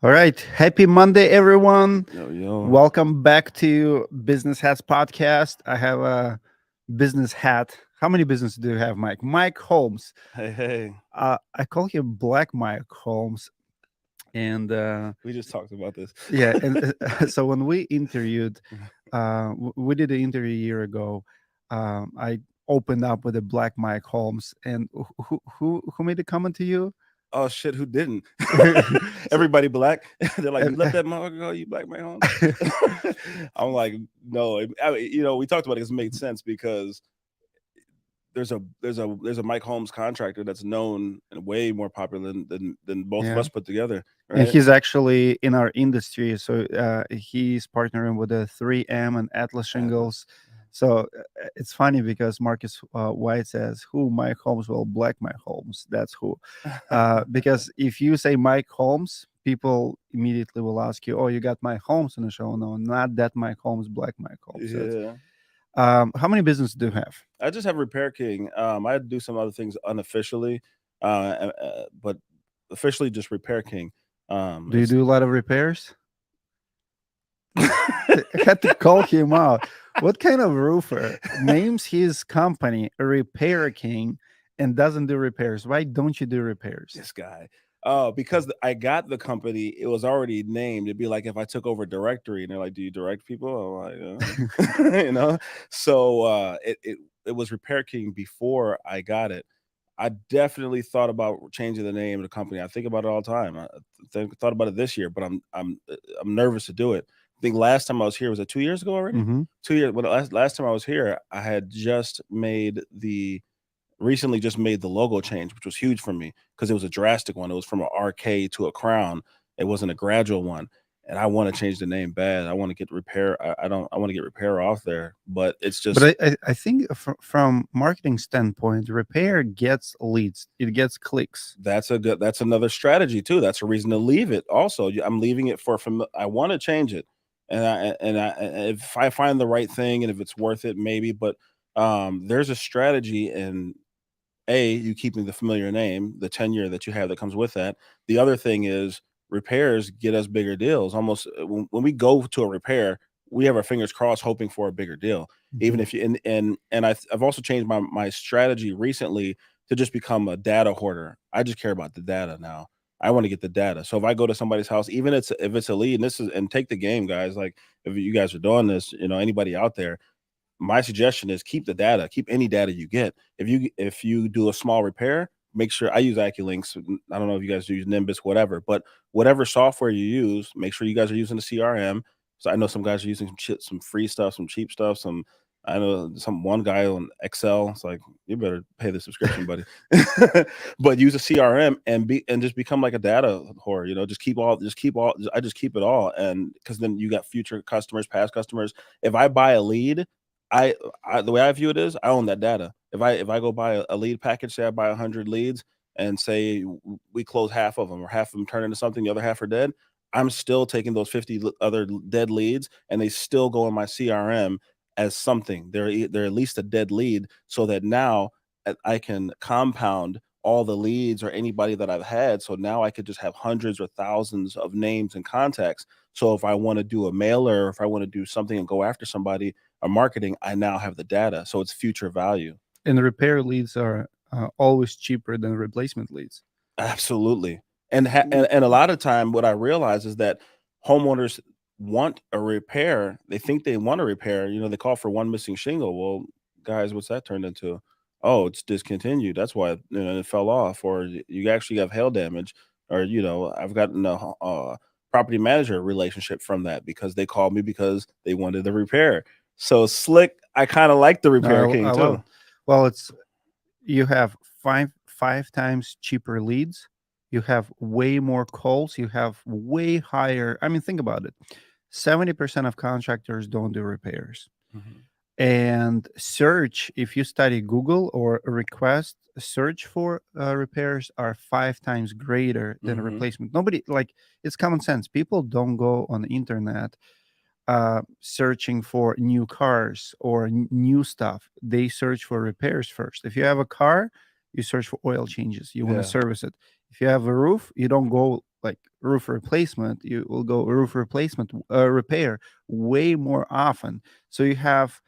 All right. Happy Monday, everyone. Yo, yo. Welcome back to Business Hats Podcast. I have a business hat. How many businesses do you have, Mike? Mike Holmes. Hey, hey. I call him Black Mike Holmes. And We just talked about this. yeah, and so when we interviewed, we did an interview a year ago. I opened up with a Black Mike Holmes, and who made a comment to you? Oh shit, who didn't? So, Everybody black. They're like, uh, you let that motherfucker go, you black man home. I'm like, no. We talked about it because it made sense because there's a Mike Holmes contractor that's known and way more popular than both of yeah. us put together, And right? he's actually in our industry. So he's partnering with the 3M and Atlas Atlas. Shingles. So it's funny because Marcus White says, "Who Mike Holmes?" Well, Black Mike Holmes. That's who. Because if you say Mike Holmes, people immediately will ask you, "Oh, you got Mike Holmes on the show?" No, not that Mike Holmes. Black Mike Holmes. So it's, Yeah. how many businesses do you have? I just have Repair King. I had to do some other things unofficially, but officially just Repair King. Do you It's do a lot of repairs? I had to call him out. What kind of roofer names his company Repair King and doesn't do repairs? Why don't you do repairs? this guy. Oh, because I got the company, it was already named. It'd be like if I took over directory and they're like, "Do you direct people?" I'm like, you know. So it was Repair King before I got it. I definitely thought about changing the name of the company. I think about it all the time. I thought about it this year, but I'm nervous to do it. I think last time I was here was it 2 years ago already. Hmm. 2 years. When last time I was here, I had just made the recently just made the logo change, which was huge for me because it was a drastic one. It was from an RK to a crown. It wasn't a gradual one. And I want to change the name bad. I want to get repair. I don't. I want to get repair off there, but it's But just I think from marketing standpoint, repair gets leads, it gets clicks. that's another strategy too. That's a reason to leave it. Also, I'm leaving it for I want to change it, if I find the right thing and if it's worth it, maybe. But there's a strategy in you keeping the familiar name, the tenure that you have that comes with that. The other thing is repairs get us bigger deals. Almost when we go to a repair, we have our fingers crossed, hoping for a bigger deal. Even Mhm. if you I've also changed my strategy recently to just become a data hoarder. I just care about the data now. I want to get the data. So if I go to somebody's house, even if it's a lead, and this is and take the game, guys. Like if you guys are doing this, anybody out there, my suggestion is keep the data, keep any data you get. If you do a small repair, make sure I use AccuLinks. I don't know if you guys use Nimbus, whatever, but whatever software you use, make sure you guys are using the CRM. So I know some guys are using some free stuff, some cheap stuff, some I know one guy on Excel. It's like you better pay the subscription, buddy. But use a CRM and just become like a data whore. I just keep it all, and because then you got future customers, past customers. If I buy a lead, I, the way I view it is I own that data. If I go buy a lead package, say I buy 100 leads and say we close half of them or half of them turn into something, the other half are dead. I'm still taking those 50 other dead leads and they still go in my CRM as something. They're at least a dead lead so that now I can compound all the leads or anybody that I've had. So now I could just have hundreds or thousands of names and contacts. So if I want to do a mailer, or if I want to do something and go after somebody, or marketing, I now have the data. So it's future value. And repair leads are always cheaper than replacement leads. Absolutely. And a lot of time what I realize is that homeowners want a repair. They think they want a repair. They call for one missing shingle. Well, guys, what's that turned into? Oh, it's discontinued. That's why it fell off. Or you actually have hail damage. Or I've gotten a property manager relationship from that because they called me because they wanted the repair. So slick. I kind of like the repair I king love it. too. Well, it's you have five times cheaper leads. You have way more calls. You have way higher. I mean, think about it. 70% of contractors don't do repairs. Mhm. And search, if you study Google or request search for repairs are five times greater than a Mhm. replacement. Nobody, like, it's common sense. People don't go on the internet searching for new cars or new stuff. They search for repairs first. If you have a car, you search for oil changes. You want to Yeah. service it. If you have a roof, you don't go. like roof replacement, you will go roof replacement repair way more often. So you have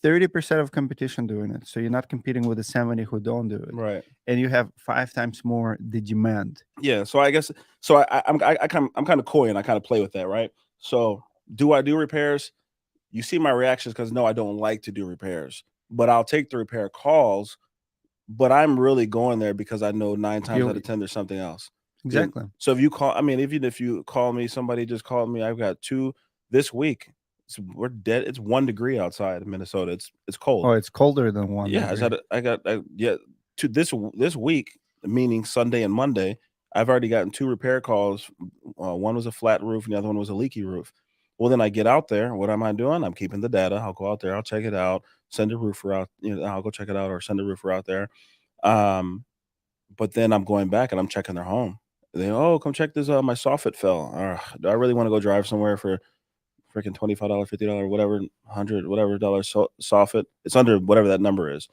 30% of competition doing it. So you're not competing with the 70 who don't do it, Right. and you have 5 times more the demand. Yeah. So I guess so. I'm kind of coy and I kind of play with that, right? So do I do repairs? You see my reactions because no, I don't like to do repairs, but I'll take the repair calls. But I'm really going there because I know 9 times out You of 10 there's something else. You exactly. so if you call, I mean, even if you call me, somebody just called me. I've got 2 this week. We're dead. It's 1 degree outside in Minnesota. It's cold. Oh, it's colder than one Yeah, degree. yeah, to this week, meaning Sunday and Monday, I've already gotten 2 repair calls. One was a flat roof and the other one was a leaky roof. Well, then I get out there. What am I doing? I'm keeping the data. I'll go out there. I'll check it out. Send a roofer out. I'll go check it out or send a roofer out there. Um, but then I'm going back and I'm checking their home. They, oh, come check this. My soffit fell. Do I really want to go drive somewhere for freaking $25, $50, whatever, 100, whatever dollars soffit? It's under whatever that number is.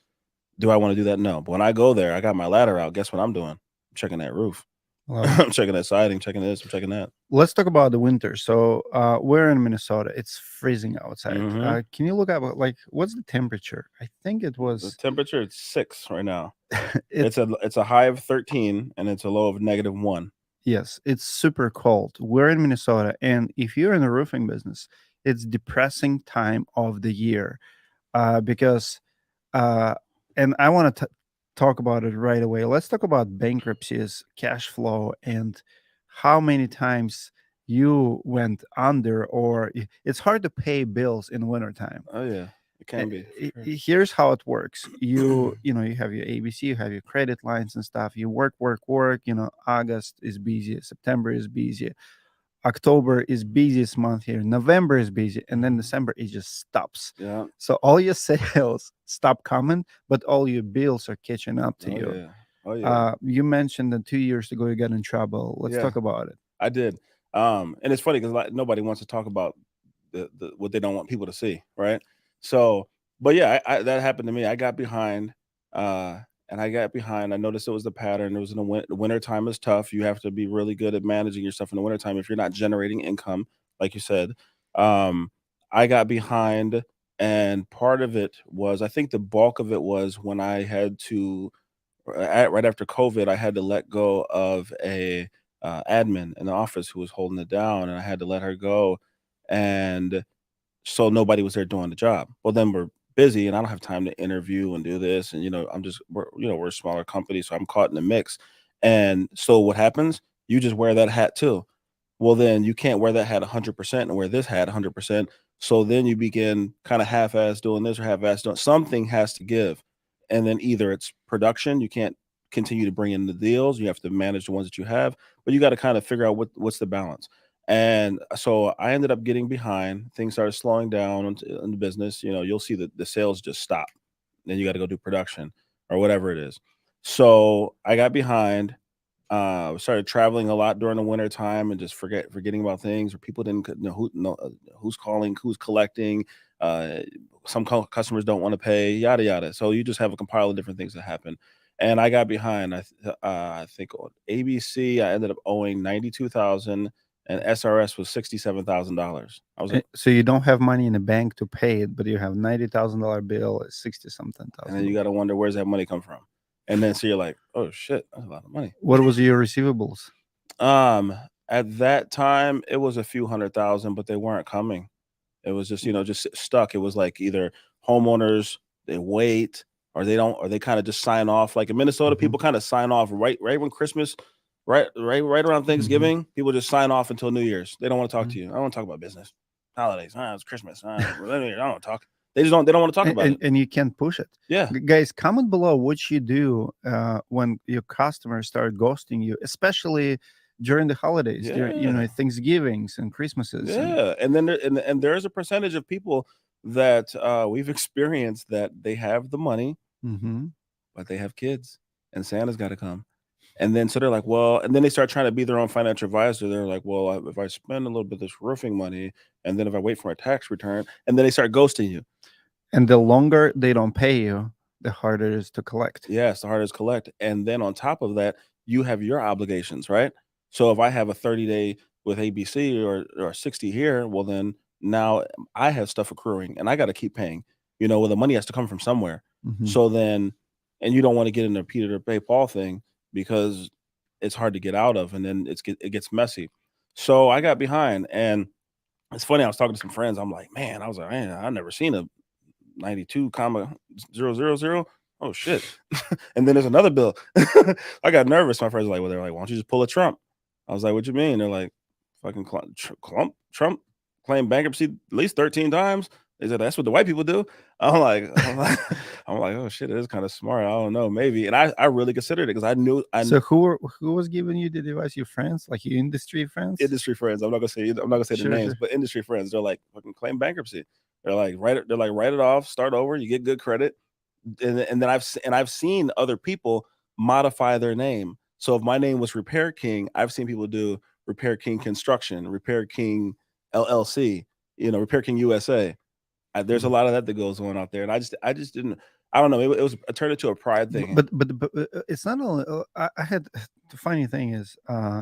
Do I want to do that? No. But when I go there, I got my ladder out. Guess what I'm doing? I'm checking that roof. Love it. I'm checking that siding, checking this, I'm checking that. Let's talk about the winter. So we're in Minnesota. It's freezing outside. Hmm. Can you look up like what's the temperature? I think it The was temperature is 6 right now. it It's a high of 13 and it's a low of -1. yes, it's super cold. We're in Minnesota, and if you're in the roofing business, it's depressing time of the year because uh, and I want to talk about it right away. Let's talk about bankruptcies, cash flow, and how many times you went under, or it's hard to pay bills in wintertime. Oh yeah, it can be for sure. Here's how it works. You have your ABC, you have your credit lines and stuff. You work. August is busy, September is busy, October is busiest month here, November is busy, and then Mhm. December it just stops. Yeah. So all your sales stop coming, but all your bills are catching up to Oh you. yeah. Oh yeah. You mentioned that 2 years ago you got in trouble. Let's Yeah. talk about it. I did. And it's funny because like nobody wants to talk about the what they don't want people to see, right? So, but yeah, that happened to me. I got behind, uh, and I got behind. I noticed it was the pattern. It was in the winter time is tough. You have to be really good at managing yourself in the winter time if you're not generating income, like you said. Um, I got behind, and part of it was I think the bulk of it was when I had to right after COVID, I had to let go of a admin in the office who was holding it down, and I had to let her go, and so nobody was there doing the job. Well, then we're busy, and I don't have time to interview and do this, and we're a smaller company, so I'm caught in the mix. And so what happens? You just wear that hat too. Well, then you can't wear that hat 100% and wear this hat 100%. So then you begin kind of half-ass doing this or half-ass doing something has to give. And then either it's production, you can't continue to bring in the deals, you have to manage the ones that you have, but you got to kind of figure out what's the balance. And so I ended up getting behind. Things started slowing down in the business. You'll see that the sales just stop. Then you got to go do production or whatever it is. So I got behind, started traveling a lot during the winter time and just forgetting about things, or people didn't know who's calling, who's collecting. Uh, some customers don't want to pay, yada yada. So you just have a compile of different things that happen. And I got behind. I think on ABC I ended up owing 92,000, and SRS was $67,000. I was like, So you don't have money in the bank to pay it, but you have $90,000 bill, is 60 something and then you thousand. got to wonder where's that money come from, and then so you're like, oh shit, that's a lot of money. What was your receivables? Um, at that time, it was a few 100,000, but they weren't coming. It was just, just stuck. It was like either homeowners, they wait, or they don't, or they kind of just sign off. Like in Minnesota, Mhm, people kind of sign off right when Christmas, right around mhm, Thanksgiving, people just sign off until New Year's. They don't want to talk mhm. to you. I don't want to talk about business, holidays. It's Christmas. I don't want to talk. They don't want to talk and, about and, it. and you can't push it. Yeah. Guys, comment below what you do when your customers start ghosting you, especially during the holidays, during Yeah. Thanksgivings and Christmases. And Yeah, and then and there's a percentage of people that we've experienced that they have the money, mhm. but they have kids, and Santa's got to come. And then so they're like, well, and then they start trying to be their own financial advisor. They're like, well, if I spend a little bit of this roofing money, and then if I wait for my tax return, and then they start ghosting you. And the longer they don't pay you, the harder it is to collect. Yeah, it's the hardest to collect. And then on top of that, you have your obligations, right? So if I have a 30-day with ABC or 60 here, well then now I have stuff accruing and I got to keep paying. Well, the money has to come from somewhere. Mhm. So then, and you don't want to get in a Peter to pay Paul thing because it's hard to get out of, and then it gets messy. So I got behind, and it's funny. I was talking to some friends. I'm like, man, I never seen a 92,000,000. Oh shit. And then there's another bill. I got nervous. My friends were like, well, they're like, why don't you just pull a Trump? I was like, what you mean? They're like, fucking Trump claimed bankruptcy at least 13 times. They said that's what the white people do. I'm like, I'm like, oh shit, it is kind of smart. I don't know, maybe. And I really considered it because So who was giving you the device? Your friends, like your industry friends? industry friends. I'm not gonna say their Sure, names, sure. but industry friends. They're like, fucking claim bankruptcy. Write it off, start over. You get good credit, and then I've seen other people modify their name. So if my name was Repair King, I've seen people do Repair King Construction, Repair King LLC, Repair King USA. There's a Mhm. lot of that goes on out there, and I just didn't. I don't know. It turned into a pride thing. It's not only. I had the funny thing is,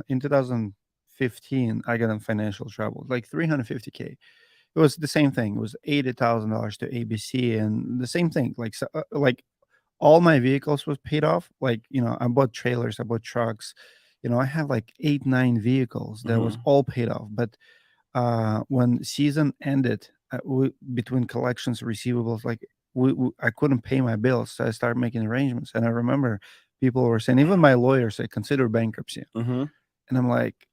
in 2015, I got in financial trouble, like 350K. It was the same thing. It was $80,000 to ABC, and the same thing. Like like all my vehicles was paid off. Like I bought trailers, I bought trucks. I have like 8, 9 vehicles that was Hmm. all paid off. But when season ended, between collections, receivables, like I couldn't pay my bills, so I started making arrangements. And I remember people were saying, even my lawyer said, consider bankruptcy. Hmm. And I'm like,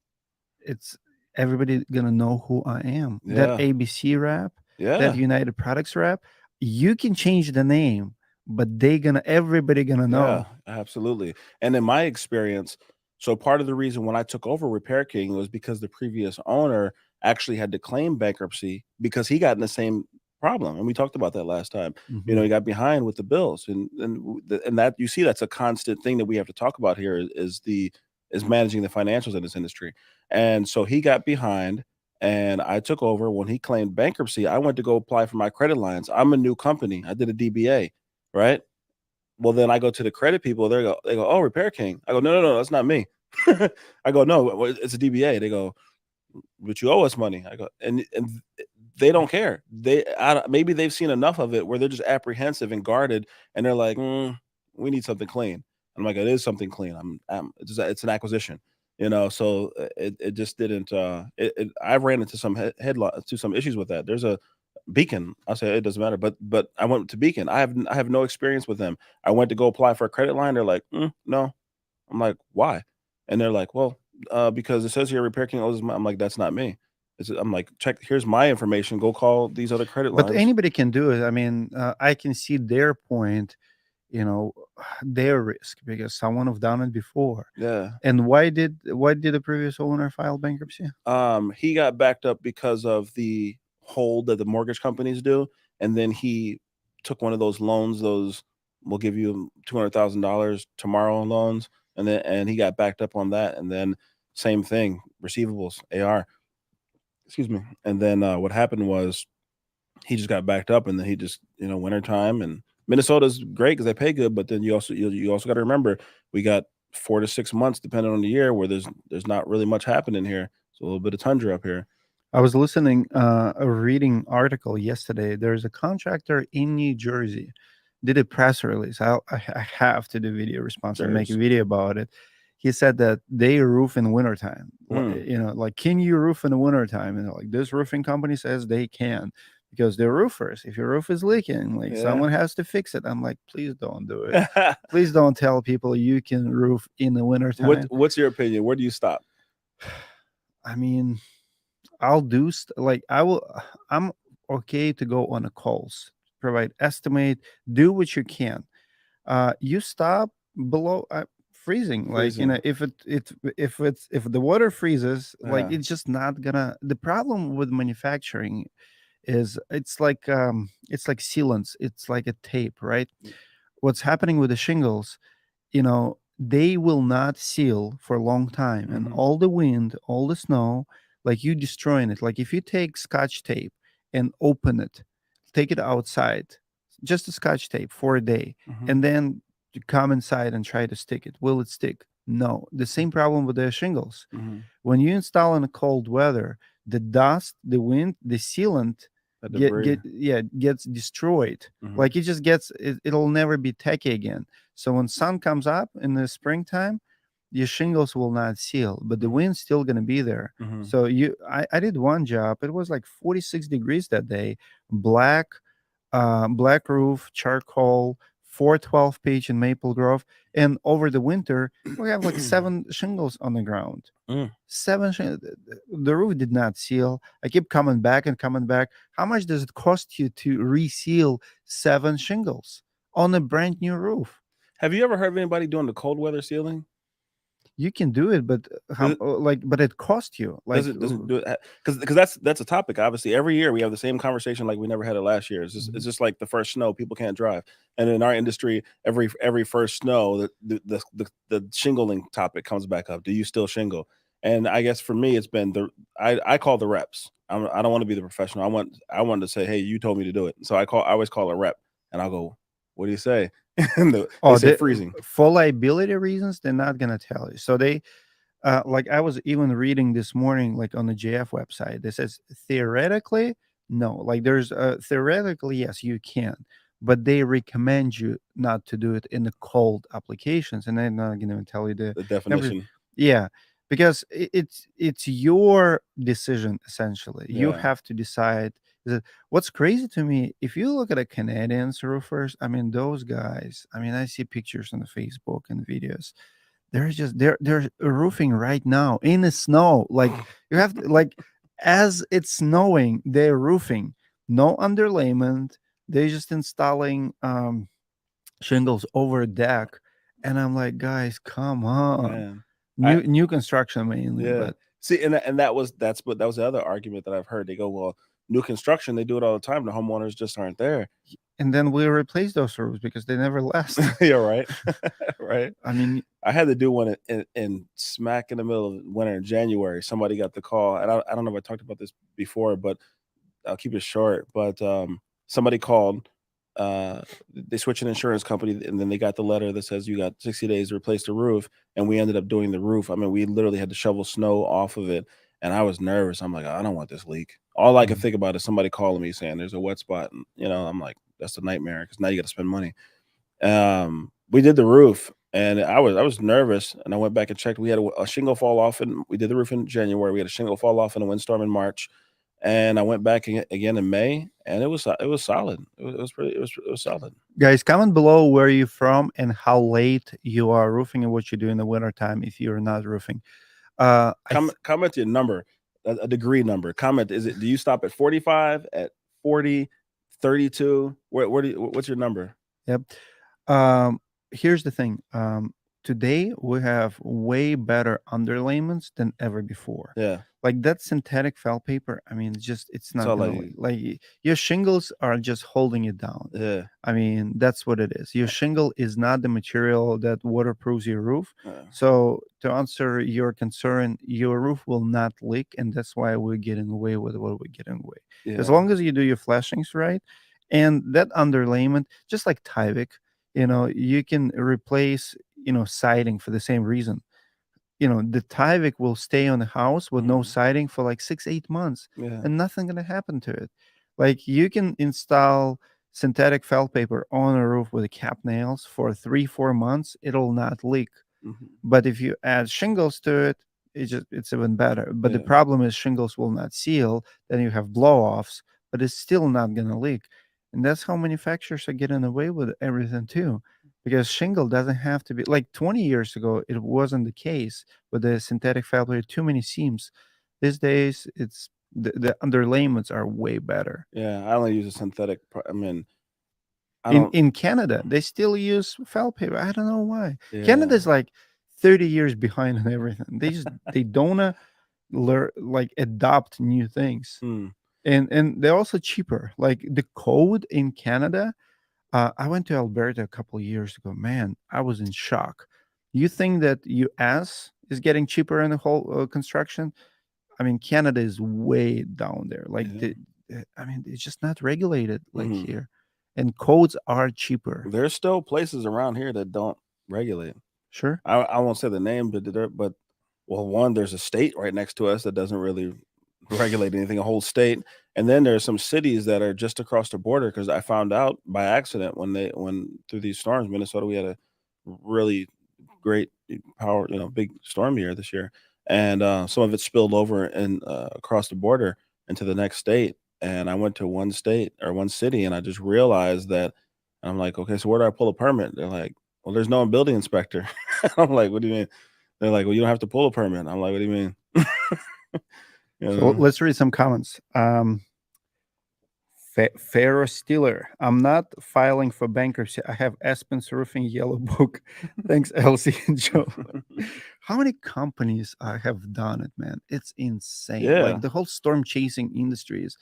it's everybody gonna know who I am. That Yeah. ABC rap, that Yeah. United Products rap, you can change the name, but everybody gonna Yeah, know. absolutely. And in my experience, so part of the reason when I took over Repair King was because the previous owner actually had to claim bankruptcy because he got in the same problem. And we talked about that last time. Mhm. He got behind with the bills, and that you see that's a constant thing that we have to talk about here is managing the financials in this industry. And so he got behind, and I took over. When he claimed bankruptcy, I went to go apply for my credit lines. I'm a new company. I did a DBA, right? Well, then I go to the credit people. They go, "Oh, Repair King." I go, "No, no, no, that's not me." I go, "No, it's a DBA." They go, "But you owe us money." I go, and they don't care. Maybe they've seen enough of it where they're just apprehensive and guarded, and they're like, "We need something clean." I'm like, "It is something clean. It's an acquisition." So it just didn't. I ran into some to some issues with that. There's a Beacon. I said it doesn't matter, but I went to Beacon. I have no experience with them. I went to go apply for a credit line. They're like, no. I'm like, why? And they're like, well, because it says here Repair King owes. I'm like, that's not me. I'm like, check. Here's my information. Go call these other credit But lines. anybody can do it. I mean, I can see their point, you know, their risk because someone have done it before. Yeah. And why did the previous owner file bankruptcy? He got backed up because of the hold that the mortgage companies do, and then he took one of those loans. Those will give you $200,000 tomorrow loans, and he got backed up on that, and then same thing, receivables, AR. Excuse me. And then what happened was he just got backed up, and then he just wintertime and Minnesota's great because they pay good, but then you also got to remember we got 4 to 6 months depending on the year where there's not really much happening here. It's a little bit of tundra up here. I was listening, a reading article yesterday. There's a contractor in New Jersey did a press release. I have to do video response and make a There's video about it. He said that they roof in wintertime. mm, Like, can you roof in the wintertime? And like, this roofing company says they can because they're roofers. If your roof is leaking, like yeah. someone has to fix it. I'm like, please don't do it. Please don't tell people you can roof in the wintertime. What's your opinion? Where do you stop? I mean, I'll do like I will. I'm okay to go on a calls, provide estimate, do what you can. You stop below freezing. Like Freezing. if the water freezes, like Yeah. it's just not gonna. The problem with manufacturing is it's like sealants. It's like a tape, right? What's happening with the shingles, they will not seal for a long time. And Hmm. all the wind, all the snow, like you destroying it. Like if you take scotch tape and open it, take it outside, just a scotch tape for a day, Hmm. and then to come inside and try to stick it. Will it stick? No. The same problem with the shingles. Mm-hmm. When you install in a cold weather, the dust, the wind, the sealant That get debris. get yeah gets destroyed. Mm-hmm. Like it just gets it'll never be tacky again. So when sun comes up in the springtime, your shingles will not seal, but the wind's still gonna be there. Mm-hmm. So I did one job. It was like 46 degrees that day. Black roof, charcoal, 412 pitch in Maple Grove, and over the winter we have like seven shingles on the ground. Mm. The roof did not seal. I keep coming back and coming back. How much does it cost you to reseal seven shingles on a brand new roof? Have you ever heard of anybody doing the cold weather sealing? You can do it, but Does it but it costs you. does it do it? Because that's a topic. Obviously, every year we have the same conversation like we never had it last year. It's just like the first snow, people can't drive, and in our industry, every first snow, the shingling topic comes back up. Do you still shingle? And I guess for me, it's been I call the reps. I don't want to be the professional. I want to say, hey, you told me to do it. So I always call a rep, and I'll go, what do you say? And they Oh, say freezing. for liability reasons, they're not gonna tell you. So they like I was even reading this morning, like on the JF website, that says theoretically, no. Like there's theoretically, yes, you can, but they recommend you not to do it in the cold applications, and they're not going to tell you the The temperature. definition. Yeah, because it's your decision essentially. You Yeah. have to decide. What's crazy to me, if you look at a Canadians roofers, I mean those guys. I mean I see pictures on the Facebook and videos, they're roofing right now in the snow. Like you have to, like as it's snowing, they're roofing. No underlayment. They're just installing shingles over a deck. And I'm like, guys, come on. Man. I New construction mainly, Yeah. but See, and that was the other argument that I've heard. They go, well, new construction, they do it all the time. The homeowners just aren't there. and then we replace those roofs because they never last. Yeah, right. Right. I mean, I had to do one in smack in the middle of winter in January. Somebody got the call, and I don't know if I talked about this before, but I'll keep it short. But somebody called. They switched an insurance company, and then they got the letter that says you got 60 days to replace the roof. And we ended up doing the roof. I mean, we literally had to shovel snow off of it, and I was nervous. I'm like, I don't want this leak. All I could mm, think about is somebody calling me saying there's a wet spot, and I'm like, that's a nightmare because now you got to spend money. We did the roof, and I was nervous, and I went back and checked. We had a shingle fall off, and we did the roof in January. We had a shingle fall off in a windstorm in March, and I went back again in May, and it was solid. It was solid. guys, comment below where you're from and how late you are roofing and what you do in the wintertime if you're not roofing. Comment your number, a degree number. Comment, do you stop at 45, at 40, 32? What's your number? Yep. Here's the thing. Today we have way better underlayments than ever before. Yeah, Like that synthetic felt paper. I mean, it's that's not all I gonna need. your shingles are just holding it down. Yeah, I mean, that's what it is. Your shingle is not the material that waterproofs your roof. uh, So to answer your concern, your roof will not leak, and that's why we're getting away with what we're getting away. As yeah. long as you do your flashings right, and that underlayment, just like Tyvek, you can replace, siding for the same reason. The Tyvek will stay on the house with no Mhm. siding for like 6-8 months, Yeah. and nothing gonna happen to it. Like you can install synthetic felt paper on a roof with cap nails for 3-4 months, it'll not leak. Mhm. But if you add shingles to it, it's even better. But the Yeah. problem is shingles will not seal. Then you have blow-offs, but it's still not gonna leak. And that's how manufacturers are getting away with everything too. Because shingle doesn't have to be like 20 years ago, it wasn't the case with the synthetic fabric, too many seams. These days, it's the underlayments are way better. Yeah, I only use a synthetic I mean, I In don't in Canada, they still use felt paper. I don't know why. Yeah. Canada's like 30 years behind on everything. They don't learn like adopt new things. Mm. And they're also cheaper. Like the code in Canada, I went to Alberta a couple of years ago. Man, I was in shock. You think that US is getting cheaper in the whole construction? I mean, Canada is way down there. Like Yeah. I mean, it's just not regulated like Mhm. here. and codes are cheaper. There's still places around here that don't regulate. Sure. I won't say the name, but well, one, there's a state right next to us that doesn't really regulate anything, a whole state, and then there's some cities that are just across the border. Because I found out by accident when through these storms, Minnesota, we had a really great power, big storm here this year, and some of it spilled over and across the border into the next state. And I went to one state or one city, and I just realized that. And I'm like, okay, so where do I pull a permit? They're like, well, there's no building inspector. I'm like, what do you mean? They're like, well, you don't have to pull a permit. I'm like, what do you mean? you So know? let's read some comments. Pharaoh Steeler. I'm not filing for bankruptcy. I have Aspen's Roofing Yellow Book. Thanks, Elsie and Joe. How many companies have done it, man? It's insane. Yeah. Like the whole storm chasing industry is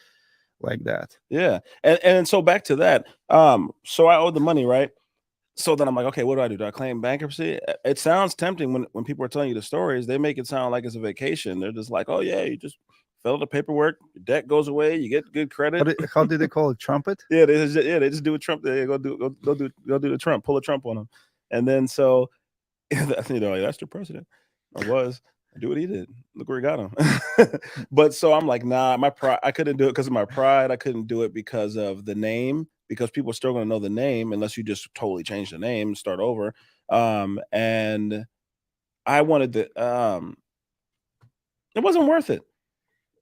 like that. Yeah. And so back to that. So I owed the money, right? So then I'm like, okay, what do I do? Do I claim bankruptcy? It sounds tempting when people are telling you the stories. They make it sound like it's a vacation. They're just like, oh yeah, you just fill out the paperwork, your debt goes away, you get good credit. How did they call it? Trumpet? Yeah, they just do a Trump. They go do the Trump, pull a Trump on them, and then so that's the president. I was. Do what he did. Look where he got him. But so I'm like, nah, my pride. I couldn't do it because of my pride. I couldn't do it because of the name. Because people are still going to know the name unless you just totally change the name and start over. And I wanted to. It wasn't worth it.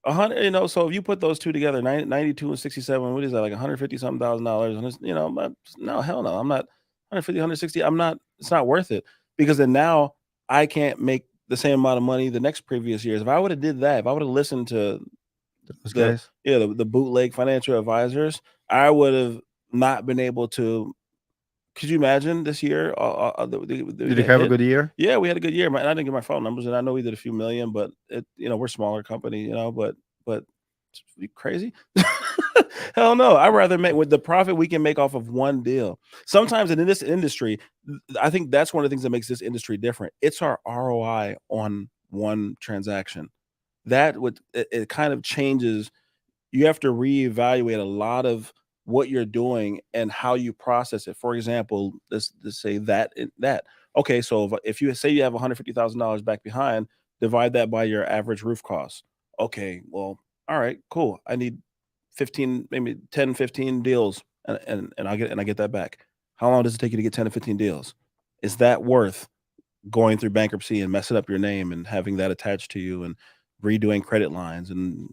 100, so if you put those two together, 92 and 67, what is that, like 150 something $1,000? And no, hell no, I'm not 150, 160. I'm not, it's not worth it because then now I can't make the same amount of money the next previous years. If I would have did that, if I would have listened to Those guys. the bootleg financial advisors, I would have not been able to. Could you imagine this year? Did you have a good year? Yeah, we had a good year. I didn't get my phone numbers, and I know we did a few million, but we're a smaller company, but you crazy? Hell no. I'd rather make with the profit we can make off of one deal. Sometimes in this industry, I think that's one of the things that makes this industry different. It's our ROI on one transaction. It kind of changes. You have to reevaluate a lot of what you're doing and how you process it. For example, let's say that. Okay, so if you say you have $150,000 back behind, divide that by your average roof cost. Okay, well, all right, cool. I need 15, maybe 10, 15 deals, and I get that back. How long does it take you to get 10 to 15 deals? Is that worth going through bankruptcy and messing up your name and having that attached to you and redoing credit lines and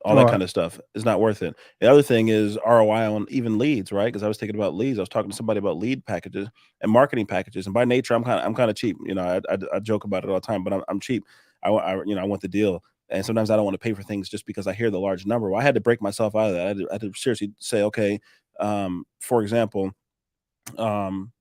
all that Oh, kind of stuff? Is not worth it. The other thing is ROI on even leads, right? Because I was thinking about leads. I was talking to somebody about lead packages and marketing packages. And by nature, I'm kind of cheap. I joke about it all the time, but I'm cheap. I want the deal. And sometimes I don't want to pay for things just because I hear the large number. Well, I had to break myself out of that. I had to seriously say, okay, for example, um,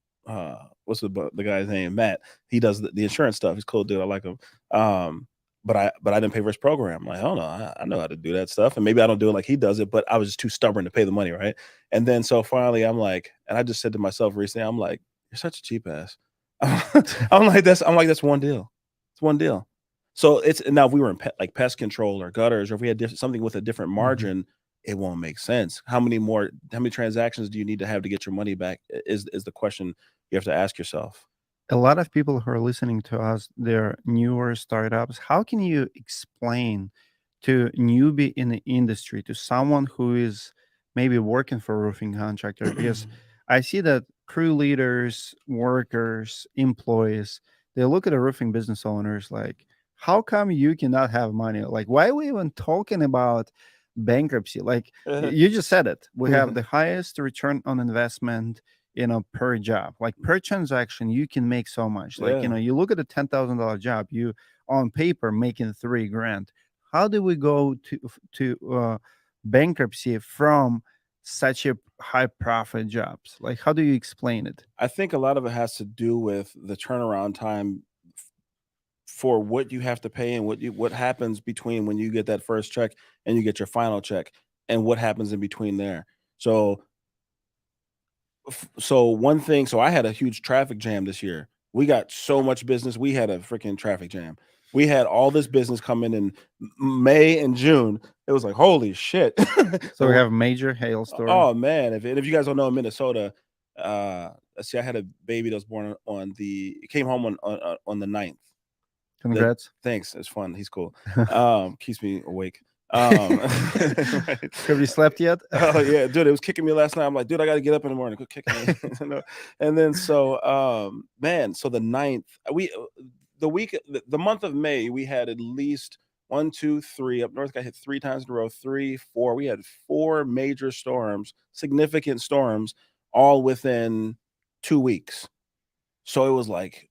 what's the guy's name? Matt. He does the insurance stuff. He's a cool dude. I like him. But I didn't pay for his program. I'm like, oh no, I know how to do that stuff. And maybe I don't do it like he does it, but I was just too stubborn to pay the money, right? And then so finally I'm like, and I just said to myself recently, I'm like, you're such a cheap ass. That's one deal. It's one deal. So it's now if we were in like pest control or gutters, or if we had something with a different margin, it won't make sense. How many transactions do you need to have to get your money back? Is the question you have to ask yourself. a lot of people who are listening to us, they're newer startups. How can you explain to newbie in the industry, to someone who is maybe working for a roofing contractor? Because I see that crew leaders, workers, employees, they look at the roofing business owners like, how come you cannot have money? Like, why are we even talking about bankruptcy? Like, you just said it. We have the highest return on investment, per job. Like per transaction, you can make so much. Like, Yeah. you look at a $10,000 job, you on paper making 3 grand. How do we go to bankruptcy from such a high profit jobs? Like, how do you explain it? I think a lot of it has to do with the turnaround time for what you have to pay and what happens between when you get that first check and you get your final check and what happens in between there. So one thing, so I had a huge traffic jam this year. We got so much business. We had a freaking traffic jam. We had all this business coming in May and June. It was like, holy shit. So we have a major hailstorm. Oh man, if you guys don't know, in Minnesota, let's see, I had a baby that was born on the came home on the 9th. Congrats. Thanks. It's fun. He's cool. Keeps me awake. Right. Have you slept yet? Oh yeah, dude, it was kicking me last night. I'm like, dude, I got to get up in the morning. Quit kicking me. And then so, man, so the 9th, the week, the month of May, we had at least 1, 2, 3 up north. Got hit 3 times in a row. 3, 4. We had 4 major storms, significant storms, all within 2 weeks. So it was like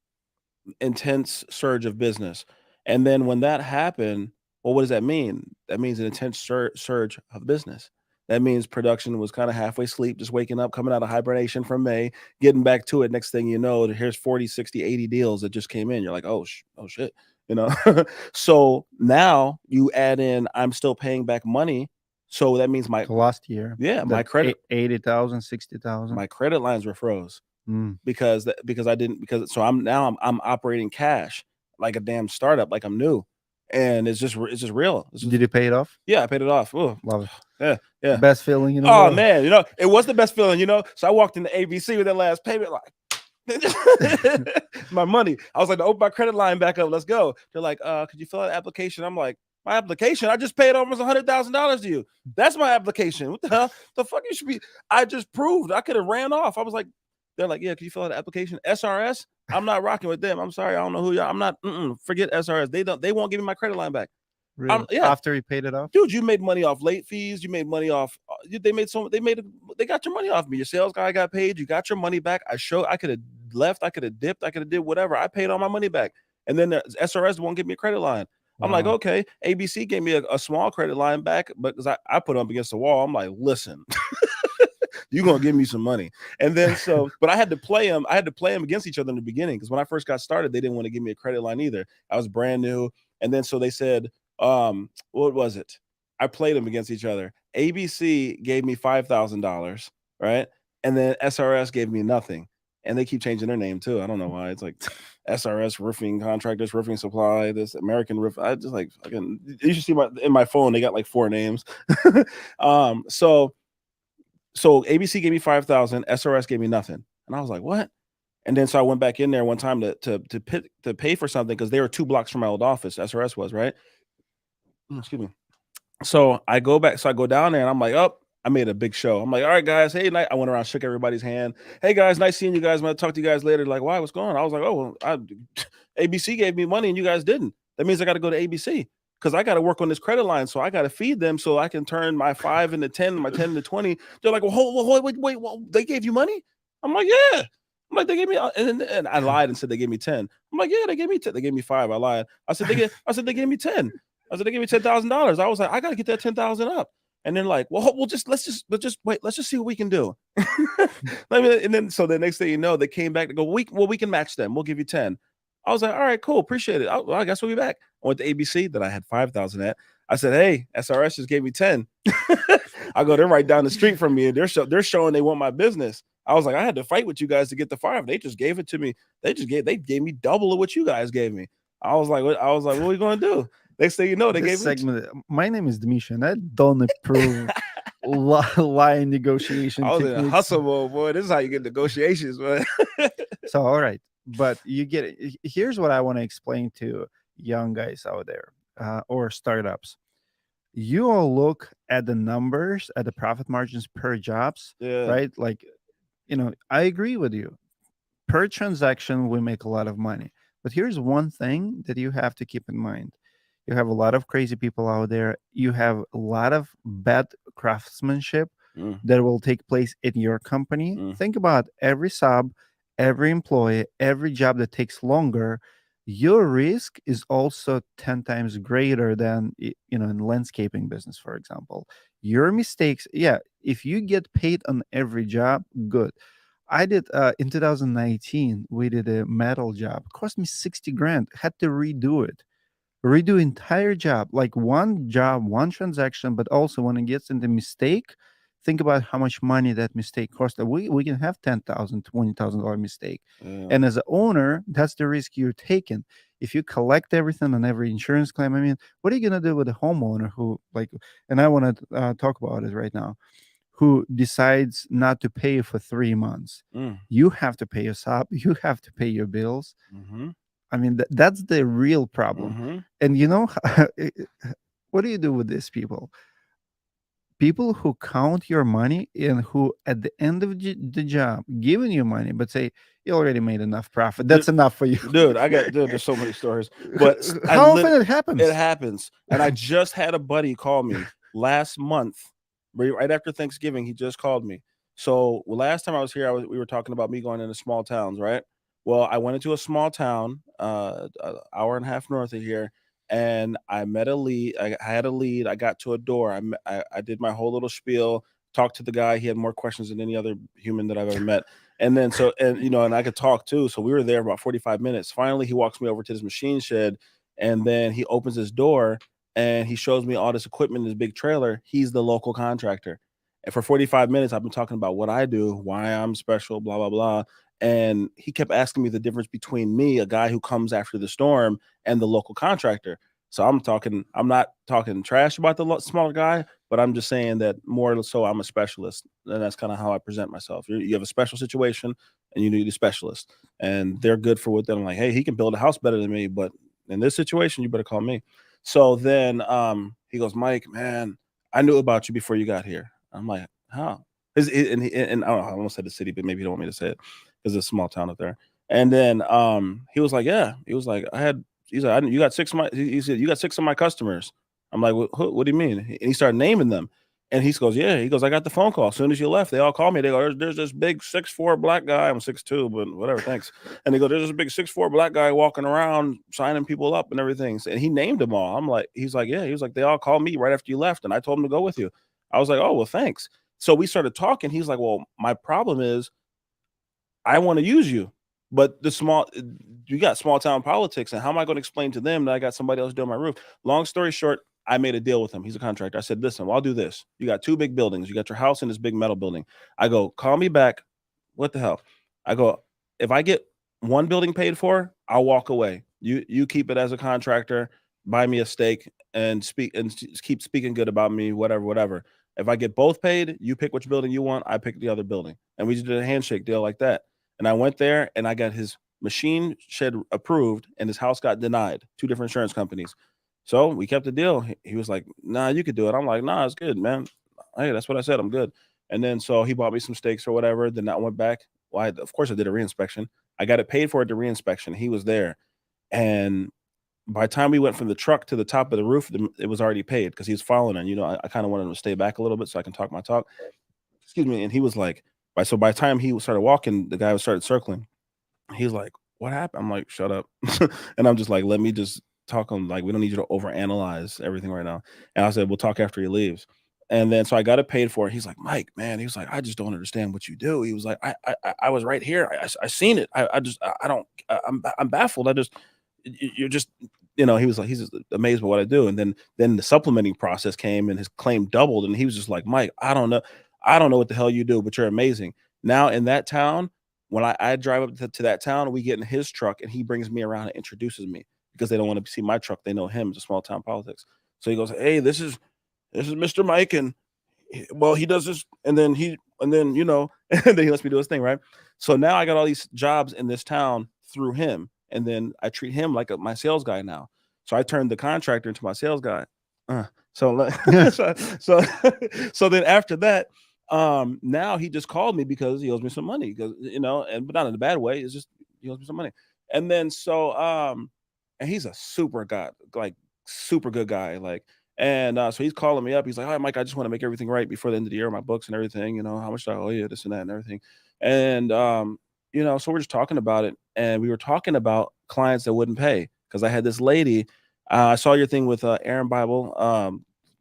intense surge of business. And then when that happened, well, what does that mean? That means an intense surge of business. That means production was kind of halfway asleep, just waking up, coming out of hibernation from May, getting back to it. Next thing you know, here's 40, 60, 80 deals that just came in. You're like, oh shit, you know? So now you add in, I'm still paying back money. So that means The last year. my credit, 80,000, 60,000. my credit lines were froze. Mm. Because so I'm operating cash like a damn startup, like I'm new, and it's just real. Did you pay it off? Yeah, I paid it off. Ooh. Love it. Yeah. Best feeling in the Oh world. man, it was the best feeling. So I walked into ABC with that last payment, like my money. I was like, open my credit line back up. Let's go. They're like, could you fill out an application? I'm like, my application? I just paid almost $100,000 to you. That's my application. What the hell? The fuck you should be? I just proved I could have ran off. I was like. They're like, yeah, can you fill out an application? SRS? I'm not rocking with them. I'm sorry. I don't know who y'all. I'm not. Forget SRS. They won't give me my credit line back. Really? Yeah. After you paid it off? Dude, you made money off late fees. You made money off. They got your money off me. Your sales guy got paid. You got your money back. I could have left. I could have dipped. I could have did whatever. I paid all my money back. And then the SRS won't give me a credit line. I'm like, okay. ABC gave me a small credit line back, but because I put them up against the wall. I'm like, listen. You're gonna give me some money. And then but I had to play them against each other in the beginning, because when I first got started, they didn't want to give me a credit line either. I was brand new. And then so they said, what was it? I played them against each other. ABC gave me $5,000, right? And then SRS gave me nothing. And they keep changing their name too. I don't know why. It's like SRS Roofing Contractors, Roofing Supply, this American Roof. I just like fucking. You should see in my phone. They got like 4 names. So ABC gave me 5,000, SRS gave me nothing. And I was like, what? And then so I went back in there one time to pay for something, because they were 2 blocks from my old office, SRS was, right? Excuse me. So I go down there and I'm like, oh, I made a big show. I'm like, all right, guys. Hey, I went around, shook everybody's hand. Hey guys, nice seeing you guys. I'm gonna talk to you guys later. Like, why? What's going on? I was like, oh, well, ABC gave me money and you guys didn't. That means I got to go to ABC, because I got to work on this credit line. So I got to feed them so I can turn my 5 into 10, my 10 into 20. They're like, well, wait, they gave you money? I'm like, yeah. I'm like, they gave me, and I lied and said they gave me 10. I'm like, yeah, they gave me 10. They gave me 5. I lied. I said they gave me 10. I said they gave me $10,000. I was like, I got to get that 10,000 let's just wait. Let's just see what we can do. And then so the next thing you know, they came back to go, we can match them. We'll give you 10. I was like, all right, cool, appreciate it. I guess we'll be back. I went to ABC that I had 5,000 at. I said, hey, SRS just gave me 10. I go, they're right down the street from me, and they're showing they want my business. I was like, I had to fight with you guys to get the 5. They just gave it to me. They gave me double of what you guys gave me. I was like, what are we gonna do? Next thing you know, they gave me. My name is Dmitry, and I don't approve lying negotiation. I was in a hustle mode, boy. This is how you get negotiations, man. So, all right, but you get it. Here's what I want to explain to young guys out there, or startups. You all look at the numbers, at the profit margins per jobs, right? Like, I agree with you. Per transaction, we make a lot of money. But here's one thing that you have to keep in mind. You have a lot of crazy people out there. You have a lot of bad craftsmanship that will take place in your company. Think about every sub, every employee, every job that takes longer. Your risk is also 10 times greater than, in landscaping business, for example. Your mistakes, if you get paid on every job, good. I did in 2019, we did a metal job. It cost me 60 grand. Had to redo entire job, like one job, one transaction. But also when it gets into mistake, think about how much money that mistake cost. We can have $10,000, $20,000 mistake. And as an owner, that's the risk you're taking. if you collect everything on every insurance claim, I mean, what are you going to do with a homeowner who, like, and I want to talk about it right now, who decides not to pay for 3 months? Mm. You have to pay your sub, you have to pay your bills. Mm-hmm. I mean, that's the real problem. Mm-hmm. And what do you do with these people? People who count your money and who at the end of the job giving you money but say you already made enough profit, that's enough for you. Dude, there's so many stories, but How often it happens? it happens. And I just had a buddy call me last month, right after Thanksgiving. He just called me. So last time I was here, we were talking about me going into small towns, right? Well, I went into a small town, an hour and a half north of here, and I met a lead. I had a lead. I got to a door. I did my whole little spiel. Talked to the guy. He had more questions than any other human that I've ever met. And then and I could talk too. So we were there about 45 minutes. Finally, he walks me over to this machine shed, and then he opens his door and he shows me all this equipment in his big trailer. He's the local contractor. And for 45 minutes, I've been talking about what I do, why I'm special, blah, blah, blah. And he kept asking me the difference between me, a guy who comes after the storm, and the local contractor. So I'm not talking trash about the smaller guy, but I'm just saying that more so I'm a specialist. And that's kind of how I present myself. You have a special situation and you need a specialist, and they're good for what they're like. Hey, he can build a house better than me, but in this situation, you better call me. So then he goes, Mike, man, I knew about you before you got here. I'm like, how? And I don't know, I almost said the city, but maybe you don't want me to say it because it's a small town up there. And then he was like, yeah, he was like, he's like, you got six of my, he said, you got six of my customers. I'm like, what do you mean? And he started naming them. And he goes, yeah. He goes, I got the phone call. As soon as you left, they all called me. They go, there's this big 6'4" black guy. I'm 6'2", but whatever, thanks. And they go, there's this big 6'4" black guy walking around signing people up and everything. And he named them all. I'm like, he's like, yeah. He was like, they all called me right after you left, and I told them to go with you. I was like, oh, well, thanks. So we started talking. He's like, well, my problem is I want to use you, but you got small town politics, and how am I going to explain to them that I got somebody else doing my roof? Long story short, I made a deal with him. He's a contractor. I said, listen, well, I'll do this. You got two big buildings. You got your house and this big metal building. I go, call me back. What the hell? I go, if I get one building paid for, I'll walk away. You keep it as a contractor, buy me a steak, and keep speaking good about me, whatever. If I get both paid, you pick which building you want. I pick the other building, and we just did a handshake deal like that. And I went there and I got his machine shed approved and his house got denied. Two different insurance companies. So we kept the deal. He was like, nah, you could do it. I'm like, nah, it's good, man. Hey, that's what I said. I'm good. And then so he bought me some steaks or whatever. Then I went back. Well, of course I did a reinspection. I got it paid for at the reinspection. He was there. And by the time we went from the truck to the top of the roof, it was already paid because he was following. And, I kind of wanted him to stay back a little bit so I can talk my talk. Excuse me. And he was like, by the time he started walking, the guy started circling. He's like, "What happened?" I'm like, "Shut up," and I'm just like, "Let me just talk on. Like, we don't need you to overanalyze everything right now." And I said, "We'll talk after he leaves." And then so I got it paid for. He's like, "Mike, man," he was like, "I just don't understand what you do." He was like, "I was right here. I seen it. I just I don't. I'm baffled. I just you're just." He was like, he's just amazed by what I do. And then the supplementing process came and his claim doubled. And he was just like, Mike, I don't know what the hell you do, but you're amazing. Now in that town, when I drive up to that town, we get in his truck and he brings me around and introduces me because they don't want to see my truck. They know him. It's a small town politics. So he goes, hey, this is Mr. Mike. And well, he does this. And then and then and then he lets me do his thing. Right. So now I got all these jobs in this town through him. And then I treat him like my sales guy now. So I turned the contractor into my sales guy. So, so, so then after that, now he just called me because he owes me some money because but not in a bad way. It's just he owes me some money. And then and he's a super good guy, like. And so he's calling me up. He's like, "Hi, Mike, I just want to make everything right before the end of the year, my books and everything. How much do I owe you, this and that and everything." And so we're just talking about it, and we were talking about clients that wouldn't pay because I had this lady. I saw your thing with Aaron Bible.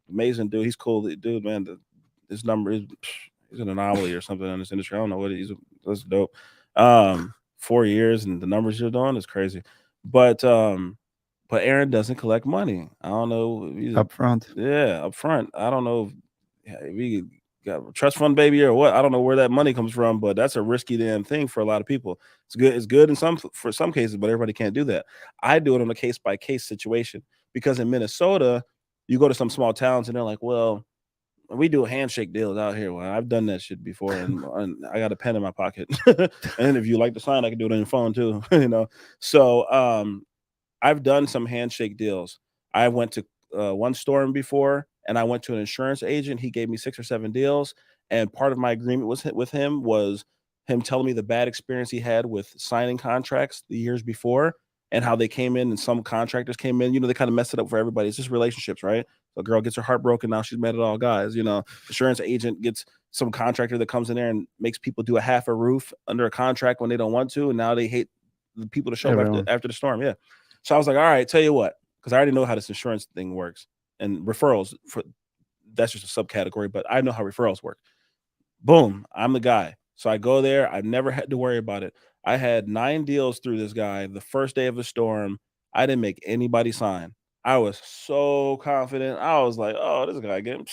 Amazing dude. He's cool, dude, man. His number is he's an anomaly or something in this industry. I don't know what that's dope. 4 years and the numbers you're doing is crazy. But Aaron doesn't collect money. I don't know. Up front. Yeah, up front. I don't know if we got a trust fund baby or what? I don't know where that money comes from, but that's a risky damn thing for a lot of people. It's good in some for some cases, but everybody can't do that. I do it on a case by case situation because in Minnesota, you go to some small towns and they're like, well, we do handshake deals out here. Well, I've done that shit before, and I got a pen in my pocket. And if you like to sign, I can do it on your phone too. So I've done some handshake deals. I went to one storm before, and I went to an insurance agent. He gave me 6 or 7 deals, and part of my agreement with him was him telling me the bad experience he had with signing contracts the years before, and how they came in, and some contractors came in. They kind of messed it up for everybody. It's just relationships, right? A girl gets her heart broken. Now she's mad at all guys. Insurance agent gets some contractor that comes in there and makes people do a half a roof under a contract when they don't want to, and now they hate the people to show up after the storm. Yeah. So I was like, all right, tell you what, because I already know how this insurance thing works, and referrals that's just a subcategory, but I know how referrals work. Boom, I'm the guy. So I go there. I've never had to worry about it. I had 9 deals through this guy. The first day of the storm, I didn't make anybody sign. I was so confident. I was like, "Oh, this guy again.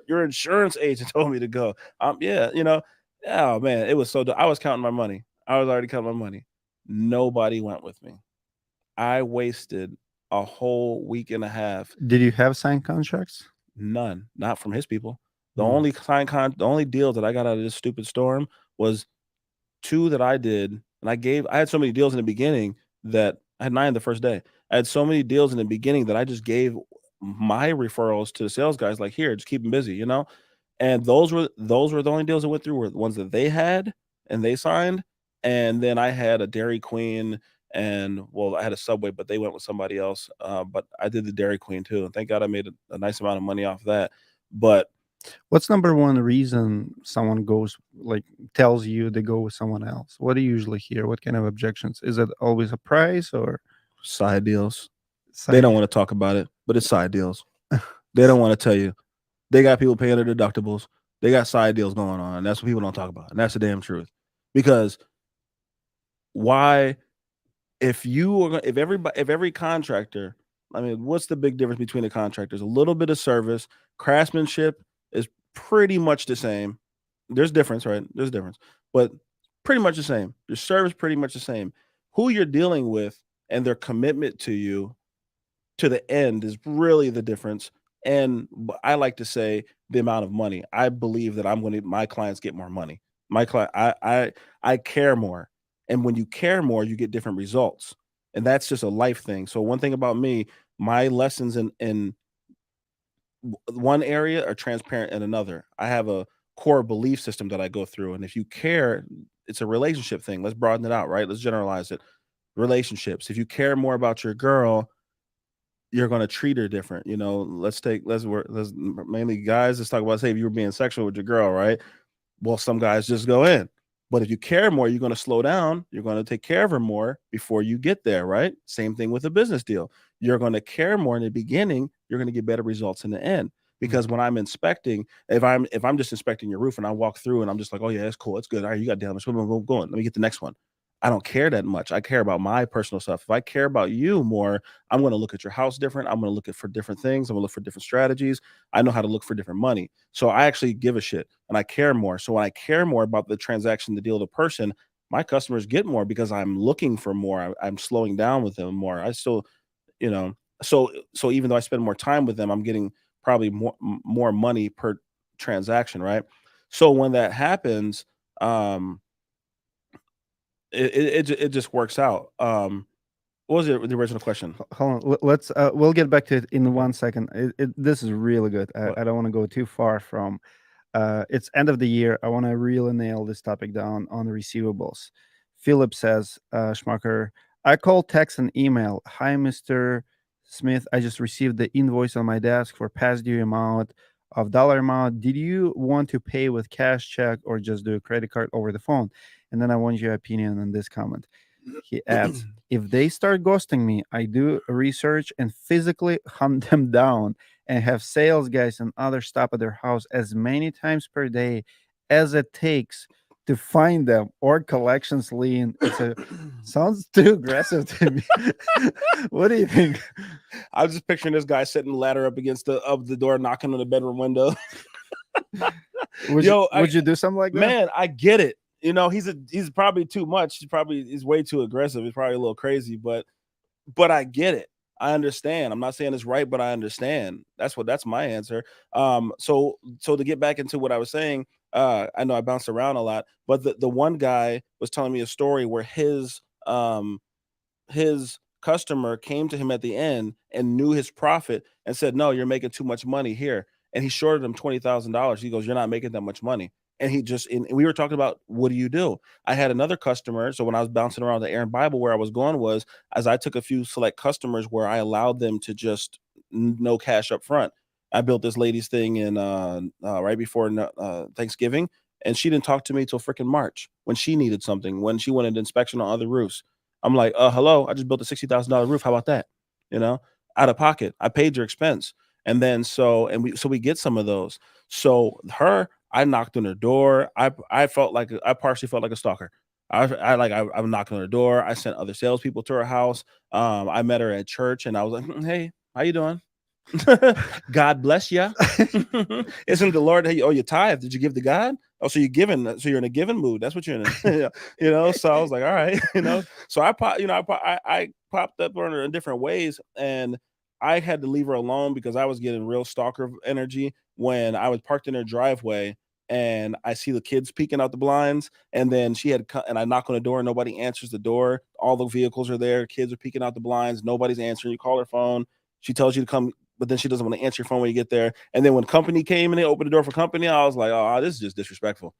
Your insurance agent told me to go." Yeah, Oh man, it was so. I was counting my money. I was already counting my money. Nobody went with me. I wasted a whole week and a half. Did you have signed contracts? None, not from his people. The only deals that I got out of this stupid storm was 2 that I did, and I had so many deals in the beginning that I had 9 the first day. I had so many deals in the beginning that I just gave my referrals to the sales guys, like, "Here, just keep them busy." And those were the only deals that went through were the ones that they had and they signed, and then I had a Dairy Queen and, well, I had a Subway, but they went with somebody else, but I did the Dairy Queen too, and thank God I made a nice amount of money off that, but What's number one reason someone tells you they go with someone else? What do you usually hear? What kind of objections? Is it always a price or side deals. They side? don't wanna talk about it, but it's side deals. They don't wanna tell you. They got people paying their deductibles. They got side deals going on, and that's what people don't talk about, and that's the damn truth. Because why if every contractor, I mean, what's the big difference between the contractors? A little bit of service, craftsmanship is pretty much the same. There's difference, right? There's difference, but pretty much the same. Your service pretty much the same. Who you're dealing with and their commitment to you to the end is really the difference. And I like to say the amount of money. I believe that my clients get more money. My client, I care more. And when you care more, you get different results. And that's just a life thing. So one thing about me, my lessons in one area are transparent in another. I have a core belief system that I go through. And if you care, it's a relationship thing. Let's broaden it out, right? Let's generalize it. Relationships. If you care more about your girl, you're going to treat her different. Let's mainly guys. Let's talk about, say, if you were being sexual with your girl, right? Well, some guys just go in, but if you care more, you're going to slow down. You're going to take care of her more before you get there, right? Same thing with a business deal. You're going to care more in the beginning. You're going to get better results in the end. Because when I'm inspecting, if I'm just inspecting your roof and I walk through and I'm just like, oh yeah, it's cool, it's good. All right, you got damage. Boom, boom, boom, going. Let me get the next one. I don't care that much. I care about my personal stuff. If I care about you more, I'm going to look at your house different. I'm going to look for different things. I'm going to look for different strategies. I know how to look for different money. So I actually give a shit and I care more. So when I care more about the transaction, the deal, the person, my customers get more because I'm looking for more. I'm slowing down with them more. I still, you know, so even though I spend more time with them, I'm getting probably more money per transaction, right? So when that happens, it just works out. What was the original question? Hold on. Let's we'll get back to it in 1 second. This is really good. I don't want to go too far from. It's end of the year. I want to really nail this topic down on receivables. Philip says, Schmucker, I call, text, and email. Hi, Mr. Smith. I just received the invoice on my desk for past due amount of dollar amount. Did you want to pay with cash, check, or just do a credit card over the phone? And then I want your opinion on this comment. He adds, if they start ghosting me, I do research and physically hunt them down and have sales guys and others stop at their house as many times per day as it takes to find them, or collections lien. Sounds too aggressive to me. What do you think? I was just picturing this guy sitting ladder up against the door, knocking on the bedroom window. Would you Yo, would you do something like that? man, I get it. You know, he's probably too much. He's way too aggressive. He's probably a little crazy, but I get it. I understand. I'm not saying it's right, but I understand. That's my answer. So to get back into what I was saying, I know I bounced around a lot, but the one guy was telling me a story where his customer came to him at the end and knew his profit and said, "No, you're making too much money here." And he shorted him $20,000. He goes, "You're not making that much money." And and we were talking about, what do you do? I had another customer. So when I was bouncing around the Aaron Bible, where I was going was, as I took a few select customers where I allowed them to just no cash up front. I built this lady's thing in right before Thanksgiving, and she didn't talk to me till freaking March when she needed something, when she wanted inspection on other roofs. I'm like, hello, I just built a $60,000 roof. How about that? You know, out of pocket. I paid your expense. And then we get some of those. So I knocked on her door. I felt like I partially felt like a stalker. I'm knocking on her door. I sent other salespeople to her house. I met her at church, and I was like, "Hey, how you doing? God bless you." Isn't the Lord? Hey, oh, you tithe? Did you give to God? Oh, so you're giving. So you're in a giving mood. That's what you're in. So I was like, all right. So I popped up on her in different ways, and I had to leave her alone because I was getting real stalker energy when I was parked in her driveway. And I see the kids peeking out the blinds, and then and I knock on the door, nobody answers the door. All the vehicles are there, kids are peeking out the blinds, nobody's answering. You call her phone, she tells you to come, but then she doesn't want to answer your phone when you get there. And then when company came and they opened the door for company, I was like, oh, this is just disrespectful.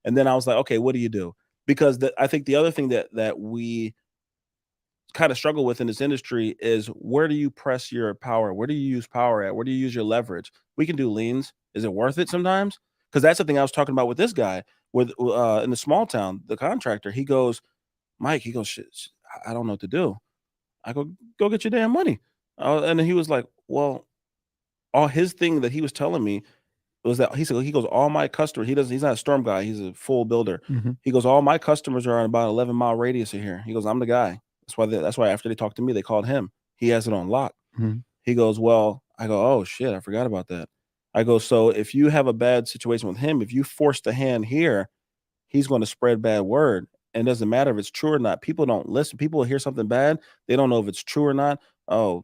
And then I was like, okay, what do you do? Because I think the other thing that we kind of struggle with in this industry is, where do you press your power? Where do you use power at? Where do you use your leverage? We can do liens. Is it worth it sometimes? Because that's the thing I was talking about with this guy with in the small town, the contractor. He goes, Mike, he goes, shit, I don't know what to do. I go get your damn money. And then he was like, well, all his thing that he was telling me was that he goes, all my customers, he's not a storm guy, he's a full builder. Mhm. He goes, all my customers are on about 11-mile radius of here. He goes, I'm the guy. That's why after they talked to me, they called him. He has it on lock. Mhm. He goes, well, I go, oh shit, I forgot about that. I go, so if you have a bad situation with him, if you force the hand here, he's going to spread bad word. And it doesn't matter if it's true or not. People don't listen. People hear something bad, they don't know if it's true or not. Oh,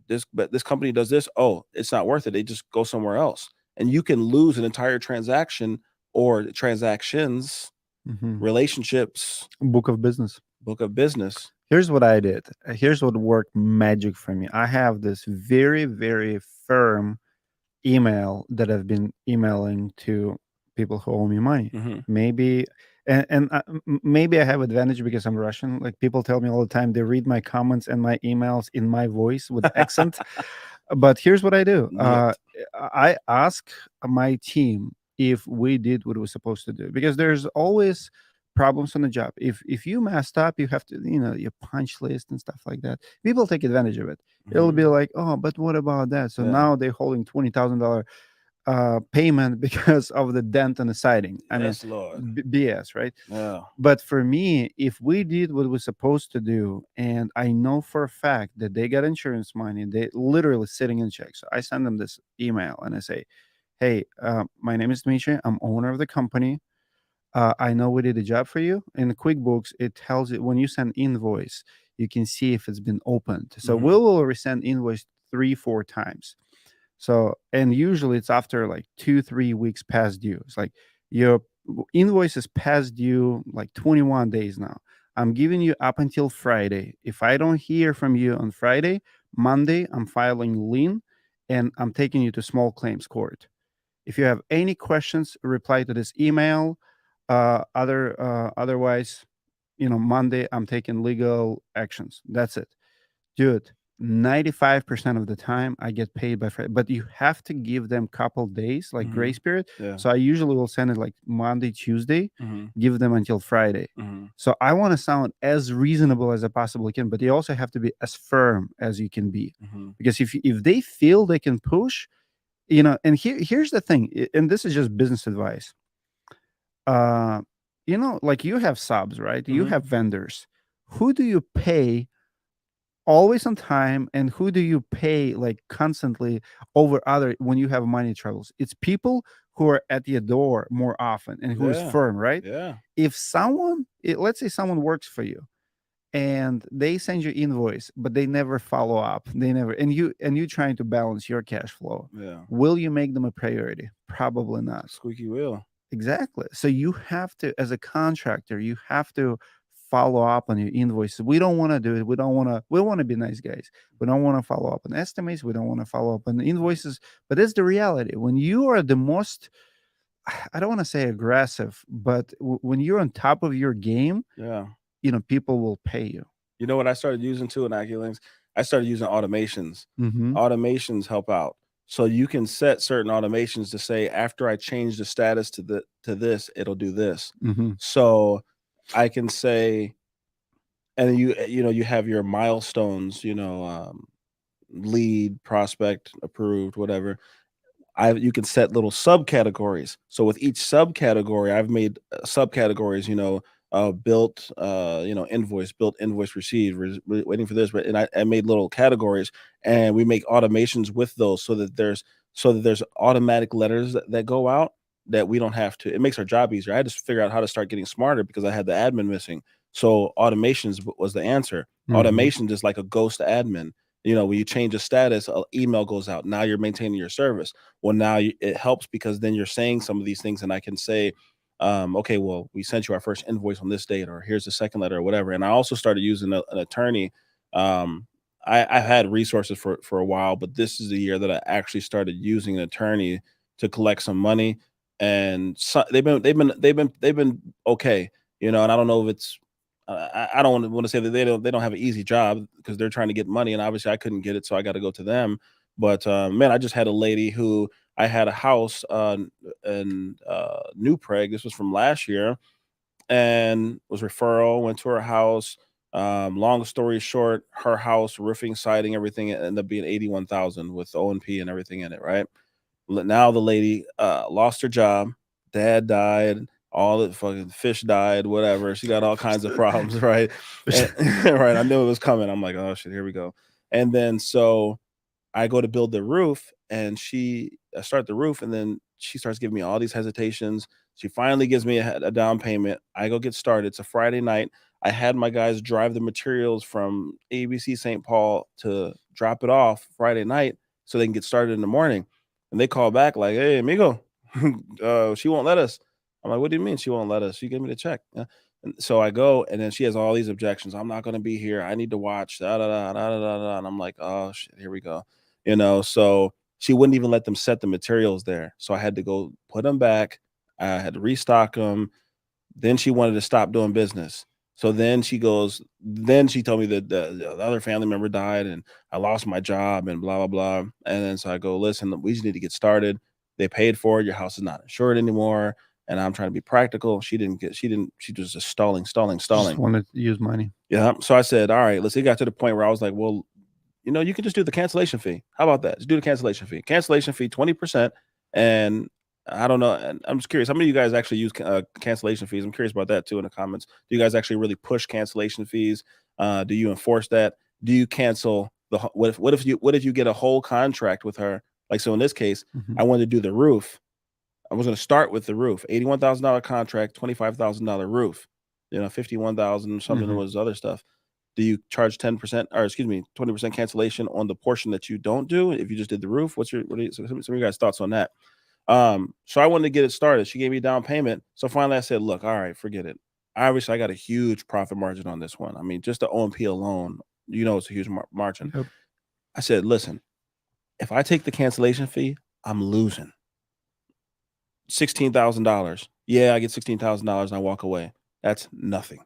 this company does this. Oh, it's not worth it. They just go somewhere else. And you can lose an entire transaction or transactions, Mhm. relationships, Book of business. book of business. Here's what I did. Here's what worked magic for me. I have this very, very firm email that I've been emailing to people who owe me money. Mm-hmm. Maybe, maybe I have advantage because I'm Russian. Like, people tell me all the time, they read my comments and my emails in my voice with accent. But here's what I do. Yep. I ask my team if we did what we're supposed to do, because there's always problems on the job. If you messed up, you have to, your punch list and stuff like that. People take advantage of it. It'll be Mhm. like, oh, but what about that? So Yeah. now they're holding $20,000 payment because of the dent in the siding. I mean, Yes, Lord. BS, right? Yeah. But for me, if we did what we're supposed to do, and I know for a fact that they got insurance money, they literally sitting in checks. So I send them this email and I say, hey, my name is Dmitry. I'm owner of the company. I know we did a job for you. In the QuickBooks, it tells you when you send invoice, you can see if it's been opened. So we Mhm. will resend invoice 3-4 times. So, and usually it's after like 2-3 weeks past due. It's like your invoice is past due like 21 days now. I'm giving you up until Friday. If I don't hear from you on Friday, Monday, I'm filing lien and I'm taking you to small claims court. If you have any questions, reply to this email. Otherwise, Monday, I'm taking legal actions. That's it. Dude, 95% of the time I get paid by Friday, but you have to give them couple days, like Mhm. grace period. Yeah. So I usually will send it like Monday, Tuesday, Mhm. give them until Friday. Mhm. So I want to sound as reasonable as I possibly can, but you also have to be as firm as you can be. Mhm. Because if they feel they can push, and here's the thing, and this is just business advice. Uh, like you have subs, right? You Mhm. have vendors. Who do you pay always on time, and who do you pay like constantly over other when you have money troubles? It's people who are at your door more often and who is Yeah. firm, right? Yeah. If someone, let's say someone works for you and they send you invoice, but they never follow up, they never, and you trying to balance your cash flow, Yeah. will you make them a priority? Probably not. Squeaky wheel. Exactly. So you have to, as a contractor, you have to follow up on your invoices. We don't want to do it. We want to be nice guys. We don't want to follow up on estimates. We don't want to follow up on invoices. But it's the reality. When you are the most, I don't want to say aggressive, but when you're on top of your game, Yeah. people will pay you. You know what I started using too in AccuLinks? I started using automations. Mm-hmm. Automations help out. So you can set certain automations to say after I change the status to this, it'll do this. Mm-hmm. So I can say, and you have your milestones, lead, prospect, approved, whatever. You can set little subcategories. So with each subcategory, I've made subcategories, built invoice received, waiting for this, but and I made little categories, and we make automations with those so that there's automatic letters that go out that we don't have to. It makes our job easier. I had to figure out how to start getting smarter because I had the admin missing. So automations was the answer. Mm-hmm. Automation is like a ghost admin. When you change a status, an email goes out. Now you're maintaining your service. Well, now it helps because then you're saying some of these things, and I can say, okay, well, we sent you our first invoice on this date, or here's the second letter, or whatever. And I also started using an attorney. Um, I've had resources for a while, but this is the year that I actually started using an attorney to collect some money, and so they've been okay, and I don't know if it's I don't want to say that they don't have an easy job because they're trying to get money, and obviously I couldn't get it, so I got to go to them. But man, I just had a lady who I had a house in New Prague. This was from last year, and was referral. Went to her house. Long story short, her house, roofing, siding, everything ended up being 81,000 with O&P and everything in it. Right now, the lady lost her job. Dad died. All the fucking fish died. Whatever. She got all kinds of problems. Right. And, right. I knew it was coming. I'm like, oh shit, here we go. And then so I go to build the roof, and I start the roof, and then she starts giving me all these hesitations. She finally gives me a down payment. I go get started. It's a Friday night. I had my guys drive the materials from ABC St. Paul to drop it off Friday night so they can get started in the morning. And they call back like, "Hey, amigo, she won't let us." I'm like, "What do you mean she won't let us? She gave me the check." And so I go, and then she has all these objections. I'm not going to be here. I need to watch. Da, da, da, da, da, da, da. And I'm like, "Oh shit, here we go." So she wouldn't even let them set the materials there. So I had to go put them back. I had to restock them. Then she wanted to stop doing business. So then she told me that the other family member died and I lost my job and blah, blah, blah. And then so I go, listen, we just need to get started. They paid for it. Your house is not insured anymore. And I'm trying to be practical. She was just stalling, stalling, She just stalling. wanted to use money. Yeah. So I said, all right, it got to the point where I was like, well, you can just do the cancellation fee. How about that? Just do the cancellation fee. Cancellation fee, 20%. And I don't know. And I'm just curious, how many of you guys actually use cancellation fees? I'm curious about that too in the comments. Do you guys actually really push cancellation fees? Do you enforce that? Do you cancel what if you get a whole contract with her? Like, so in this case, Mm-hmm. I wanted to do the roof. I was going to start with the roof, $81,000 contract, $25,000 roof, 51,000 something Mm-hmm. was other stuff. Do you charge 10% or excuse me, 20% cancellation on the portion that you don't do if you just did the roof? What are some of you guys' thoughts on that? So I wanted to get it started. She gave me a down payment. So finally I said, look, all right, forget it. Obviously, I got a huge profit margin on this one. I mean, just the O&P alone, it's a huge margin. Yep. I said, listen, if I take the cancellation fee, I'm losing $16,000. Yeah, I get $16,000 and I walk away. That's nothing.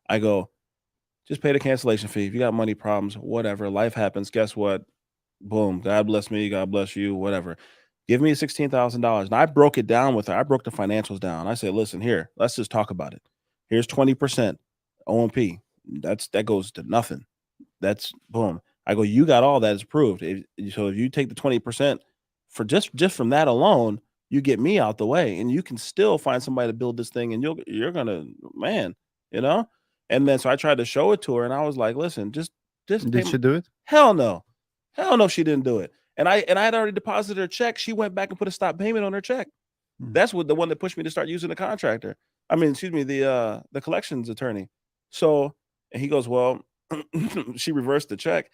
I go, just pay the cancellation fee. If you got money problems, whatever, life happens. Guess what? Boom. God bless me. God bless you. Whatever. Give me $16,000. And I broke it down with her. I broke the financials down. I said, listen, here, let's just talk about it. Here's 20% O&P. That goes to nothing. That's boom. I go, you got all that is approved. So if you take the 20% for just from that alone, you get me out the way, and you can still find somebody to build this thing, and you're gonna, man, you know. And then so I tried to show it to her, and I was like, listen, just pay. Did she do it? Hell no, hell no, she didn't do it. And I had already deposited her check. She went back and put a stop payment on her check. Mm. That's what the one that pushed me to start using the contractor. I mean, excuse me, the collections attorney. So, and he goes, well, she reversed the check.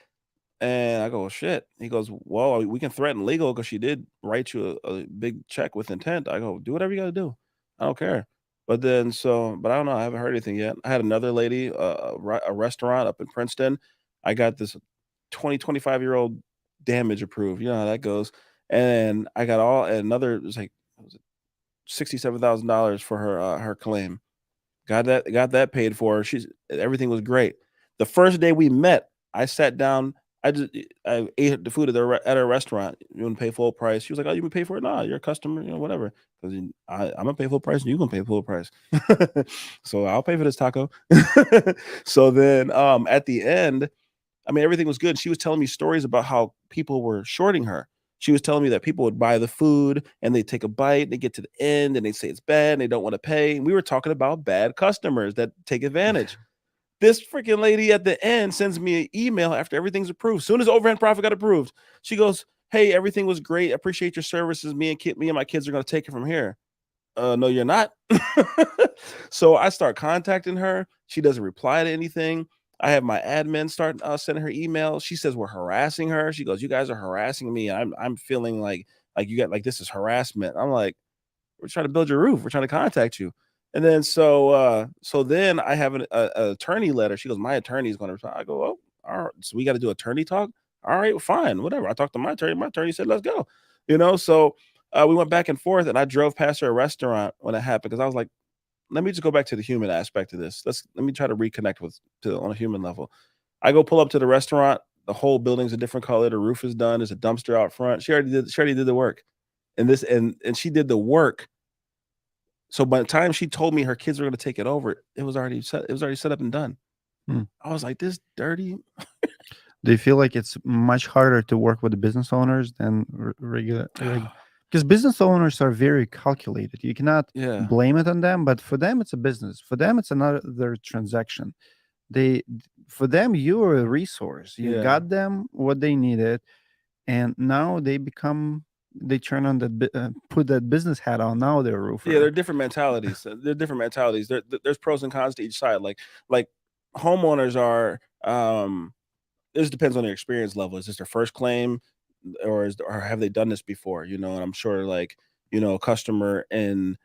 And I go, well, shit. He goes, well, we can threaten legal because she did write you a big check with intent. I go, do whatever you got to do. I don't care. But then, but I don't know. I haven't heard anything yet. I had another lady, a restaurant up in Princeton. I got this 25-year-old damage approved. You know how that goes. And I got it was like, what was it, $67,000 for her claim. Got that paid for. Everything was great. The first day we met, I sat down. I ate the food at her restaurant. You want to pay full price? She was like, "Oh, you can pay for it? Nah, you're a customer, whatever." Because I'm gonna pay full price, and you gonna pay full price. So I'll pay for this taco. So then, at the end, I mean, everything was good. She was telling me stories about how people were shorting her. She was telling me that people would buy the food and they take a bite, they get to the end and they say it's bad and they don't want to pay. And we were talking about bad customers that take advantage. This freaking lady at the end sends me an email after everything's approved. Soon as overhead profit got approved, she goes, "Hey, everything was great. Appreciate your services. Me and my kids are going to take it from here." No, you're not. So I start contacting her. She doesn't reply to anything. I have my admin start sending her emails. She says we're harassing her. She goes, "You guys are harassing me." I'm feeling like you got like this is harassment. I'm like, "We're trying to build your roof. We're trying to contact you." And then so then I have a attorney letter. She goes, "My attorney is going to reply." I go, "Oh, all right. So we got to do attorney talk. All right, well, fine, whatever." I talked to my attorney. My attorney said, "Let's go." So we went back and forth, and I drove past her restaurant when it happened because I was like, let me just go back to the human aspect of this. Let me try to reconnect on a human level. I go pull up to the restaurant. The whole building's a different color. The roof is done. There's a dumpster out front. She already did the work, and she did the work. So by the time she told me her kids were going to take it over, it was already set. It was already set up and done. Mm. I was like, this dirty. Do you feel like it's much harder to work with the business owners than regular? Because business owners are very calculated. You cannot Yeah, blame it on them, but for them, it's a business. For them, it's another transaction. They, for them, you're a resource. You yeah. got them what they needed, and now they turn on put that business hat on. Now they're a Yeah, roofer. they're different mentalities. They're different mentalities. There's pros and cons to each side. Like homeowners are. This depends on their experience level. Is this their first claim, or have they done this before? And I'm sure like a customer in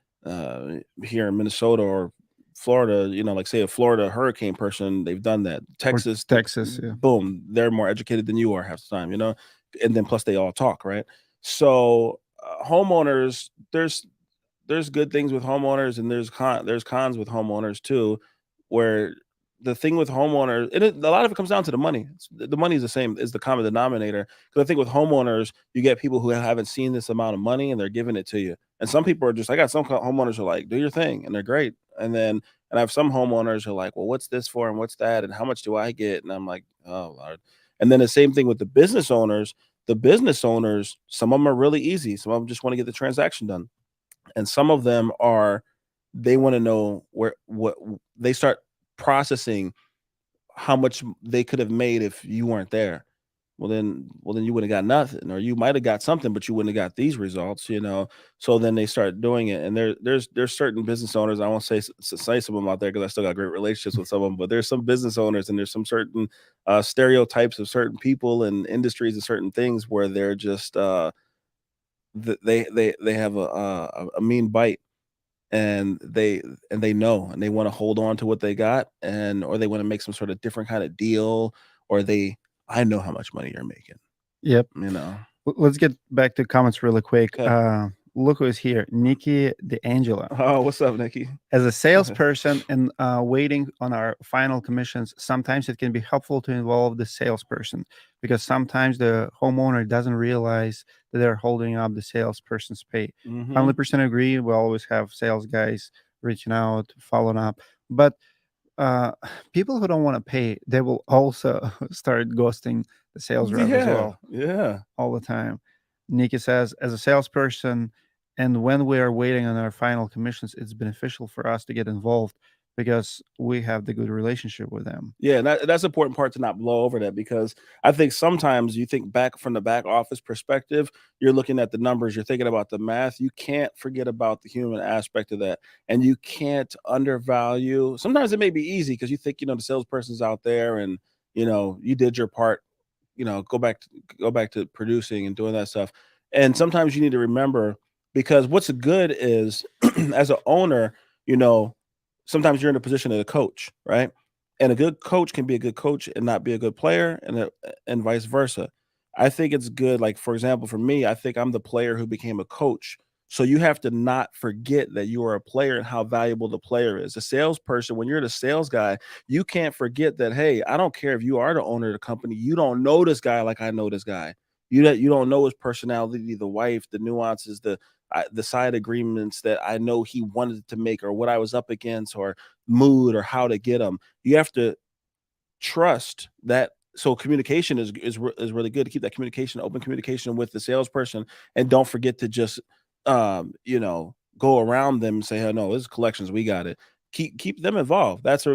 here in Minnesota or Florida. Like say a Florida hurricane person, they've done that. Or Texas, Texas, yeah. boom, they're more educated than you are half the time. And then plus they all talk right. So homeowners, there's good things with homeowners and there's cons with homeowners too, where the thing with homeowners and a lot of it comes down to the money. The money is the same is the common denominator. Because I think with homeowners, you get people who haven't seen this amount of money and they're giving it to you. And some people are just I got some homeowners who are like, do your thing, and they're great. And I have some homeowners who are like, well, what's this for and what's that and how much do I get? And I'm like, oh Lord. And then the same thing with the business owners. The business owners, some of them are really easy. Some of them just want to get the transaction done, and some of them are they want to know what they start processing how much they could have made if you weren't there. Well then you would have got nothing, or you might have got something but you wouldn't have got these results. So then they start doing it, and there's certain business owners. I won't say some of them out there because I still got great relationships with some of them, but there's some business owners and there's some certain stereotypes of certain people and industries and certain things where they're just they have a mean bite, and they know and they want to hold on to what they got, and or they want to make some sort of different kind of deal, or I know how much money you're making, Yep. you know. Let's get back to comments really quick. Okay. Look who's here, Nikki DeAngelo. Oh, what's up, Nikki? As a salesperson and waiting on our final commissions, sometimes it can be helpful to involve the salesperson because sometimes the homeowner doesn't realize that they're holding up the salesperson's pay. Mm-hmm. 100% agree. We always have sales guys reaching out, following up. But uh, people who don't want to pay, they will also start ghosting the sales rep as well Yeah. all the time. Nikki says, as a salesperson, and when we are waiting on our final commissions, it's beneficial for us to get involved because we have the good relationship with them. Yeah, and that's an important part to not blow over that, because I think sometimes you think back from the back office perspective, you're looking at the numbers, you're thinking about the math. You can't forget about the human aspect of that. And you can't undervalue. Sometimes it may be easy because you think, the salesperson's out there and, you did your part, go back to producing and doing that stuff. And sometimes you need to remember, because what's good is as an owner, you know, sometimes you're in a position of a coach, right? And a good coach can be a good coach and not be a good player, and vice versa. I think it's good. Like, for example, for me, I think I'm the player who became a coach. So you have to not forget that you are a player and how valuable the player is. A salesperson, when you're the sales guy, you can't forget that, hey, I don't care if you are the owner of the company, you don't know this guy like I know this guy. You don't know his personality, the wife, the nuances, the side agreements that I know he wanted to make, or what I was up against, or mood, or how to get them. You have to trust that. So communication is really good, to keep that communication, open communication with the salesperson, and don't forget to just go around them and say, "Hey, no, this is collections, we got it." Keep them involved. That's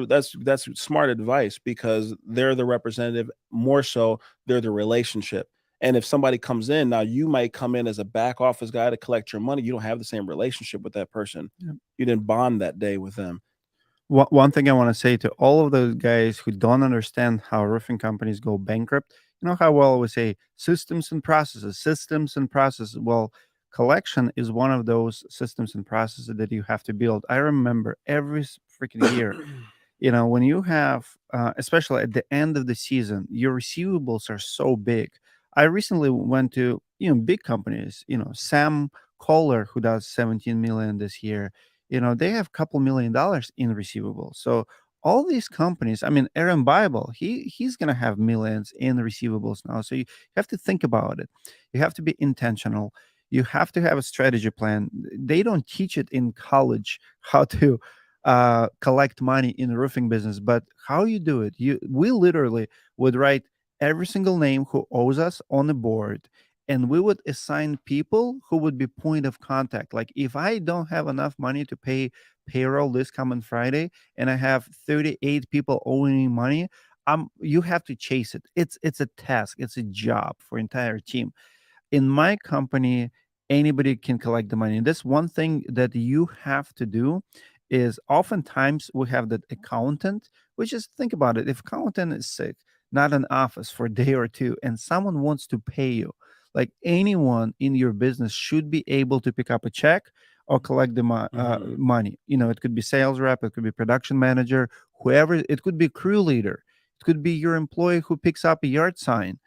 smart advice, because they're the representative more so. They're the relationship. And if somebody comes in now, you might come in as a back office guy to collect your money. You don't have the same relationship with that person. Yep. You didn't bond that day with them. One thing I want to say to all of those guys who don't understand how roofing companies go bankrupt, you know how well we say systems and processes, systems and processes. Well, collection is one of those systems and processes that you have to build. I remember every freaking year, when you have especially at the end of the season, your receivables are so big. I recently went to big companies, Sam Kohler, who does 17 million this year. They have a couple $1 million in receivables. So all these companies, I mean, Aaron Bible, he's gonna have millions in receivables now. So you have to think about it. You have to be intentional. You have to have a strategy plan. They don't teach it in college how to collect money in the roofing business, but how you do it, we literally would write every single name who owes us on the board, and we would assign people who would be point of contact. Like if I don't have enough money to pay payroll this coming Friday, and I have 38 people owing me money, you have to chase it. It's a task, it's a job for entire team. In my company, anybody can collect the money. And that's one thing that you have to do is oftentimes we have that accountant, which is, think about it, if accountant is sick, not in office for a day or two, and someone wants to pay you, like anyone in your business should be able to pick up a check or collect the Mhm. money. It could be sales rep, it could be production manager, whoever, it could be crew leader, it could be your employee who picks up a yard sign.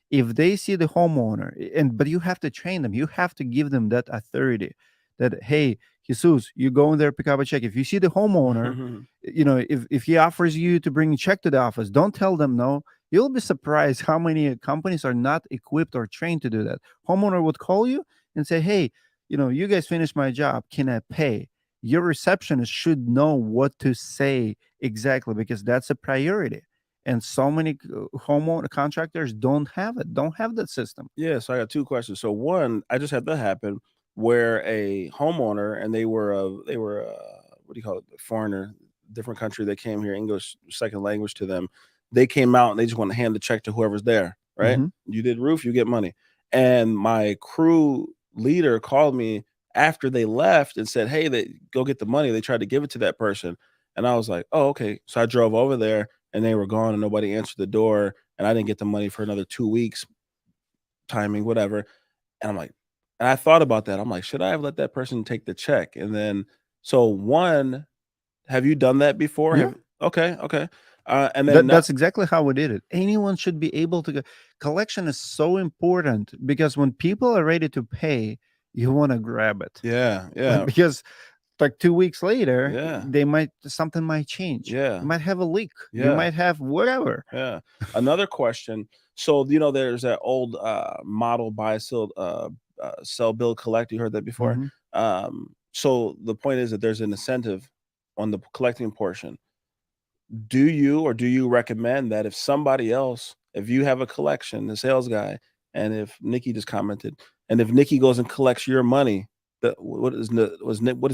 If they see the homeowner, but you have to train them, you have to give them that authority, that, hey, Jesus, you go in there, pick up a check. If you see the homeowner, if he offers you to bring a check to the office, don't tell them no. You'll be surprised how many companies are not equipped or trained to do that. Homeowner would call you and say, hey, you guys finished my job, can I pay? Your receptionist should know what to say exactly, because that's a priority, and so many homeowner contractors don't have that system. Yeah, so I got 2 questions. So one, I just had that happen where a homeowner, and they were what do you call it? A foreigner, different country. They came here, English second language to them. They came out and they just want to hand the check to whoever's there, right? Hmm. You did roof, you get money. And my crew leader called me after they left and said, "Hey, they go get the money." They tried to give it to that person. And I was like, "Oh, okay." So I drove over there and they were gone and nobody answered the door, and I didn't get the money for another 2 weeks, timing, whatever. And I'm like, and I thought about that. I'm like, should I have let that person take the check? And then, so one, have you done that before? Yeah, Okay, okay. And then, that's exactly how we did it. Anyone should be able to collection is so important, because when people are ready to pay, you want to grab it. yeah, Like, yeah, because like 2 weeks later, yeah, something might change. yeah, You might have a leak, you yeah, might have whatever. yeah. Another question. So, there's that old model buy, sell, build, collect. You heard that before? Hmm. So the point is that there's an incentive on the collecting portion. Do you recommend that if somebody else, if you have a collection, the sales guy, and if Nikki just commented, and if Nikki goes and collects your money, what does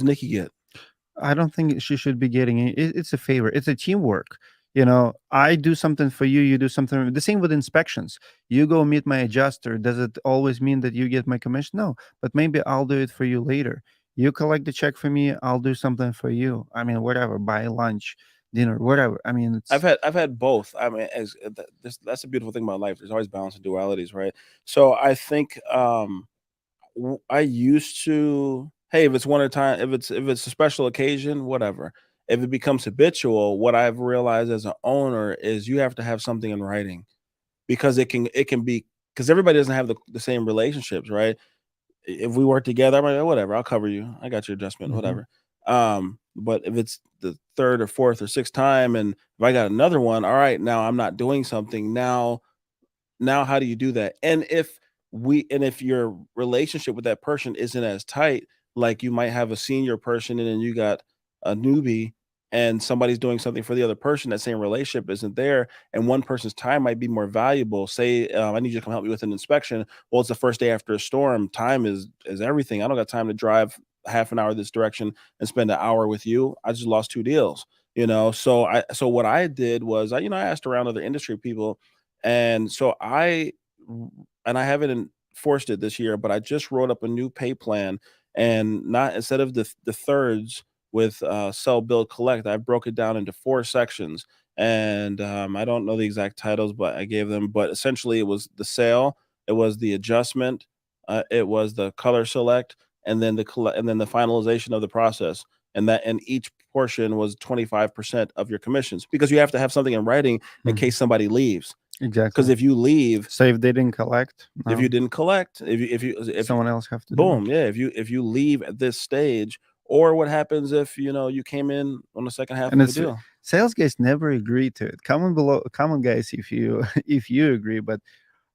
Nikki get? I don't think she should be getting it. It's a favor. It's a teamwork. You know, I do something for you, you do something. The same with inspections. You go meet my adjuster. Does it always mean that you get my commission? No, but maybe I'll do it for you later. You collect the check for me, I'll do something for you. I mean, whatever, buy lunch, dinner, whatever. I mean, it's I've had both. I mean, that's a beautiful thing about life. There's always balance and dualities, right? So I think I used to, hey, if it's one at a time, if it's a special occasion, whatever. If it becomes habitual, what I've realized as an owner is you have to have something in writing because it can be because everybody doesn't have the same relationships, right? If we work together, I'm like, "Oh, whatever, I'll cover you. I got your adjustment, Mhm. whatever." But if it's the third or fourth or sixth time, and if I got another one, all right, now I'm not doing something. Now how do you do that? And if your relationship with that person isn't as tight, like you might have a senior person and then you got a newbie and somebody's doing something for the other person, that same relationship isn't there, and one person's time might be more valuable. Say, I need you to come help me with an inspection. Well, it's the first day after a storm. Time is everything. I don't got time to drive half an hour this direction and spend an hour with you. I just lost two deals. So what I did was I asked around other industry people, and so I haven't enforced it this year, but I just wrote up a new pay plan, and not instead of the thirds with sell, build, collect, I broke it down into four sections. And I don't know the exact titles, but I gave them. But essentially, it was the sale, it was the adjustment, it was the color select, and then and then the finalization of the process. And each portion was 25% of your commissions because you have to have something in writing in Mhm. case somebody leaves. Exactly. Because if you leave, So if they didn't collect, if you no, didn't collect, if you someone else have to do it. boom, yeah, if you leave at this stage, or what happens if you came in on the second half And of a it's deal? sales guys never agree to it. Comment guys if you if you agree. But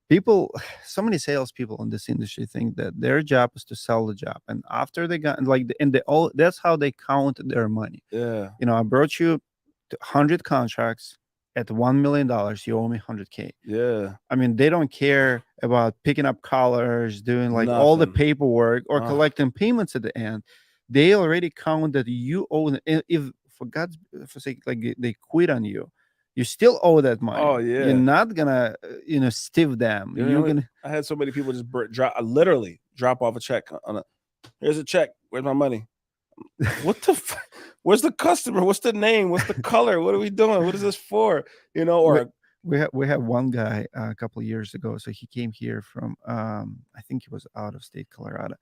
people, so many salespeople in this industry think that their job is to sell the job, and after they got like, and they all, that's how they count their money. Yeah, You know, I brought you 100 contracts at $1 million. You owe me 100K. yeah, I mean, they don't care about picking up colors, doing like all the nothing. paperwork, or Oh, collecting payments at the end. They already count that you owe them. If for God's for sake, like they quit on you, you still owe that oh money. You're yeah. not gonna, stiff them. You know, You're gonna. I had so many people just literally drop off a check on a. Here's a check. Where's my money? What the? Where's the customer? What's the name? What's the color? What are we doing? What is this for? we, Or we have one guy a couple of years ago. So he came here from, I think he was out of state, Colorado,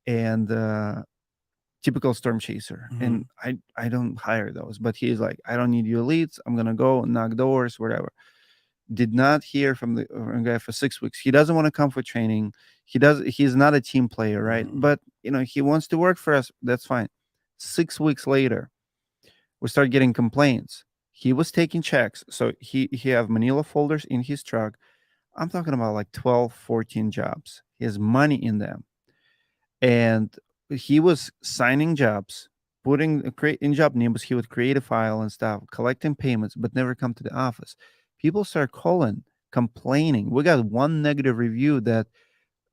and typical storm chaser. And Mhm. I don't hire those, but he's like, I don't need your leads, I'm gonna go knock doors, whatever. Did not hear from the guy for 6 weeks. He doesn't want to come for training. He's not a team player, right? Mhm. But he wants to work for us, that's fine. 6 weeks later, we start getting complaints. He was taking checks, so he have manila folders in his truck. I'm talking about like 12, 14 jobs. He has money in them, and he was signing jobs, putting create in job nimbus. He would create a file and stuff, collecting payments, but never come to the office. People start calling, complaining. We got one negative review that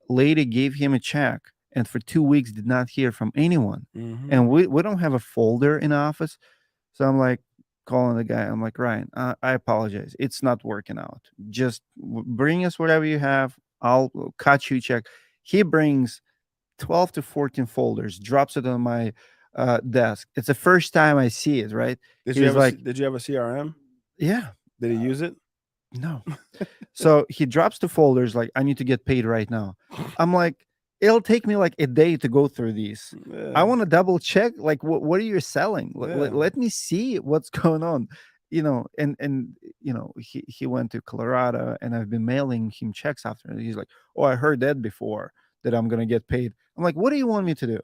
lady gave him a check and for 2 weeks did not hear from anyone. Mhm. And we don't have a folder in the office. So I'm like calling the guy. I'm like, Ryan, I apologize. It's not working out. Just bring us whatever you have. I'll cut you a check. He brings 12 to 14 folders, drops it on my desk. It's the first time I see it, right? He's like, Did you have a CRM? yeah, Did he use it? no. So he drops the folders like, I need to get paid right now. I'm like, it'll take me like a day to go through these. I Yeah, want to double check like what are you selling? yeah. Let me see what's going on. And he went to Colorado, and I've been mailing him checks after. And he's like, "Oh, I heard that before, that I'm gonna get paid." I'm like, "What do you want me to do?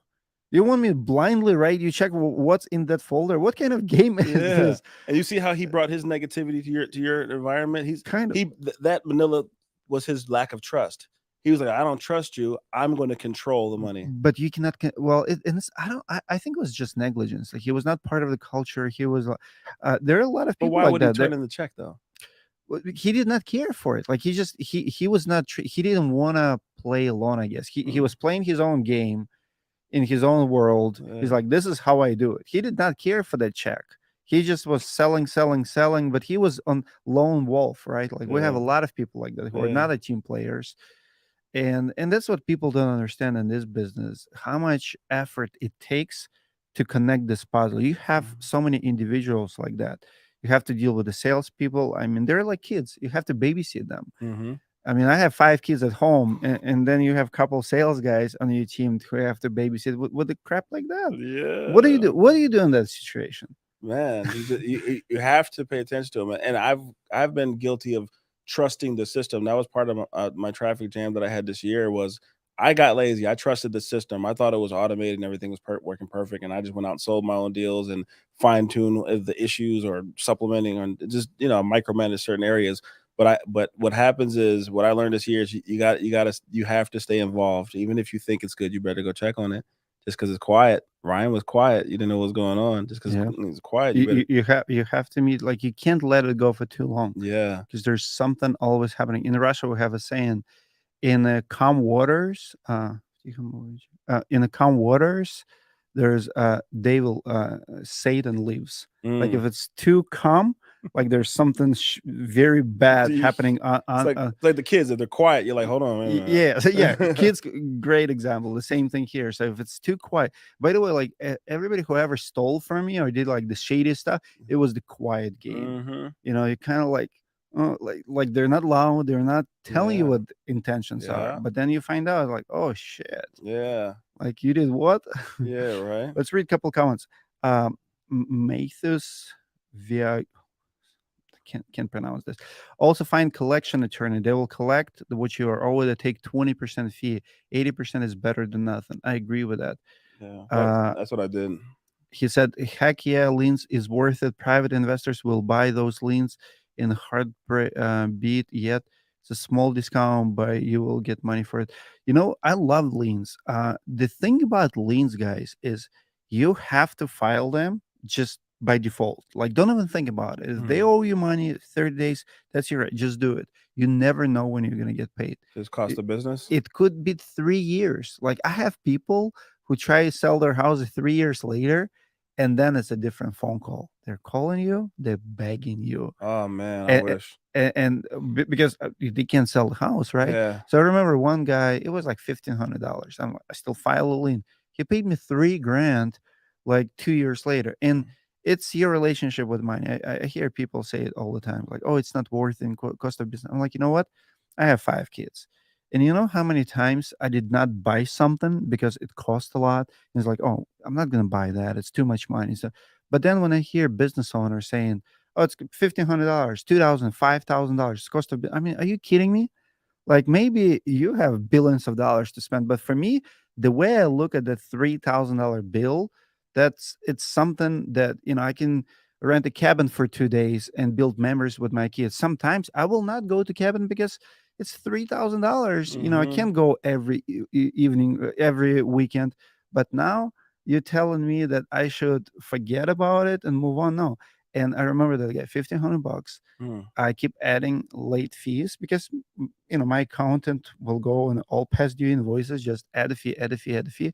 You want me to blindly write you check what's in that folder? What kind of game is Yeah, this?" and you see how he brought his negativity to your environment? Kind of. That vanilla was his lack of trust. He was like, "I don't trust you. I'm gonna control the money." But you cannot well, and it's, I think it was just negligence. Like, he was not part of the culture. He was there are a lot of But people why like would he that turn in the check though? he did not care for it. Like, he was not he didn't want to play alone, I guess. He Mm, was playing his own game. in his own world. He's Yeah. like, this is how I do it. He did not care for that check. He just was selling, selling, selling, but he was on lone wolf, right? Like we have a Yeah. lot of people like that who are Yeah. not a team players. And that's what people don't understand in this business, how much effort it takes to connect this puzzle. You have Mhm. so many individuals like that. You have to deal with the salespeople. I mean, they're like kids. You have to babysit them. Mhm. I mean, I have 5 kids at home, and then you have a couple sales guys on your team who have to babysit with the crap like that. What do you do? Yeah. What do you do in that situation? Man, you have to pay attention to them, and I've been guilty of trusting the system. That was part of my traffic jam that I had this year. Was I got lazy. I trusted the system. I thought it was automated and everything was working perfect, and I just went out and sold my own deals and fine tune the issues or supplementing or just micromanage certain areas. But what happens is what I learned this year is you have to stay involved, even if you think it's good. You better go check on it. Just because it's quiet. Ryan was quiet. You didn't know what was going on. Just because Yeah, it's quiet, you better. you have to meet, like, you can't let it go for too long Yeah. because there's something always happening. In Russia, we have a saying, in the calm waters, in the calm waters, there's they will Satan lives. Like Mm. if it's too calm, like there's something very bad See, happening it's on like the kids, if they're quiet, you're like, "Hold on, wait yeah, so yeah, a minute." kids, great example. The same thing here. So if it's too quiet, by the way, like everybody who ever stole from me or did like the shady stuff, it was the quiet game. Mhm. You kind of like, like they're not loud, they're not telling you Yeah. what intentions are, Yeah. but then you find out like, oh shit, Yeah. like you did what? Yeah, right? Let's read a couple comments. Mathus via can't pronounce this. Also find collection attorney. They will collect what you are owed. They take 20% fee. 80% is better than nothing. I agree with that. Yeah. Uh, That's what I did. he said, heck yeah, liens is worth it. Private investors will buy those liens in heartbeat. Beat yet it's a small discount, but you will get money for it. I love liens. The thing about liens, guys, is you have to file them just by default. Like, don't even think about it. If they Mhm. owe you money 30 days, that's your right. Just do it. You never know when you're going to get paid. Just cost It, of business? it could be 3 years. Like, I have people who try to sell their house 3 years later, and then it's a different phone call. They're calling you, they're begging you, Oh, man, I and, wish. because they can't sell the house, right? Yeah. So I remember one guy, it was like $1,500. I still file a lien. He paid me 3 grand, like 2 years later, and it's your relationship with money. I hear people say it all the time, like, "Oh, it's not worth it, cost of business." I'm like, you know what? I have 5 kids, and you know how many times I did not buy something because it cost a lot. And it's like, oh, I'm not gonna buy that. It's too much money. So, but then when I hear business owners saying, "Oh, it's $1,500, 2,000, $5,000 cost of," I mean, are you kidding me? Like maybe you have billions of dollars to spend, but for me, the way I look at the $3,000 bill, it's something that I can rent a cabin for 2 days and build memories with my kids. Sometimes I will not go to cabin because it's $3,000. I Mhm. can't go every evening, every weekend. But now you're telling me that I should forget about it and move on. No, and I remember that I got $1,500. Mm. I keep adding late fees because my accountant will go and all past due invoices, just add a fee, add a fee, add a fee,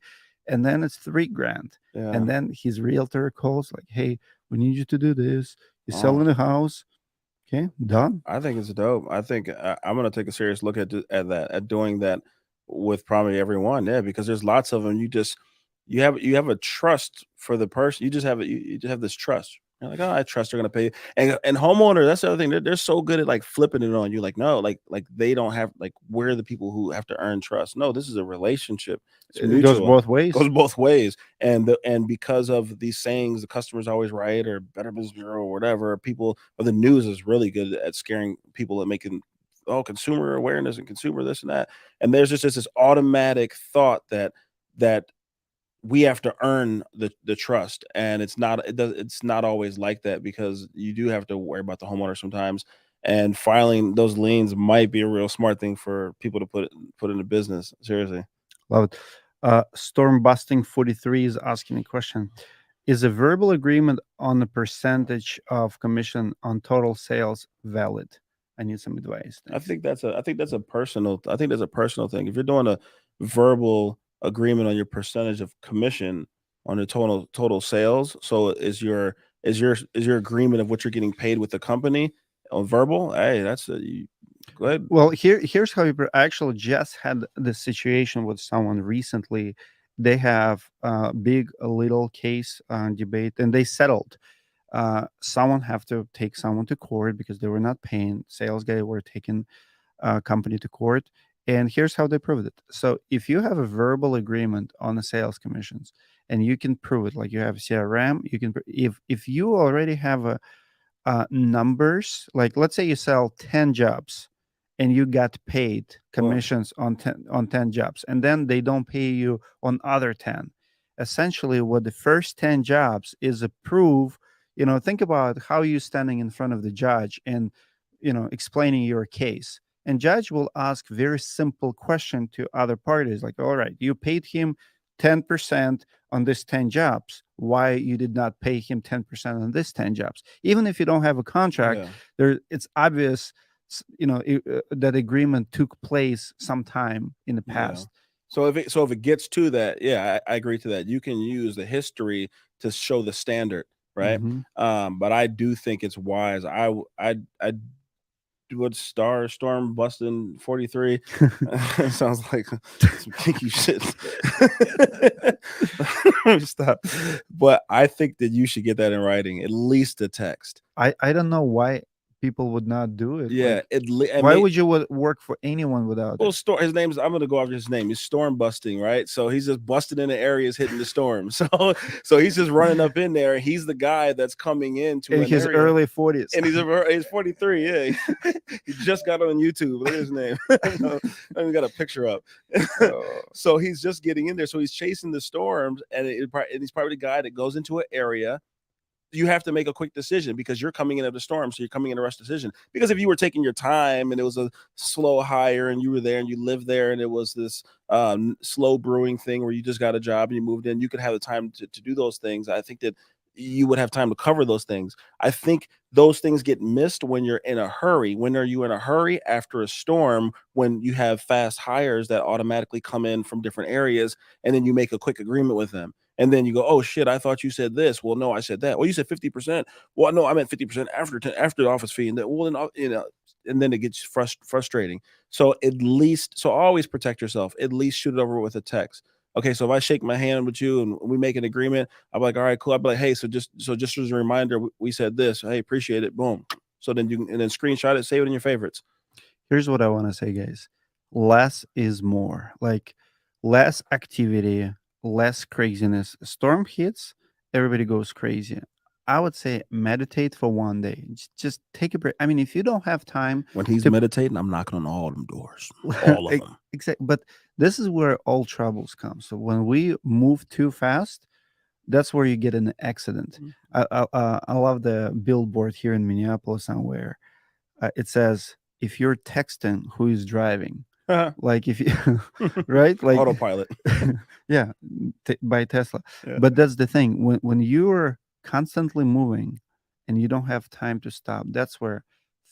and then it's 3 grand. Yeah. And then his realtor calls like, "Hey, we need you to do this. You're Oh. selling the house." Okay, done. I think it's dope. I think I'm gonna take a serious look at that, at doing that with probably everyone. Yeah, because there's lots of them. You have a trust for the person. You just have this trust. You're like, oh, I trust they're gonna pay. And homeowner, that's the other thing. They're so good at like flipping it on you. Like, no, like they don't have, like, we're the people who have to earn trust. No, this is a relationship. It's It goes mutual. both ways. Goes both ways. And because of these sayings, the customer's always right, or Better Business Bureau or whatever, people, or the news is really good at scaring people and making, oh, consumer awareness and consumer this and that. And there's just this automatic thought that we have to earn the trust, and it's not always like that, because you do have to worry about the homeowner sometimes, and filing those liens might be a real smart thing for people to put into business. Seriously. Love it. Storm busting 43 is asking a question. Is a verbal agreement on the percentage of commission on total sales valid? I need some advice. Thanks. I think that's a personal thing. If you're doing a verbal agreement on your percentage of commission on the total sales. So is your agreement of what you're getting paid with the company on verbal? Hey, that's go ahead. Well, here's how I actually just had this situation with someone recently. They have a big a little case debate, and they settled. Someone have to take someone to court because they were not paying. Sales guy were taking company to court, and here's how they proved it. So if you have a verbal agreement on the sales commissions, and you can prove it, like you have CRM, you can if you already have a numbers, like let's say you sell 10 jobs and you got paid Boom. commissions on 10 jobs, and then they don't pay you on other 10. Essentially what the first 10 jobs is a proof. Think about how you standing in front of the judge and explaining your case, and judge will ask very simple question to other parties, like, all right, you paid him 10% on this 10 jobs, why you did not pay him 10% on this 10 jobs. Even if you don't have a contract, Yeah. it's obvious, that agreement took place sometime in the Yeah. past. So if it gets to that, yeah, I agree to that. You can use the history to show the standard, right? Hmm. But I do think it's wise. I would storm busting 43. Sounds like some kinky shit. Stop. But I think that you should get that in writing, at least a text. I don't know why people would not do it. Yeah, Like, I why mean, would you work for anyone without well, it? storm. His name's. I'm gonna go after his name. He's storm busting, right? So he's just busting in the areas, hitting the storm. So he's just running up in there. He's the guy that's coming into In an his area, early 40s. and he's 43. Yeah, he just got on YouTube. Look at his name. No, I even got a picture up. Oh. So he's just getting in there. So he's chasing the storms, and he's probably the guy that goes into an area. You have to make a quick decision because you're coming in at a storm, so you're coming in a rush decision. Because if you were taking your time and it was a slow hire and you were there and you lived there and it was this slow brewing thing where you just got a job and you moved in, you could have the time to do those things. I think that you would have time to cover those things. I think those things get missed when you're in a hurry. When are you in a hurry after a storm when you have fast hires that automatically come in from different areas and then you make a quick agreement with them? And then you go, oh shit, I thought you said this. Well, no, I said that. Well, you said 50%. Well, no, I meant 50% after the office fee. And then, well, then, and then it gets frustrating. So always protect yourself. At least shoot it over with a text. Okay, so if I shake my hand with you and we make an agreement, I'm like, all right, cool. I'll be like, hey, so just as a reminder, we said this. Hey, appreciate it. Boom. So then and then screenshot it, save it in your favorites. Here's what I want to say, guys. Less is more. Like, less activity, less craziness. Storm hits, everybody goes crazy. I would say meditate for one day. Just take a break. I mean, if you don't have time When he's to meditating, I'm knocking on all them doors, all of them. exactly, but this is where all troubles come. So when we move too fast, that's where you get an accident. I love the billboard here in Minneapolis somewhere. It says, if you're texting, who is driving? Like, if you right, like, Autopilot. yeah, by Tesla. Yeah. But that's the thing, when you're constantly moving and you don't have time to stop, that's where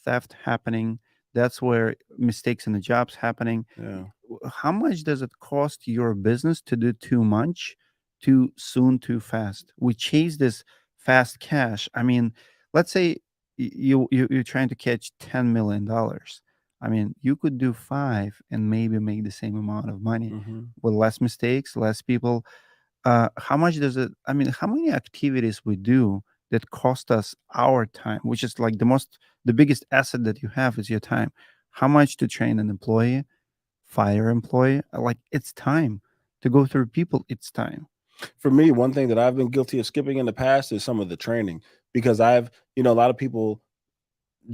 theft happening, that's where mistakes in the jobs happening. Yeah. How much does it cost your business to do too much, too soon, too fast? We chase this fast cash. I mean, let's say you're trying to catch $10 million. I mean, you could do five and maybe make the same amount of money Mm-hmm. with less mistakes, less people. How much does it? I mean, how many activities we do that cost us our time, which is like the biggest asset that you have is your time. How much to train an employee, fire employee? Like, it's time to go through people. It's time. For me, one thing that I've been guilty of skipping in the past is some of the training because a lot of people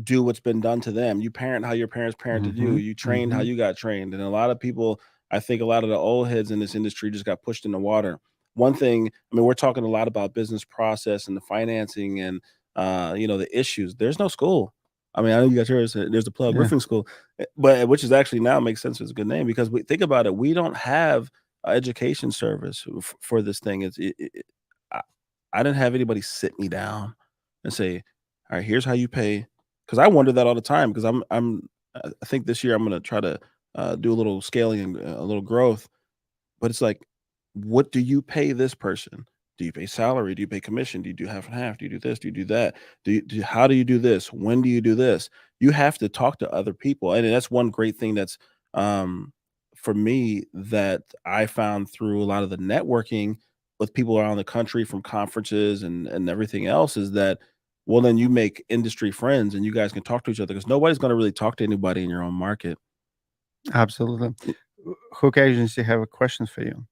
do what's been done to them. You parent how your parents parented you. Hmm. You trained how Hmm. you got trained. And a lot of people, I think a lot of the old heads in this industry just got pushed in the water. One thing, I mean, we're talking a lot about business process and the financing and the issues. There's no school. I mean, I know you got yours. There's a plug Yeah. roofing school, but which is actually now makes sense. It's a good name because we think about it. We don't have education service for this thing. I, I didn't have anybody sit me down and say, all right, here's how you pay, because I wonder that all the time. Because I think this year I'm gonna try to do a little scaling and a little growth. But it's like, what do you pay this person? Do you pay salary? Do you pay commission? Do you do half and half? Do you do this? Do you do that? How do you do this? When do you do this? You have to talk to other people. And that's one great thing that's um for me that I found through a lot of the networking with people around the country from conferences and everything else is that well then you make industry friends and you guys can talk to each other because nobody's going to really talk to anybody in your own market. Absolutely. Hook Agency have a question for you.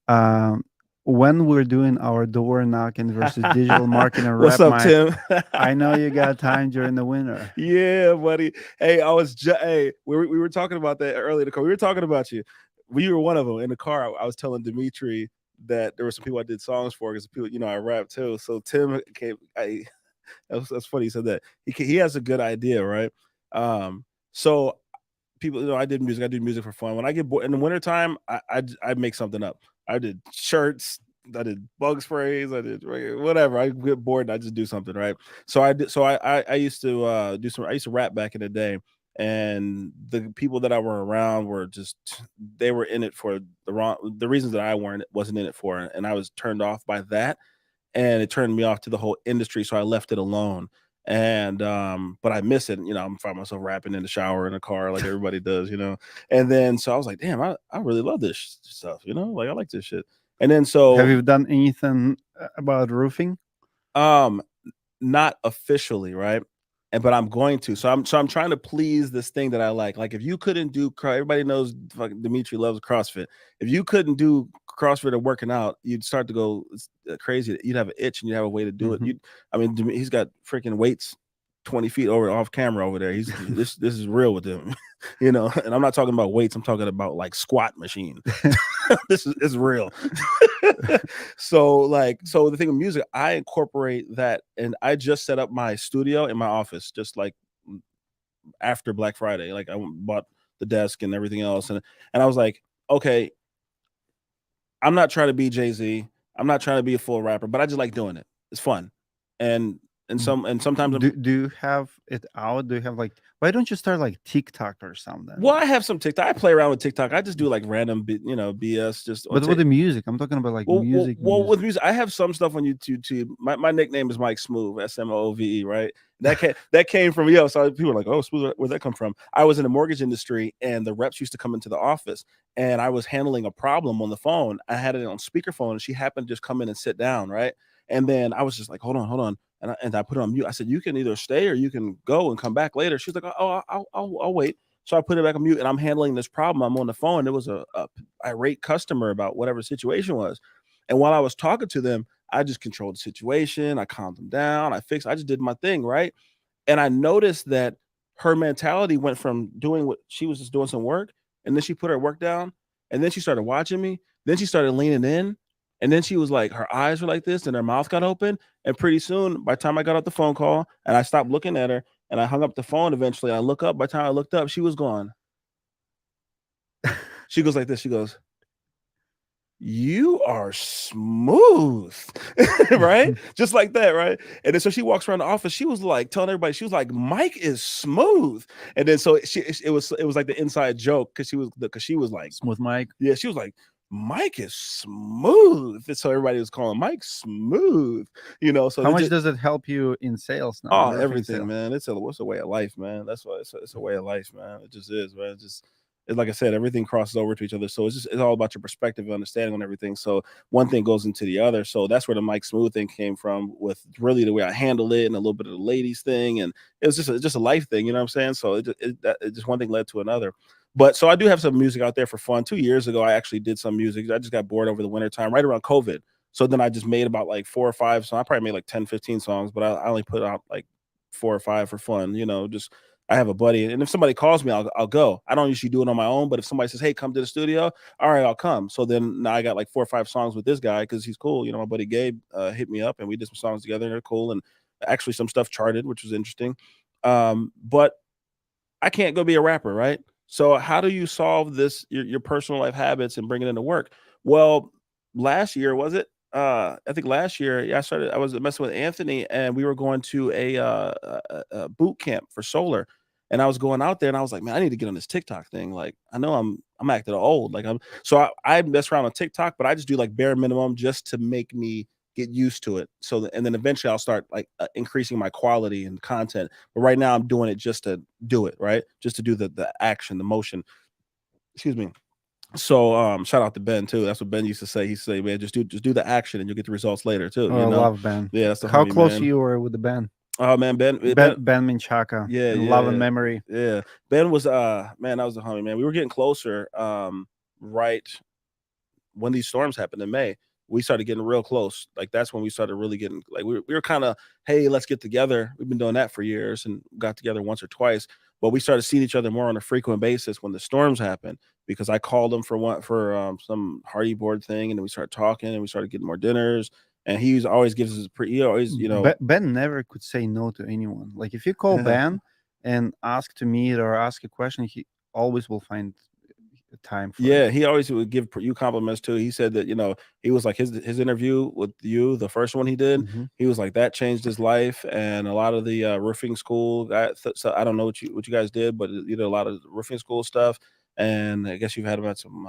Um, when we're doing our door knocking versus digital marketing What's rep, up, Mike, Tim? I know you got time during the winter. Yeah, buddy. Hey, hey, we were talking about that earlier in the car. We were talking about you. We were one of them in the car. I was telling Dimitri that there were some people I did songs for because people, I rap too. So Tim came. That's funny you said that. He has a good idea, right? So people, I did music. I do music for fun. When I get bored in the wintertime, I make something up. I did shirts. I did bug sprays. I did whatever. I get bored and I just do something, right? So I did. So I used to do some. I used to rap back in the day, and the people that I were around were just they were in it for the reasons that I wasn't in it for, and I was turned off by that and it turned me off to the whole industry, so I left it alone. And but I miss it. I'm finding myself rapping in the shower in the car like everybody does. And then so I was like, damn, I really love this stuff. Like I like this shit. And then Have so you done anything about roofing? um not officially, right? But I'm going to. So I'm trying to please this thing that I like. Like if you couldn't do everybody knows fucking Dimitri loves CrossFit. If you couldn't do CrossFit or working out, you'd start to go crazy. You'd have an itch and you'd have a way to do it. Mhm. I mean, he's got freaking weights 20 feet off camera over there. This is real with him, And I'm not talking about weights. I'm talking about like squat machine. This is real. So the thing with music, I incorporate that, and I just set up my studio in my office, just like after Black Friday. Like I bought the desk and everything else, and I was like, okay, I'm not trying to be Jay-Z. I'm not trying to be a full rapper, but I just like doing it. It's fun, and sometimes Do you have it out? Do you have why don't you start like TikTok or something? well, I have some TikTok. I play around with TikTok. I just do like random, BS. Just on But with the music, I'm talking about like music, With music. music, I have some stuff on YouTube too. My nickname is Mike Smooth, SMOOVE, right? That came from so people are like, oh, Smooth, where'd that come from? I was in the mortgage industry, and the reps used to come into the office, and I was handling a problem on the phone. I had it on speakerphone, and she happened to just come in and sit down, right? And then I was just like, hold on, and I put it on mute. I said, you can either stay or you can go and come back later. She's like, oh, I'll wait. So I put it back on mute, and I'm handling this problem. I'm on the phone. There was a irate customer about whatever the situation was. And while I was talking to them, I just controlled the situation. I calmed them down. I just did my thing, right? And I noticed that her mentality went from doing what she was just doing some work, and then she put her work down, and then she started watching me. Then she started leaning in, and then she was like, her eyes were like this, and her mouth got open. And pretty soon, by the time I got off the phone call and I stopped looking at her and I hung up the phone eventually, I look up. By the time I looked up, she was gone. She goes like this. She goes, you are smooth, right? Just like that, right? And then so she walks around the office. She was like telling everybody, she was like, Mike is smooth. And then so it was like the inside joke because she was like, Smooth Mike. yeah, she was like, Mike is smooth. And so everybody was calling Mike smooth, So How much does it help you in sales now? oh, Roofing everything, sales. man. It's a way of life, man. That's why it's a way of life, man. It just is, man. It's like I said, everything crosses over to each other. So it's all about your perspective and understanding on everything. So one thing goes into the other. So that's where the Mike Smooth thing came from, with really the way I handle it and a little bit of the ladies thing. And it was just a life thing, you know what I'm saying? So it just one thing led to another. But so I do have some music out there for fun. 2 years ago, I actually did some music. I just got bored over the winter time, right around COVID. So then I just made about like 4 or 5. So I probably made like 10, 15 songs, but I only put out like 4 or 5 for fun, just I have a buddy, and if somebody calls me, I'll go. I don't usually do it on my own, but if somebody says, "Hey, come to the studio," all right, I'll come. So then now I got like 4 or 5 songs with this guy because he's cool. My buddy Gabe hit me up, and we did some songs together, and they're cool. And actually, some stuff charted, which was interesting. But I can't go be a rapper, right? So how do you solve this your personal life habits and bring it into work? Well, last year was it? I think last year, yeah, I was messing with Anthony, and we were going to a boot camp for solar. And I was going out there and I was like, man, I need to get on this TikTok thing. Like, I know I'm acting old. Like I mess around on TikTok, but I just do like bare minimum just to make me get used to it. And then eventually I'll start like increasing my quality and content. But right now I'm doing it just to do it, right? Just to do the action, the motion. Excuse me. So shout out to Ben too. That's what Ben used to say. He used to say, man, just do the action and you'll get the results later too. Oh, You I know? love Ben. Yeah, that's the How homie, close man. you were with the Ben? Oh man, Ben Minchaka yeah, in Love and yeah, Memory. yeah. Ben was man, that was the homie, man. We were getting closer. Right when these storms happened in May, we started getting real close. Like that's when we started really getting like we were kind of, hey, let's get together. We've been doing that for years and got together once or twice, but we started seeing each other more on a frequent basis when the storms happened because I called him for some Hardy board thing, and then we started talking and we started getting more dinners. And always gives us he always, Ben never could say no to anyone. Like if you call Ben and ask to meet or ask a question, he always will find time for yeah, it. he always would give you compliments too. He said that, he was like his interview with you, the first one he did, Mhm. he was like that changed his life. And a lot of the roofing school so I don't know what you guys did, but you did a lot of roofing school stuff. And I guess you've had him at some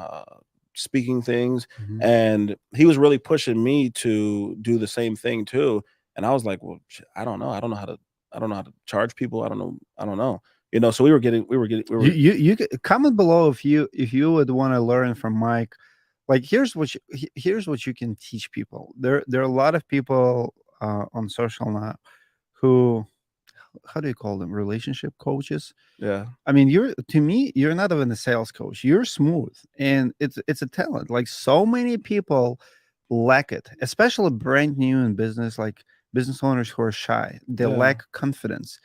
speaking things. Mhm. And he was really pushing me to do the same thing too. And I was like, well, I don't know. I don't know how to charge people. I don't know. So You comment below if you would want to learn from Mike. Like here's what you can teach people. There are a lot of people on social now who, how do you call them, relationship coaches. yeah. I mean, to me, you're not even a sales coach. You're smooth, and it's a talent. Like so many people lack it, especially brand new in business, like business owners who are shy. They Yeah. lack confidence.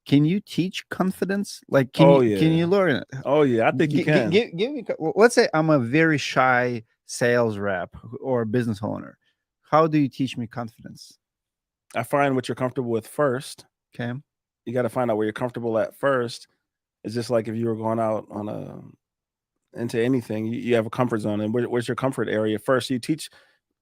Can you teach confidence? Like, Oh, can you yeah. learn it? Oh, yeah, I think you can. Give me. Let's say I'm a very shy sales rep or business owner. How do you teach me confidence? I find what you're comfortable with first. Okay. You gotta find out where you're comfortable at first. It's just like if you were going out into anything, you have a comfort zone, and where's your comfort area first? You teach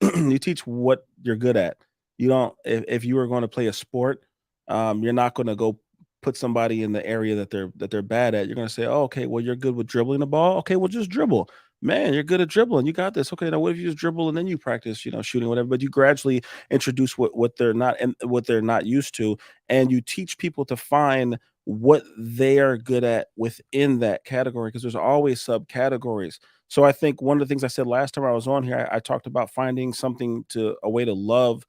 you teach what you're good at. You don't if you were going to play a sport, you're not going to go put somebody in the area that they're bad at. You're going to say, "Oh, okay, well you're good with dribbling the ball. Okay, well just dribble. Man, you're good at dribbling. You got this. Okay, now what if you just dribble and then you practice, shooting whatever, but you gradually introduce what they're not and what they're not used to, and you teach people to find what they are good at within that category because there's always subcategories. So I think one of the things I said last time I was on here, I talked about finding a way to love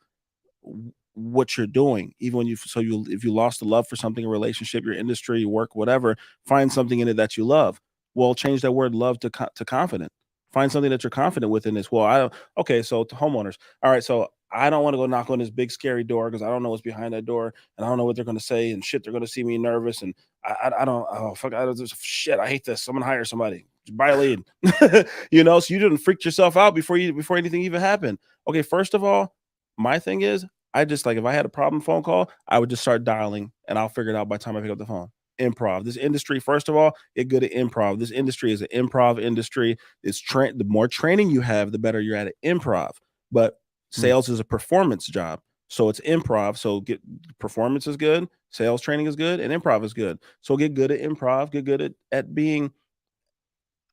what you're doing, even when if you lost the love for something, a relationship, your industry, your work, whatever, find something in it that you love. Well, change that word love to confident. Find something that you're confident with in this. Well, I don't. Okay, so to homeowners, all right, so I don't want to go knock on this big scary door because I don't know what's behind that door and I don't know what they're going to say and shit. They're going to see me nervous and I don't. Oh fuck! Shit. I hate this. Someone hire somebody. Just buy a lead. So you didn't freak yourself out before anything even happened. Okay, first of all, my thing is I just like if I had a problem phone call, I would just start dialing and I'll figure it out by the time I pick up the phone. Improv. This industry, first of all, get good at improv. This industry is an improv industry. The more training you have, the better you're at improv. But Hmm. sales is a performance job. So it's improv. So get performance is good, sales training is good, and improv is good. So get good at improv, get good at being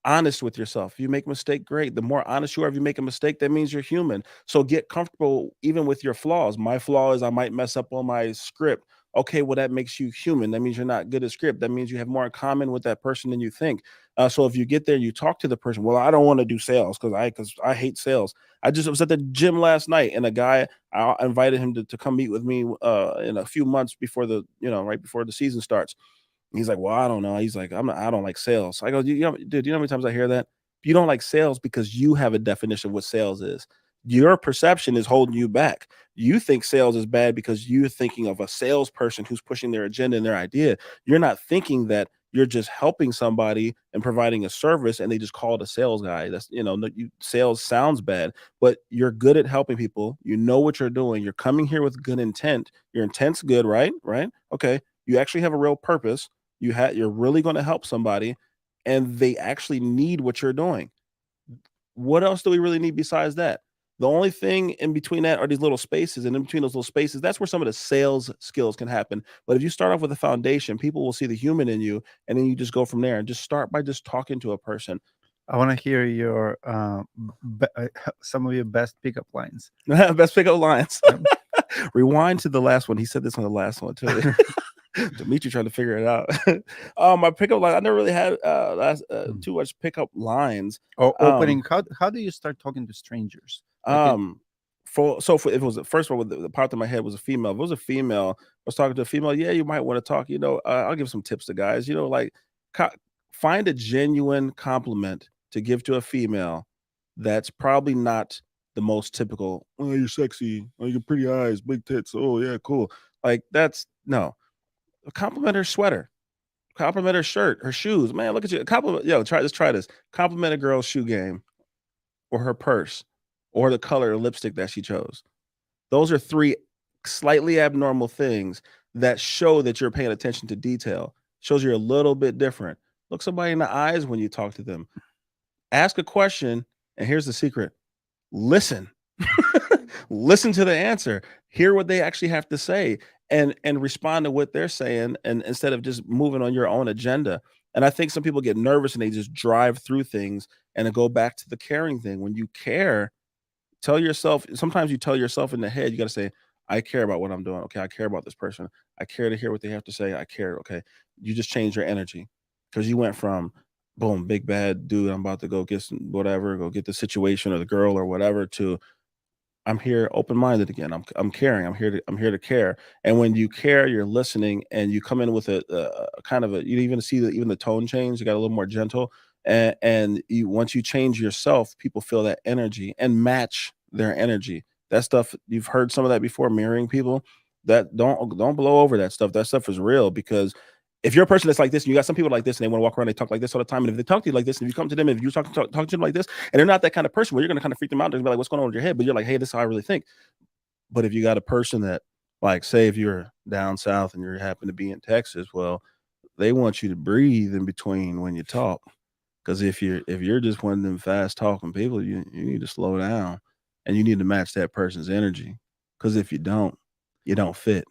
honest with yourself. If you make a mistake, great. The more honest you are, if you make a mistake, that means you're human. So get comfortable even with your flaws. My flaw is I might mess up on my script. Okay, well, that makes you human. That means you're not good at script. That means you have more in common with that person than you think. So if you get there, you talk to the person. Well, I don't want to do sales because I hate sales. I just was at the gym last night, and a guy I invited him to come meet with me in a few months before right before the season starts. He's like, "Well, I don't know." He's like, I don't like sales." I go, dude, you know how many times I hear that? You don't like sales because you have a definition of what sales is. Your perception is holding you back. You think sales is bad because you're thinking of a salesperson who's pushing their agenda and their idea. You're not thinking that you're just helping somebody and providing a service and they just call it a sales guy. Sales sounds bad, but you're good at helping people. You know what you're doing. You're coming here with good intent. Your intent's good, right? Right? Okay. You actually have a real purpose. You're really going to help somebody and they actually need what you're doing. What else do we really need besides that? The only thing in between that are these little spaces, and in between those little spaces, that's where some of the sales skills can happen. But if you start off with a foundation, people will see the human in you, and then you just go from there and just start by just talking to a person. I want to hear your some of your best pickup lines. Best pickup lines. Yep. Rewind to the last one. He said this on the last one too. Dimitri trying to figure it out. My pickup line. I never really had too much pickup lines. Opening. How do you start talking to strangers? For if it was the first one with the part of my head was a female. If it was a female, I was talking to a female. Yeah, you might want to talk. I'll give some tips to guys. Like co- find a genuine compliment to give to a female. That's probably not the most typical. Oh, you're sexy. Oh, you got pretty eyes, big tits. Oh yeah, cool. Like that's no. Compliment her sweater. Compliment her shirt, her shoes. Man, look at you. Compliment. Yo, try this. Compliment a girl's shoe game, or her purse, or the color of lipstick that she chose. Those are three slightly abnormal things that show that you're paying attention to detail. Shows you're a little bit different. Look somebody in the eyes when you talk to them. Ask a question, and here's the secret: listen. Listen to the answer. Hear what they actually have to say, and respond to what they're saying, and instead of just moving on your own agenda. And I think some people get nervous and they just drive through things, and then go back to the caring thing. When you care, tell yourself, sometimes you tell yourself in the head, you got to say, I care about what I'm doing. Okay, I care about this person. I care to hear what they have to say. I care. Okay, you just change your energy, because you went from boom, big bad dude, I'm about to go get some whatever, go get the situation or the girl or whatever, to I'm here open-minded again. I'm caring. I'm here to care. And when you care, you're listening, and you come in with a kind of a, you even see that even the tone change. You got a little more gentle, and you, once you change yourself, people feel that energy and match their energy. That stuff, you've heard some of that before, mirroring people. That don't blow over that stuff. That stuff is real, because if you're a person that's like this, and you got some people like this, and they want to walk around, they talk like this all the time. And if they talk to you like this, and if you come to them, if you talk to them like this, and they're not that kind of person, well, you're going to kind of freak them out. They're going to be like, what's going on with your head? But you're like, hey, this is how I really think. But if you got a person that, like, say, if you're down south and you happen to be in Texas, well, they want you to breathe in between when you talk. Because if you're just one of them fast talking people, you need to slow down, and you need to match that person's energy. Because if you don't fit.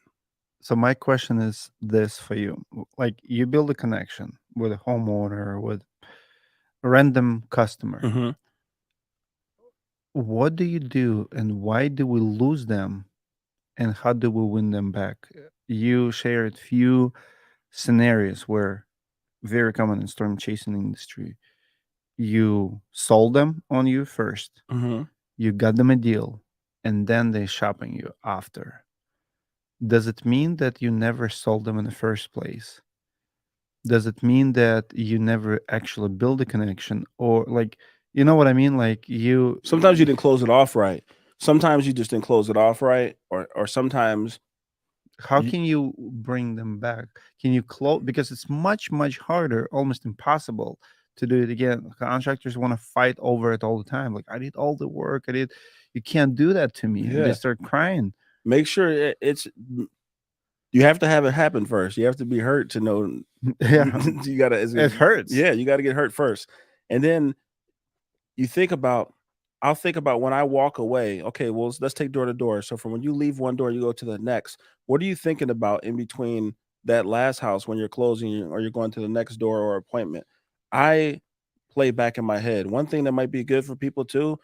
So my question is this for you: like, you build a connection with a homeowner, with a random customer. Mm-hmm. What do you do, and why do we lose them, and how do we win them back? You shared few scenarios where very common in storm chasing industry. You sold them on you first, Mm-hmm. you got them a deal, and then they shopping you after. Does it mean that you never sold them in the first place? Does it mean that you never actually build a connection, or like, you know what I mean? Like Sometimes you didn't close it off right. Sometimes you just didn't close it off right, or sometimes how you, can you bring them back? Can you close? Because it's much harder, almost impossible to do it again. Contractors want to fight over it all the time. Like, I did all the work. I did. You can't do that to me, and they yeah, start crying. make sure it's you have to have it happen first. You have to be hurt to know. Yeah, You gotta it hurts. yeah, you gotta get hurt first, and then you think about I'll think about when I walk away. Okay, well, let's take door to door. So from when you leave one door, you go to the next. What are you thinking about in between that last house when you're closing, or you're going to the next door or appointment? I play back in my head. One thing that might be good for people too,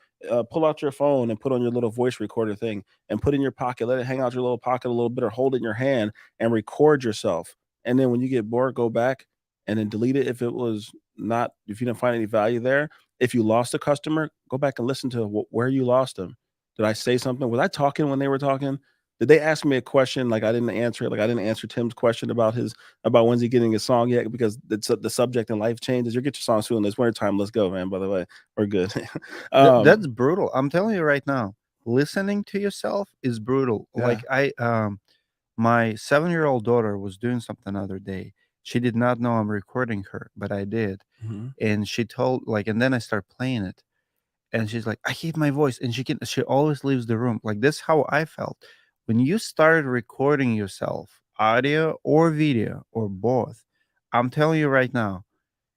pull out your phone and put on your little voice recorder thing, and put in your pocket. Let it hang out your little pocket a little bit, or hold it in your hand and record yourself. And then when you get bored, go back and then delete it if it was not, if you didn't find any value there. If you lost a customer, go back and listen to where you lost them. Did I say something? Was I talking when they were talking? Did they ask me a question like I didn't answer it? Like I didn't answer Tim's question about when's he getting his song yet, because the subject in life changes. You'll get your song soon. It's winter time. Let's go, man. By the way, we're good. That's brutal. I'm telling you right now. Listening to yourself is brutal. Yeah. Like, my 7-year-old daughter was doing something the other day. She did not know I'm recording her, but I did. Mhm. And she told, like, and then I start playing it, and she's like, I hate my voice. And she always leaves the room. Like, this is how I felt. When you started recording yourself, audio or video or both, I'm telling you right now,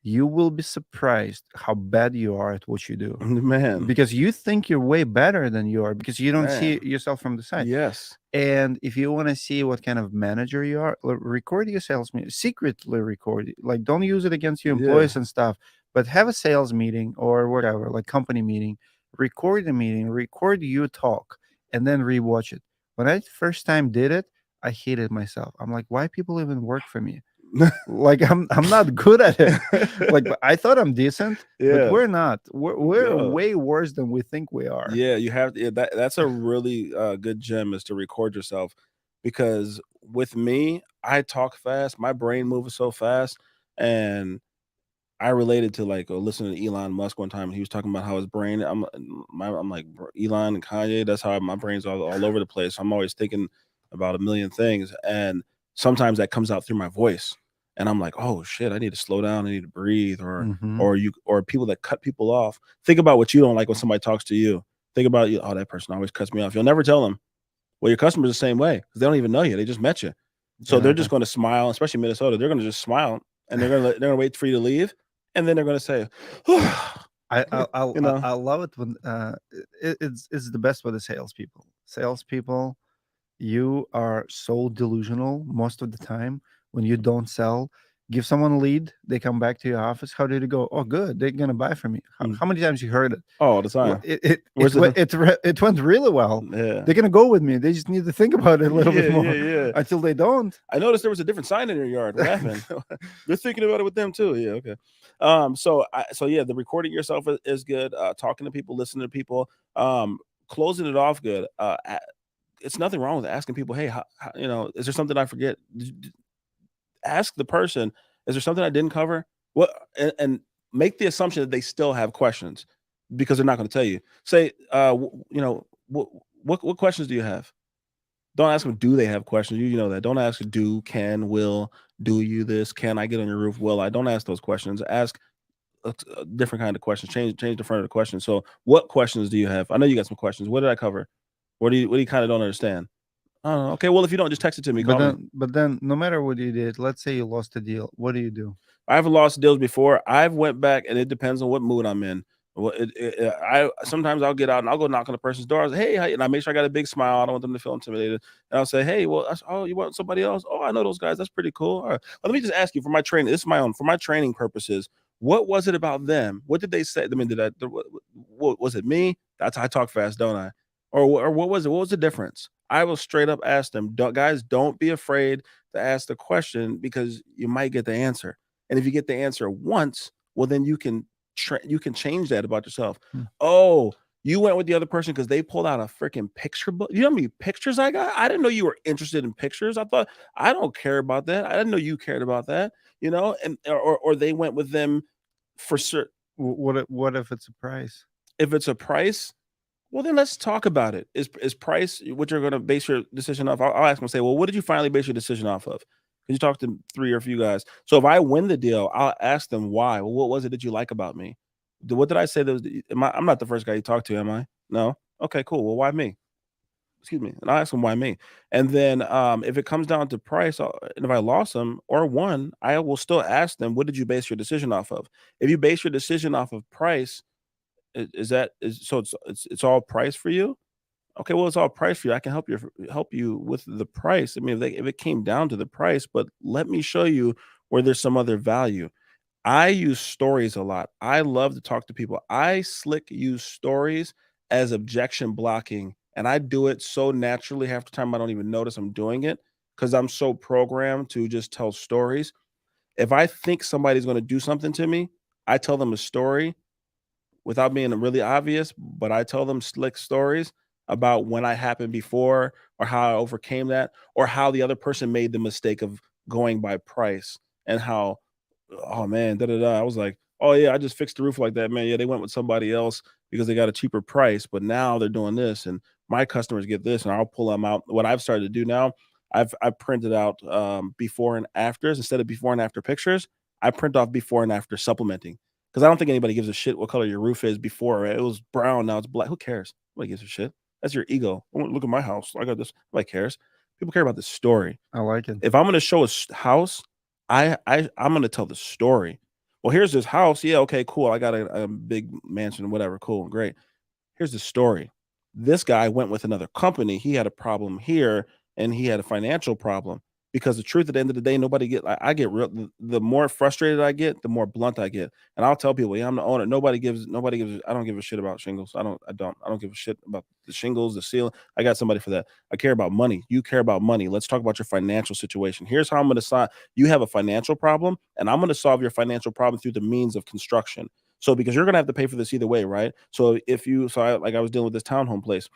you will be surprised how bad you are at what you do, Man, because you think you're way better than you are because you don't see man. yourself from the side. Yes. And if you want to see what kind of manager you are, record your sales meeting, secretly record it. Like, don't use it against your Yeah. employees and stuff, but have a sales meeting or whatever, like company meeting, record the meeting, record you talk, and then rewatch it. When I first time did it, I hated myself. I'm like, why people even work for me? Like, I'm not good at it. Like, but I thought I'm decent, but Yeah. we're not. We're No. way worse than we think we are. Yeah, you have yeah, that's a really good gem is to record yourself because with me, I talk fast, my brain moves so fast, and I related to like listening to Elon Musk one time, and he was talking about how his brain. I'm like Elon and Kanye. That's how my brain's all over the place. I'm always thinking about a million things, and sometimes that comes out through my voice, and I'm like, oh shit, I need to slow down. I need to breathe, Hmm. or people that cut people off. Think about what you don't like when somebody talks to you. Think about you. Oh, that person always cuts me off. You'll never tell them. Well, your customers the same way because they don't even know you. They just met you, so they're Exactly. just going to smile. Especially Minnesota, they're going to just smile and they're going to wait for you to leave, and then they're going to say, you know, I love it when it's the best with the salespeople. Salespeople, you are so delusional most of the time when you don't sell. Give someone a lead, they come back to your office. How did it go? Oh, good. They're gonna buy from me. mm, How many times you heard it? all the time. Where's the It went really well. yeah, They're gonna go with me. They just need to think about it a little bit yeah, yeah, more. yeah. Until they don't. I noticed there was a different sign in your yard. What happened? You're thinking about it with them too. Yeah, okay. So yeah, the recording yourself is good. Talking to people, listening to people, closing it off good. It's nothing wrong with asking people, hey, is there something I forget? Ask the person, is there something I didn't cover? What and make the assumption that they still have questions because they're not going to tell you. Say, what questions do you have? Don't ask them, do they have questions? You know that. Don't ask do, can, will, do you this? Can I get on your roof? Will I? Don't ask those questions. Ask a different kind of questions. Change the front of the question. So, what questions do you have? I know you got some questions. What did I cover? What do you kind of don't understand? Oh, okay. Well, if you don't, just text it to me. But Call me. then, no matter what you did, let's say you lost a deal. What do you do? I've lost deals before. I've went back, and it depends on what mood I'm in. Well, I sometimes I'll get out and I'll go knock on the person's door. I say, hey, and I make sure I got a big smile. I don't want them to feel intimidated. And I'll say, hey, well, oh, you want somebody else? Oh, I know those guys. That's pretty cool. All right. Well, let me just ask you for my training. This is my own for my training purposes. What was it about them? What did they say? I mean, what was it me? That's I talk fast, don't I? Or what was it? What was the difference? I will straight up ask them, guys, don't be afraid to ask the question because you might get the answer. And if you get the answer once, well, then you can change that about yourself. Hmm. Oh, you went with the other person because they pulled out a freaking picture book. You know how many pictures I got? I didn't know you were interested in pictures. I thought I don't care about that. I didn't know you cared about that. And or they went with them for certain. What if it's a price? If it's a price, well, then let's talk about it. Is price what you're going to base your decision off? I'll ask them, say, well, what did you finally base your decision off of? Because you talked to three or a few guys. So if I win the deal, I'll ask them why. Well, what was it that you like about me? What did I say? That was, I'm not the first guy you talked to, am I? No. Okay, cool. Well, why me? Excuse me. And I ask them why me. And then if it comes down to price, and if I lost them or won, I will still ask them, what did you base your decision off of? If you base your decision off of price, it's all price for you? Okay, well, it's all price for you. I can help you with the price. I mean, if it came down to the price, but let me show you where there's some other value. I use stories a lot. I love to talk to people. I slick use stories as objection blocking, and I do it so naturally half the time I don't even notice I'm doing it because I'm so programmed to just tell stories. If I think somebody's going to do something to me, I tell them a story without being really obvious, but I tell them slick stories about when I happened before or how I overcame that or how the other person made the mistake of going by price and how, oh man, da da da. I was like, oh yeah, I just fixed the roof like that, man. Yeah, they went with somebody else because they got a cheaper price, but now they're doing this and my customers get this and I'll pull them out. What I've started to do now, I've printed out before and afters instead of before and after pictures. I print off before and after supplementing because I don't think anybody gives a shit what color your roof is before. It was brown, now it's black. Who cares? Nobody gives a shit. That's your ego. I want to look at my house. I got this. Nobody cares. People care about the story. I like it. If I'm going to show a house, I'm going to tell the story. Well, here's this house. Yeah, okay, cool. I got a big mansion, whatever. Cool, great. Here's the story. This guy went with another company. He had a problem here and he had a financial problem because the truth at the end of the day, nobody get, I get real, the more frustrated I get, the more blunt I get. And I'll tell people, yeah, I'm the owner. Nobody gives, I don't give a shit about shingles. I don't give a shit about the shingles, the ceiling. I got somebody for that. I care about money. You care about money. Let's talk about your financial situation. Here's how I'm going to solve. You have a financial problem and I'm going to solve your financial problem through the means of construction. So because you're gonna have to pay for this either way, right? So if you I was dealing with this townhome place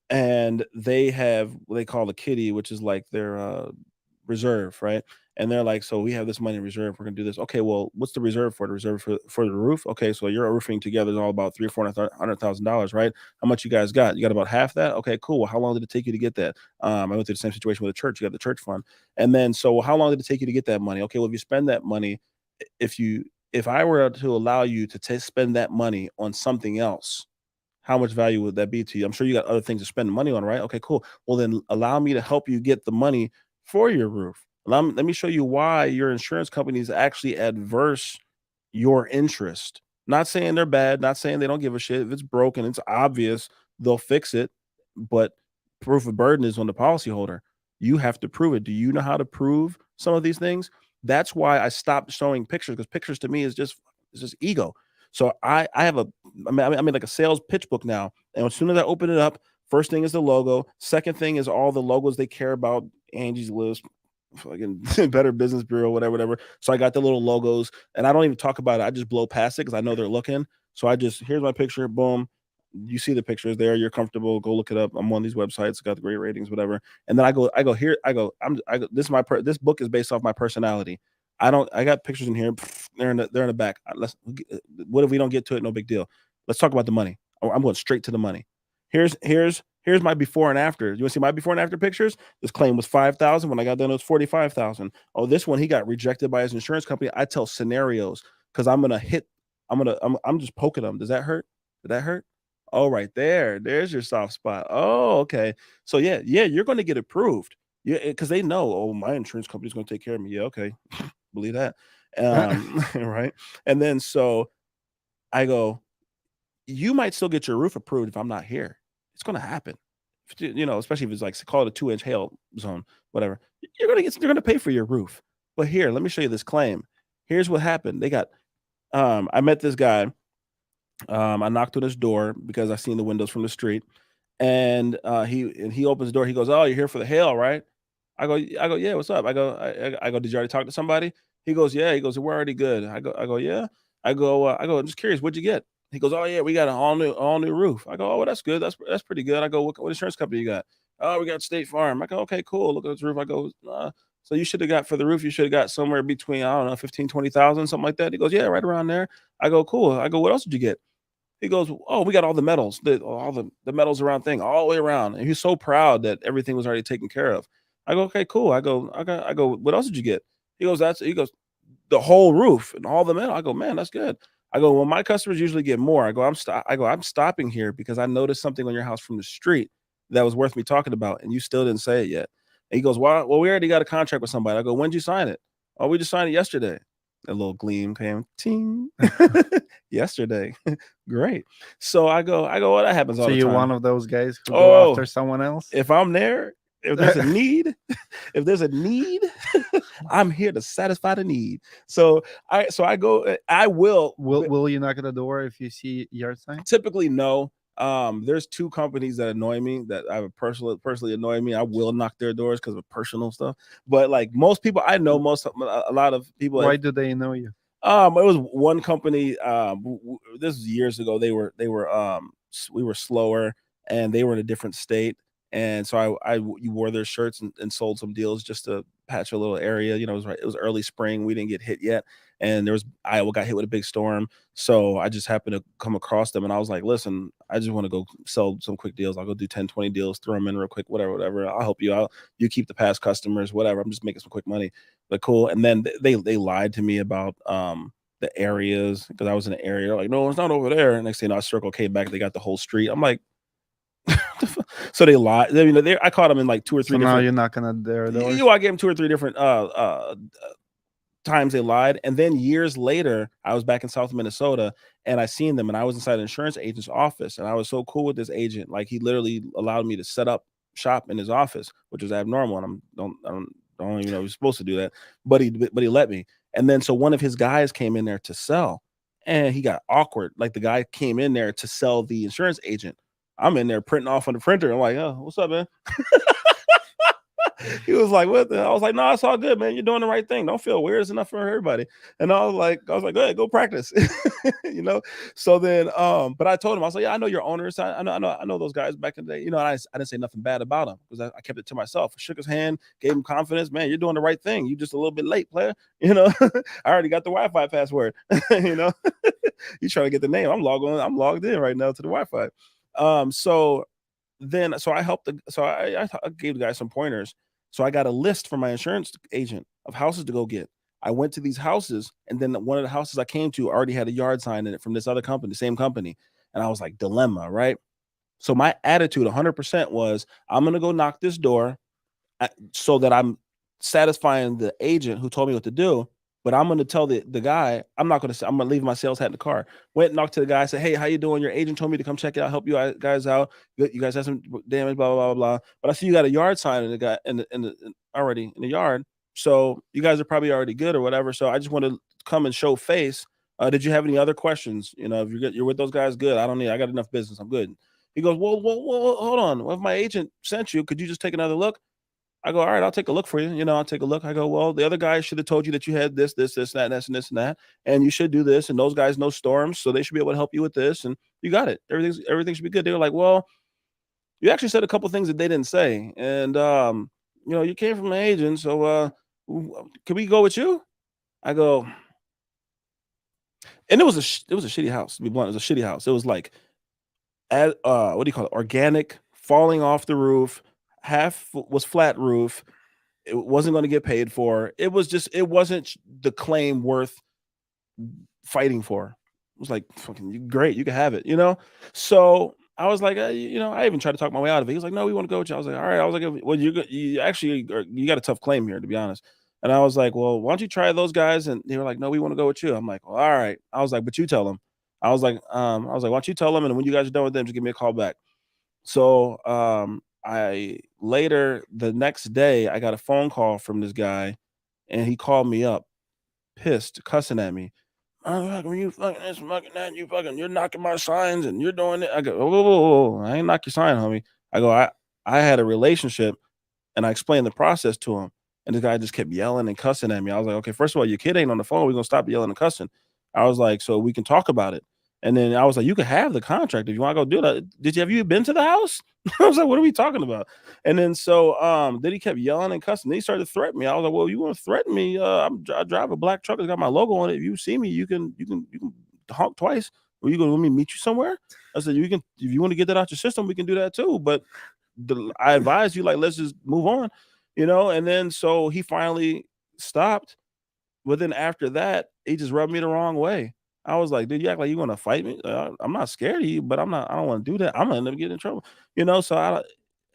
and they have what they call a kitty, which is like their reserve, right? And they're like, so we have this money in reserve, we're gonna do this. Okay, well, what's the reserve for? The reserve for the roof? Okay, so you're roofing together is all about $300,000, $400,000, right? How much you guys got? You got about half that? Okay, cool. Well, how long did it take you to get that? I went through the same situation with a church. You got the church fund, and then so well, how long did it take you to get that money? Okay, well, if you spend that money, if you if I were to allow you to spend that money on something else, how much value would that be to you? I'm sure you got other things to spend money on, right? Okay, cool. Well, then allow me to help you get the money for your roof. Let me show you why your insurance company is actually adverse your interest. Not saying they're bad, not saying they don't give a shit. If it's broken, it's obvious, they'll fix it. But proof of burden is on the policyholder. You have to prove it. Do you know how to prove some of these things? That's why I stopped showing pictures because pictures to me is just it's just ego. So I have a I mean like a sales pitch book now, and as soon as I open it up, first thing is the logo. Second thing is all the logos they care about. Angie's List, fucking Better Business Bureau, whatever. So I got the little logos, and I don't even talk about it. I just blow past it because I know they're looking. So I just here's my picture, boom. You see the pictures there. You're comfortable. Go look it up. I'm on these websites. Got the great ratings, whatever. And then I go here. I go. This is this book is based off my personality. I don't. I got pictures in here. They're in the back. What if we don't get to it? No big deal. Let's talk about the money. I'm going straight to the money. Here's my before and after. You want to see my before and after pictures? This claim was 5,000. When I got done, it was 45,000. Oh, this one he got rejected by his insurance company. I tell scenarios because I'm gonna hit. I'm just poking them. Does that hurt? Did that hurt? Oh, right there. There's your soft spot. Oh, okay. So yeah, you're going to get approved. Yeah, because they know. Oh, my insurance company's going to take care of me. Yeah, okay, believe that. Right. And then so I go. You might still get your roof approved if I'm not here. It's going to happen. Especially if it's like call it a 2-inch hail zone, whatever. They're gonna pay for your roof. But here, let me show you this claim. Here's what happened. They got I met this guy. I knocked on his door because I seen the windows from the street, and he opens the door. He goes, "Oh, you're here for the hail, right?" I go, "Yeah, what's up?" I go, "Did you already talk to somebody?" He goes, "Yeah." He goes, "We're already good." I go, "Yeah." I'm just curious, what'd you get? He goes, "Oh yeah, we got an all new roof." I go, "Oh, well, that's good. That's pretty good." I go, "What insurance company you got?" "Oh, we got State Farm." I go, "Okay, cool. Look at this roof." I go, so you should have got for the roof, you should have got somewhere between, I don't know, 15, 20,000, something like that. He goes, "Yeah, right around there." I go, "Cool." I go, "What else did you get?" He goes, "Oh, we got all the metals, all the metals around thing, all the way around." And he's so proud that everything was already taken care of. I go, "Okay, cool." I go, "What else did you get?" He goes, "The whole roof and all the metal." I go, "Man, that's good." I go, "Well, my customers usually get more." I'm stopping here because I noticed something on your house from the street that was worth me talking about, and you still didn't say it yet. And he goes, Well, we already got a contract with somebody." I go, "When'd you sign it?" "Oh, we just signed it yesterday." A little gleam came, ting. Yesterday. Great. So well, that happens all So the you're one time. of those guys who go Oh, after someone else? if I'm there, if there's a need, if there's a need, I'm here to satisfy the need. So I go, I will Will you knock at the door if you see yard sign? typically no. There's two companies that annoy me that I have personally annoy me. I will knock their doors because of personal stuff. But like most people, I know a lot of people. Why do they know you? It was one company. This was years ago. We were slower, and they were in a different state, and so you wore their shirts and sold some deals just to patch a little area. It was early spring. We didn't get hit yet, and Iowa got hit with a big storm. So I just happened to come across them, and I was like, "Listen, I just want to go sell some quick deals. I'll go do 10, 20 deals, throw them in real quick, whatever. I'll help you out. You keep the past customers, whatever. I'm just making some quick money." But cool. And then they lied to me about the areas because I was in an area. They're like, "No, it's not over there." And next thing you know, I circle came back. They got the whole street. I'm like, so they lied. I caught them in like two or So three now different. you're knocking at their doors. I gave them two or three different times they lied. And then years later, I was back in South Minnesota and I seen them and I was inside an insurance agent's office and I was so cool with this agent. Like he literally allowed me to set up shop in his office, which was abnormal. And I don't even know he was supposed to do that, but he let me. And then so one of his guys came in there to sell and he got awkward. Like the guy came in there to sell the insurance agent. I'm in there printing off on the printer. I'm like, oh, what's up, man? He was like, "What?" I was like, "No, it's all good, man. You're doing the right thing. Don't feel weird. It's enough for everybody." And I was like, "Go ahead, go practice." you know. So then, but I told him, I was like, "Yeah, I know your owners. I know those guys back in the day. You know." And I didn't say nothing bad about him because I kept it to myself. I shook his hand, gave him confidence. Man, you're doing the right thing. You just a little bit late, player. I already got the Wi-Fi password. You trying to get the name? I'm logged in right now to the Wi-Fi. So I helped I gave the guy some pointers. So I got a list from my insurance agent of houses to go get. I went to these houses, and then one of the houses I came to already had a yard sign in it from this other company, the same company. And I was like, dilemma, right? So my attitude 100% was, I'm gonna go knock this door so that I'm satisfying the agent who told me what to do. But I'm going to tell the guy, I'm not going to say, I'm going to leave my sales hat in the car. Went and knocked to the guy, said, "Hey, how you doing? Your agent told me to come check it out, help you guys out. You guys have some damage, blah, blah, blah, blah. But I see you got a yard sign in the guy already in the yard. So you guys are probably already good or whatever. So I just want to come and show face. Did you have any other questions? If you're with those guys, good. I got enough business. I'm good." He goes, well, hold on. Well, if my agent sent you, could you just take another look? I go, all right, I'll take a look for you. I'll take a look. I go, well, the other guy should have told you that you had this, that, and this, and you should do this. And those guys know storms, so they should be able to help you with this. And you got it. Everything should be good. They were like, well, you actually said a couple things that they didn't say, and you came from an agent, so can we go with you? I go, and it was a shitty house. To be blunt, it was a shitty house. It was like, what do you call it? Organic, falling off the roof. Half was flat roof. It wasn't going to get paid for. It wasn't the claim worth fighting for. It was like, fucking great, you can have it. So I was like, I even tried to talk my way out of it. He was like, no, we want to go with you. I was like, all right. I was like, well, you actually you got a tough claim here, to be honest. And I was like, well, why don't you try those guys? And they were like, no, we want to go with you. I'm like, well, all right. I was like, but you tell them. Why don't you tell them? And when you guys are done with them, just give me a call back. So I later the next day I got a phone call from this guy, and he called me up, pissed, cussing at me. When you fucking this, fucking that, you're knocking my signs and you're doing it. I go, whoa, whoa, whoa, whoa. I ain't knock your sign, homie. I go, I had a relationship and I explained the process to him. And the guy just kept yelling and cussing at me. I was like, okay, first of all, your kid ain't on the phone. We're gonna stop yelling and cussing. I was like, so we can talk about it. And then I was like, you can have the contract if you want to go do that. Have you been to the house? I was like, what are we talking about? And then then he kept yelling and cussing. Then he started to threaten me. I was like, well, you want to threaten me? I drive a black truck that's got my logo on it. If you see me, you can honk twice. Or you gonna let me meet you somewhere? I said, you can if you want to get that out your system, we can do that too. But I advise you, like, let's just move on, And then so he finally stopped. But then after that, he just rubbed me the wrong way. I was like, "Dude, you act like you want to fight me? I'm not scared of you, but I'm not. I don't want to do that. I'm gonna end up getting in trouble." So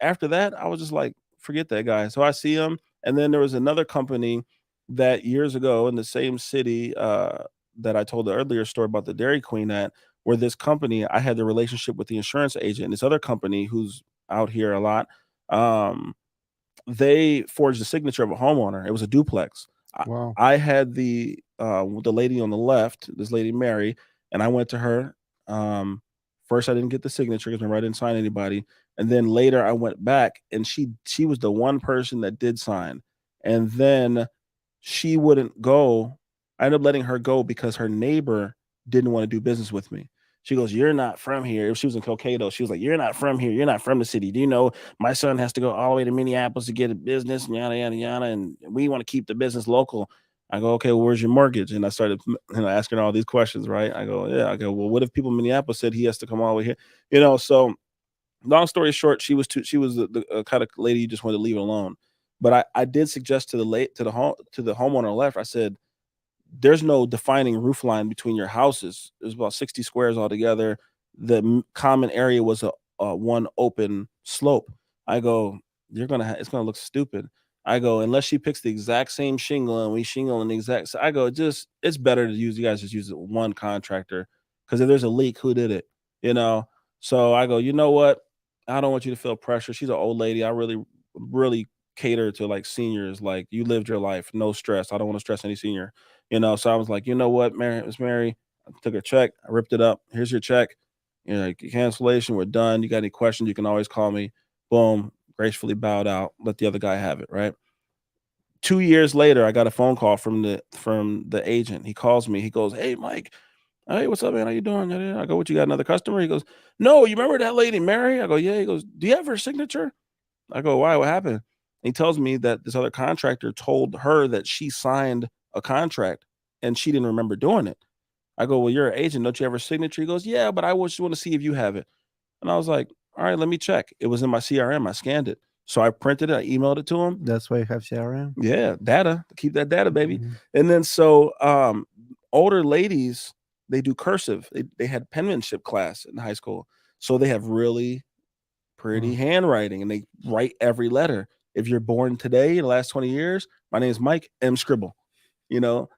after that, I was just like, "Forget that guy." So I see him, and then there was another company that years ago in the same city that I told the earlier story about the Dairy Queen at, where this company I had the relationship with the insurance agent, and this other company who's out here a lot. Um, they forged the signature of a homeowner. It was a duplex. I, Wow. I had the lady on the left, this lady Mary, and I went to her. First, I didn't get the signature because remember I didn't sign anybody, and then later I went back, and she was the one person that did sign, and then she wouldn't go. I ended up letting her go because her neighbor didn't want to do business with me. She goes, "You're not from here." She was in Cokato. She was like, "You're not from here. You're not from the city. Do you know my son has to go all the way to Minneapolis to get a business and yada yada yada, and we want to keep the business local." I go, "Okay, well, where's your mortgage?" And I started asking her all these questions, right? I go, "Yeah." I go, "Well, what if people in Minneapolis said he has to come all the way here?" So long story short, she was the kind of lady you just wanted to leave alone. But I did suggest to the homeowner left. I said, there's no defining roof line between your houses. There's about 60 squares altogether. The common area was a one open slope. I go, it's gonna look stupid. I go, unless she picks the exact same shingle and we shingle in the exact. I go, just it's better to use you guys just use one contractor because if there's a leak, who did it? You know. So I go, you know what? I don't want you to feel pressure. She's an old lady. I really cater to like seniors. Like you lived your life, no stress. I don't want to stress any senior. You know. So I was like, you know what, Mary, Miss Mary, I took her check. I ripped it up. Here's your check. You know, cancellation. We're done. You got any questions? You can always call me. Boom. Gracefully bowed out. Let the other guy have it. Right. 2 years later, I got a phone call from the agent. He calls me. He goes, "Hey, Mike. Hey, what's up, man? How you doing?" I go, "What you got? Another customer?" He goes, "No, you remember that lady, Mary?" I go, "Yeah." He goes, "Do you have her signature?" I go, "Why? What happened?" He tells me that this other contractor told her that she signed a contract and she didn't remember doing it. I go, "Well, you're an agent. Don't you have her signature?" He goes, "Yeah, but I just want to see if you have it." And I was like, "All right, let me check." It was in my CRM. I scanned it. So I printed it. I emailed it to him. That's why you have CRM. Yeah, data. Keep that data, baby. Mhm. And then so older ladies, they do cursive. They had penmanship class in high school. So they have really pretty Oh, handwriting and they write every letter. If you're born today in the last 20 years, my name is Mike M. Scribble. You know,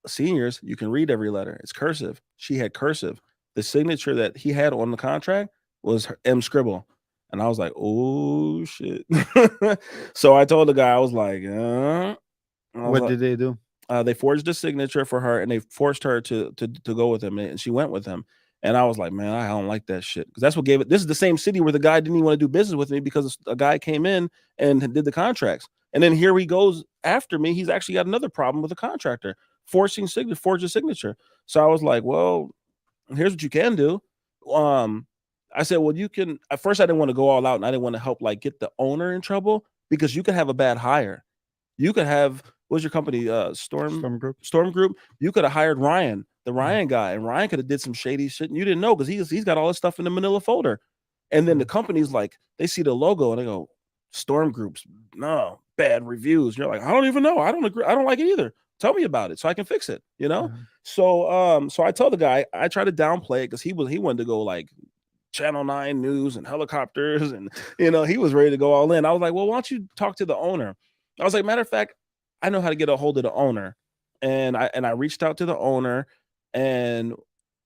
seniors, you can read every letter. It's cursive. She had cursive. The signature that he had on the contract was M. Scribble. And I was like, oh shit. So I told the guy, I was like, and I was what like, did they do? they forged a signature for her and they forced her to go with him and she went with him. And I was like, man, I don't like that shit because that's what gave it. This is the same city where the guy didn't even want to do business with me because a guy came in and did the contracts. And then here he goes after me. He's actually got another problem with the contractor forge a signature. So I was like, well, here's what you can do. Um, I said, well, you can. At first, I didn't want to go all out and I didn't want to help like get the owner in trouble because you could have a bad hire. You could have what's your company? Storm group. Storm Group. You could have hired Ryan, the Mm, Ryan guy, and Ryan could have did some shady shit and you didn't know because he's got all this stuff in the Manila folder. And then the mm. company's like, they see the logo and they go, Storm Groups, no, bad reviews. You're like, I don't even know. I don't agree. I don't like it either. Tell me about it so I can fix it, you know? Uh-huh. So I tell the guy, I try to downplay it because he wanted to go like Channel 9 news and helicopters and he was ready to go all in. I was like, well, why don't you talk to the owner? I was like, matter of fact, I know how to get a hold of the owner. And I reached out to the owner and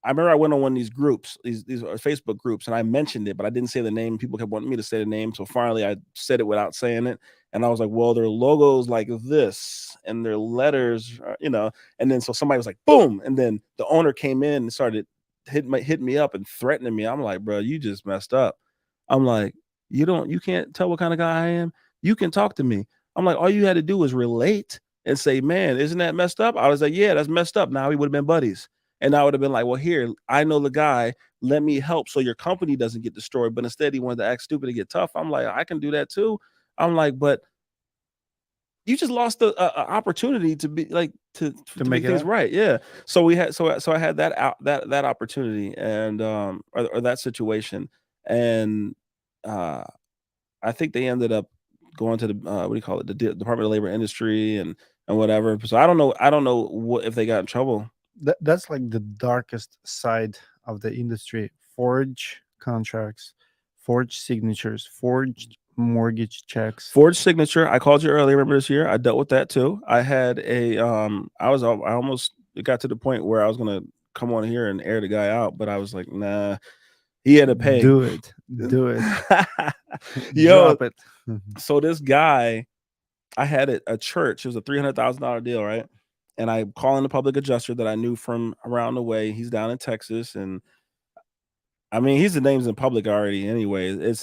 I remember I went on one of these groups, these Facebook groups, and I mentioned it, but I didn't say the name. People kept wanting me to say the name. So finally I said it without saying it. And I was like, well, their logos like this and their letters, and then so somebody was like, boom. And then the owner came in and started hitting me up and threatening me. I'm like, bro, you just messed up. I'm like, you can't tell what kind of guy I am. You can talk to me. I'm like, all you had to do was relate and say, man, isn't that messed up? I was like, yeah, that's messed up. Now we would have been buddies. And I would have been like, well, here, I know the guy. Let me help so your company doesn't get destroyed. But instead, he wanted to act stupid and get tough. I'm like, I can do that too. I'm like, but you just lost the opportunity to be like To to make make it things up. right. Yeah. So we had so I had that opportunity and or that situation, and uh, I think they ended up going to the what do you call it, the Department of Labor Industry and whatever. So I don't know what if they got in trouble. That's like the darkest side of the industry. Forge contracts, forge signatures, forged mortgage checks. Forged signature. I called you earlier. Remember this year? I dealt with that too. I had a I almost it got to the point where I was gonna come on here and air the guy out, but I was like, nah. He had to pay. Do it. Do it. Yo, Drop it. so this guy, I had it a church. It was a $300,000 deal, right? And I call in the public adjuster that I knew from around the way. He's down in Texas, and I mean, he's the names in public already. Anyway, it's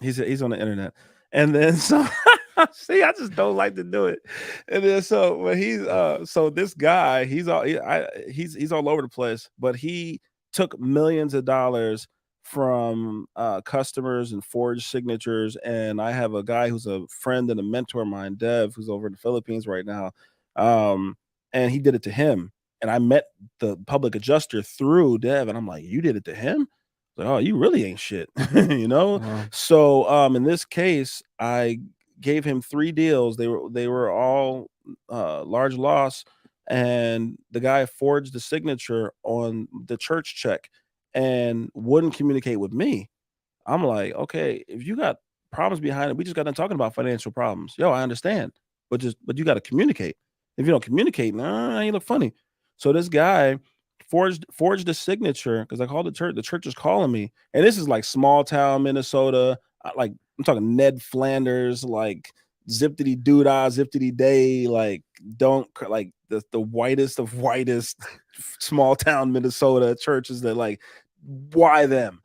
he's on the internet, and then so see, I just don't like to do it. And then so when so this guy, he's all over the place, but he took millions of dollars from customers and forged signatures. And I have a guy who's a friend and a mentor of mine, Dev, who's over in the Philippines right now, um, and he did it to him. And I met the public adjuster through Dev, and I'm like, you did it to him? Like, oh, you really ain't shit, you know? Wow. So in this case, I gave him 3 deals. They were all large loss, and the guy forged the signature on the church check and wouldn't communicate with me. I'm like, okay, if you got problems behind it. We just got done talking about financial problems. Yo, I understand, but you got to communicate. If you don't communicate, nah, you look funny. So this guy forged a signature because I called the church. The church is calling me, and this is like small town Minnesota. Like I'm talking Ned Flanders, like zippity doodah, zippity day, like like the whitest of whitest small town Minnesota churches that like why them?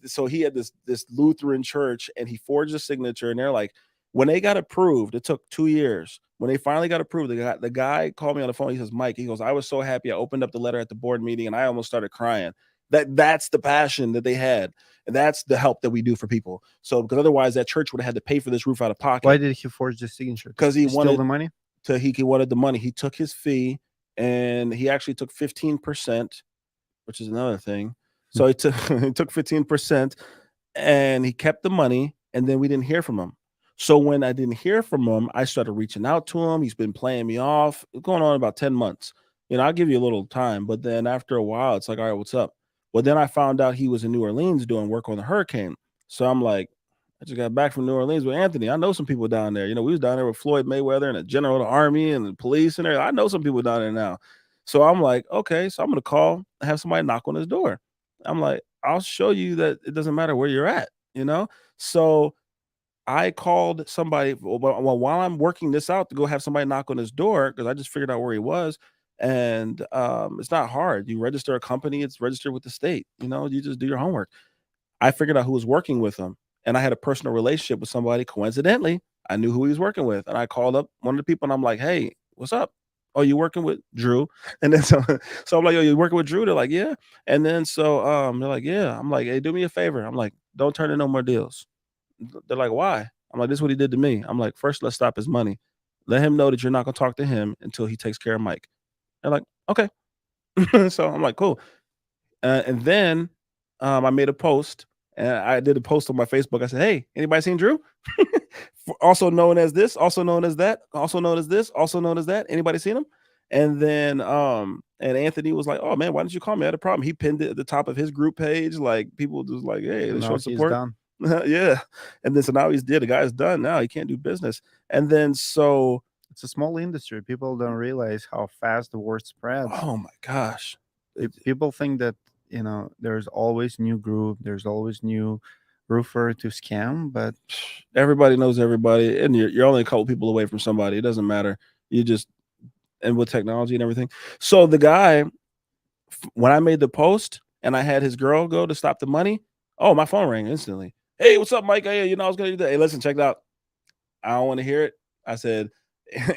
So he had this Lutheran church and he forged a signature and they're like, when they got approved, it took 2 years. When they finally got approved, the guy called me on the phone. He says, Mike, he goes, I was so happy. I opened up the letter at the board meeting and I almost started crying. That's the passion that they had. And that's the help that we do for people. So because otherwise that church would have had to pay for this roof out of pocket. Why did he forge the signature? Because he steal the wanted money. he wanted the money. He took his fee and he actually took 15%, which is another thing. So he took he took 15% and he kept the money and then we didn't hear from him. So when I didn't hear from him, I started reaching out to him. He's been playing me off. It's going on about 10 months. I'll give you a little time, but then after a while, it's like, all right, what's up? Well, then I found out he was in New Orleans doing work on the hurricane. So I'm like, I just got back from New Orleans with Anthony. I know some people down there. We was down there with Floyd Mayweather and the general of the army and the police and everything. I know some people down there now. So I'm like, okay, so I'm gonna call and have somebody knock on his door. I'm like, I'll show you that it doesn't matter where you're at. So I called somebody while I'm working this out to go have somebody knock on his door because I just figured out where he was. And it's not hard. You register a company, it's registered with the state. You just do your homework. I figured out who was working with him, and I had a personal relationship with somebody. Coincidentally, I knew who he was working with, and I called up one of the people, and I'm like, "Hey, what's up? Oh, you working with Drew?" And then so I'm like, "Yo, you working with Drew?" They're like, "Yeah." And then they're like, "Yeah." I'm like, "Hey, do me a favor." I'm like, "Don't turn in no more deals." They're like, "Why?" I'm like, "This is what he did to me." I'm like, "First, let's stop his money. Let him know that you're not gonna talk to him until he takes care of Mike." They're like, "Okay." So I'm like, "Cool." And then I made a post and I did a post on my Facebook. I said, "Hey, anybody seen Drew? Also known as this, also known as that, also known as this, also known as that. Anybody seen him?" And then and Anthony was like, "Oh man, why didn't you call me? I had a problem." He pinned it at the top of his group page. Like people just like, "Hey, So they now showing he's support." done. Yeah. And then so now he's dead. The guy's done now. He can't do business. And then so It's a small industry. People don't realize how fast the word spreads. oh my gosh. People think that there's always new group, there's always new roofer to scam, but Everybody knows everybody, and you're only a couple people away from somebody. It doesn't matter. You just and with technology and everything. So the guy, when I made the post and I had his girl go to stop the money, oh, my phone rang instantly. Hey, what's up, Mike? Hey, I was gonna do that. Hey, listen, check it out. I don't want to hear it. I said,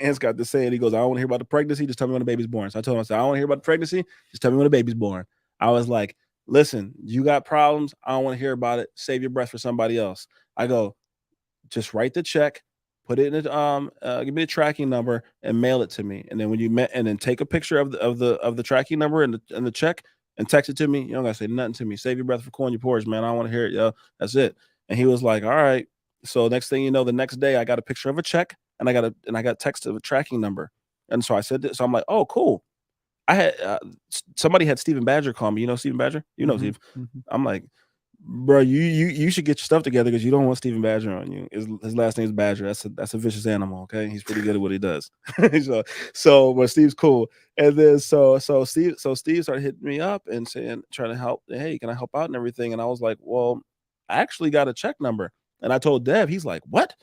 Ant's got to say it. He goes, I don't want to hear about the pregnancy. Just tell me when the baby's born. So I told him, I said, I don't want to hear about the pregnancy. Just tell me when the baby's born. I was like, listen, you got problems. I don't want to hear about it. Save your breath for somebody else. I go, just write the check, put it in give me the tracking number and mail it to me. And then when you met, and then take a picture of the tracking number and the check and text it to me. You don't gotta say nothing to me. Save your breath for cooling your pores, man. I don't want to hear it, yo. That's it. And he was like, all right. So next thing you know, the next day I got a picture of a check and I got text of a tracking number. And so I said this, so I'm like, oh, cool. I had somebody had Stephen Badger call me. You know Stephen Badger? You know Steve. I'm like, bro, you should get your stuff together because you don't want Stephen Badger on you. His last name is Badger. That's a vicious animal. Okay, he's pretty good at what he does. But Steve's cool. And then Steve started hitting me up and saying, trying to help. Hey, can I help out and everything? And I was like, well, I actually got a check number. And I told Dev, he's like, what?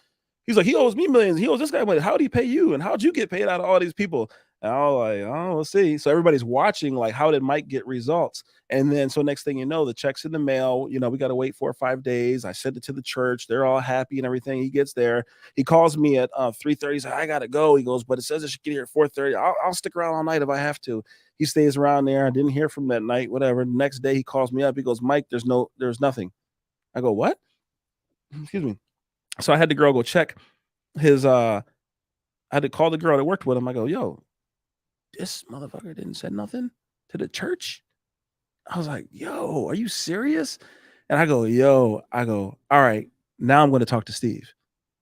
He's like, he owes me millions. He owes this guy money. How'd he pay you? And how'd you get paid out of all these people? And I was like, oh, we'll see. So everybody's watching, like, how did Mike get results? And then, so next thing you know, the check's in the mail. We got to wait 4 or 5 days. I sent it to the church. They're all happy and everything. He gets there. He calls me at 3:30. He's like, I got to go. He goes, but it says I should get here at 4:30. I'll stick around all night if I have to. He stays around there. I didn't hear from him that night, whatever. The next day, he calls me up. He goes, Mike, there's nothing. I go, what? Excuse me. So I had the girl go check his, I had to call the girl that worked with him. I go, yo, this motherfucker didn't say nothing to the church. I was like, yo, are you serious? And I go, all right, now I'm going to talk to Steve.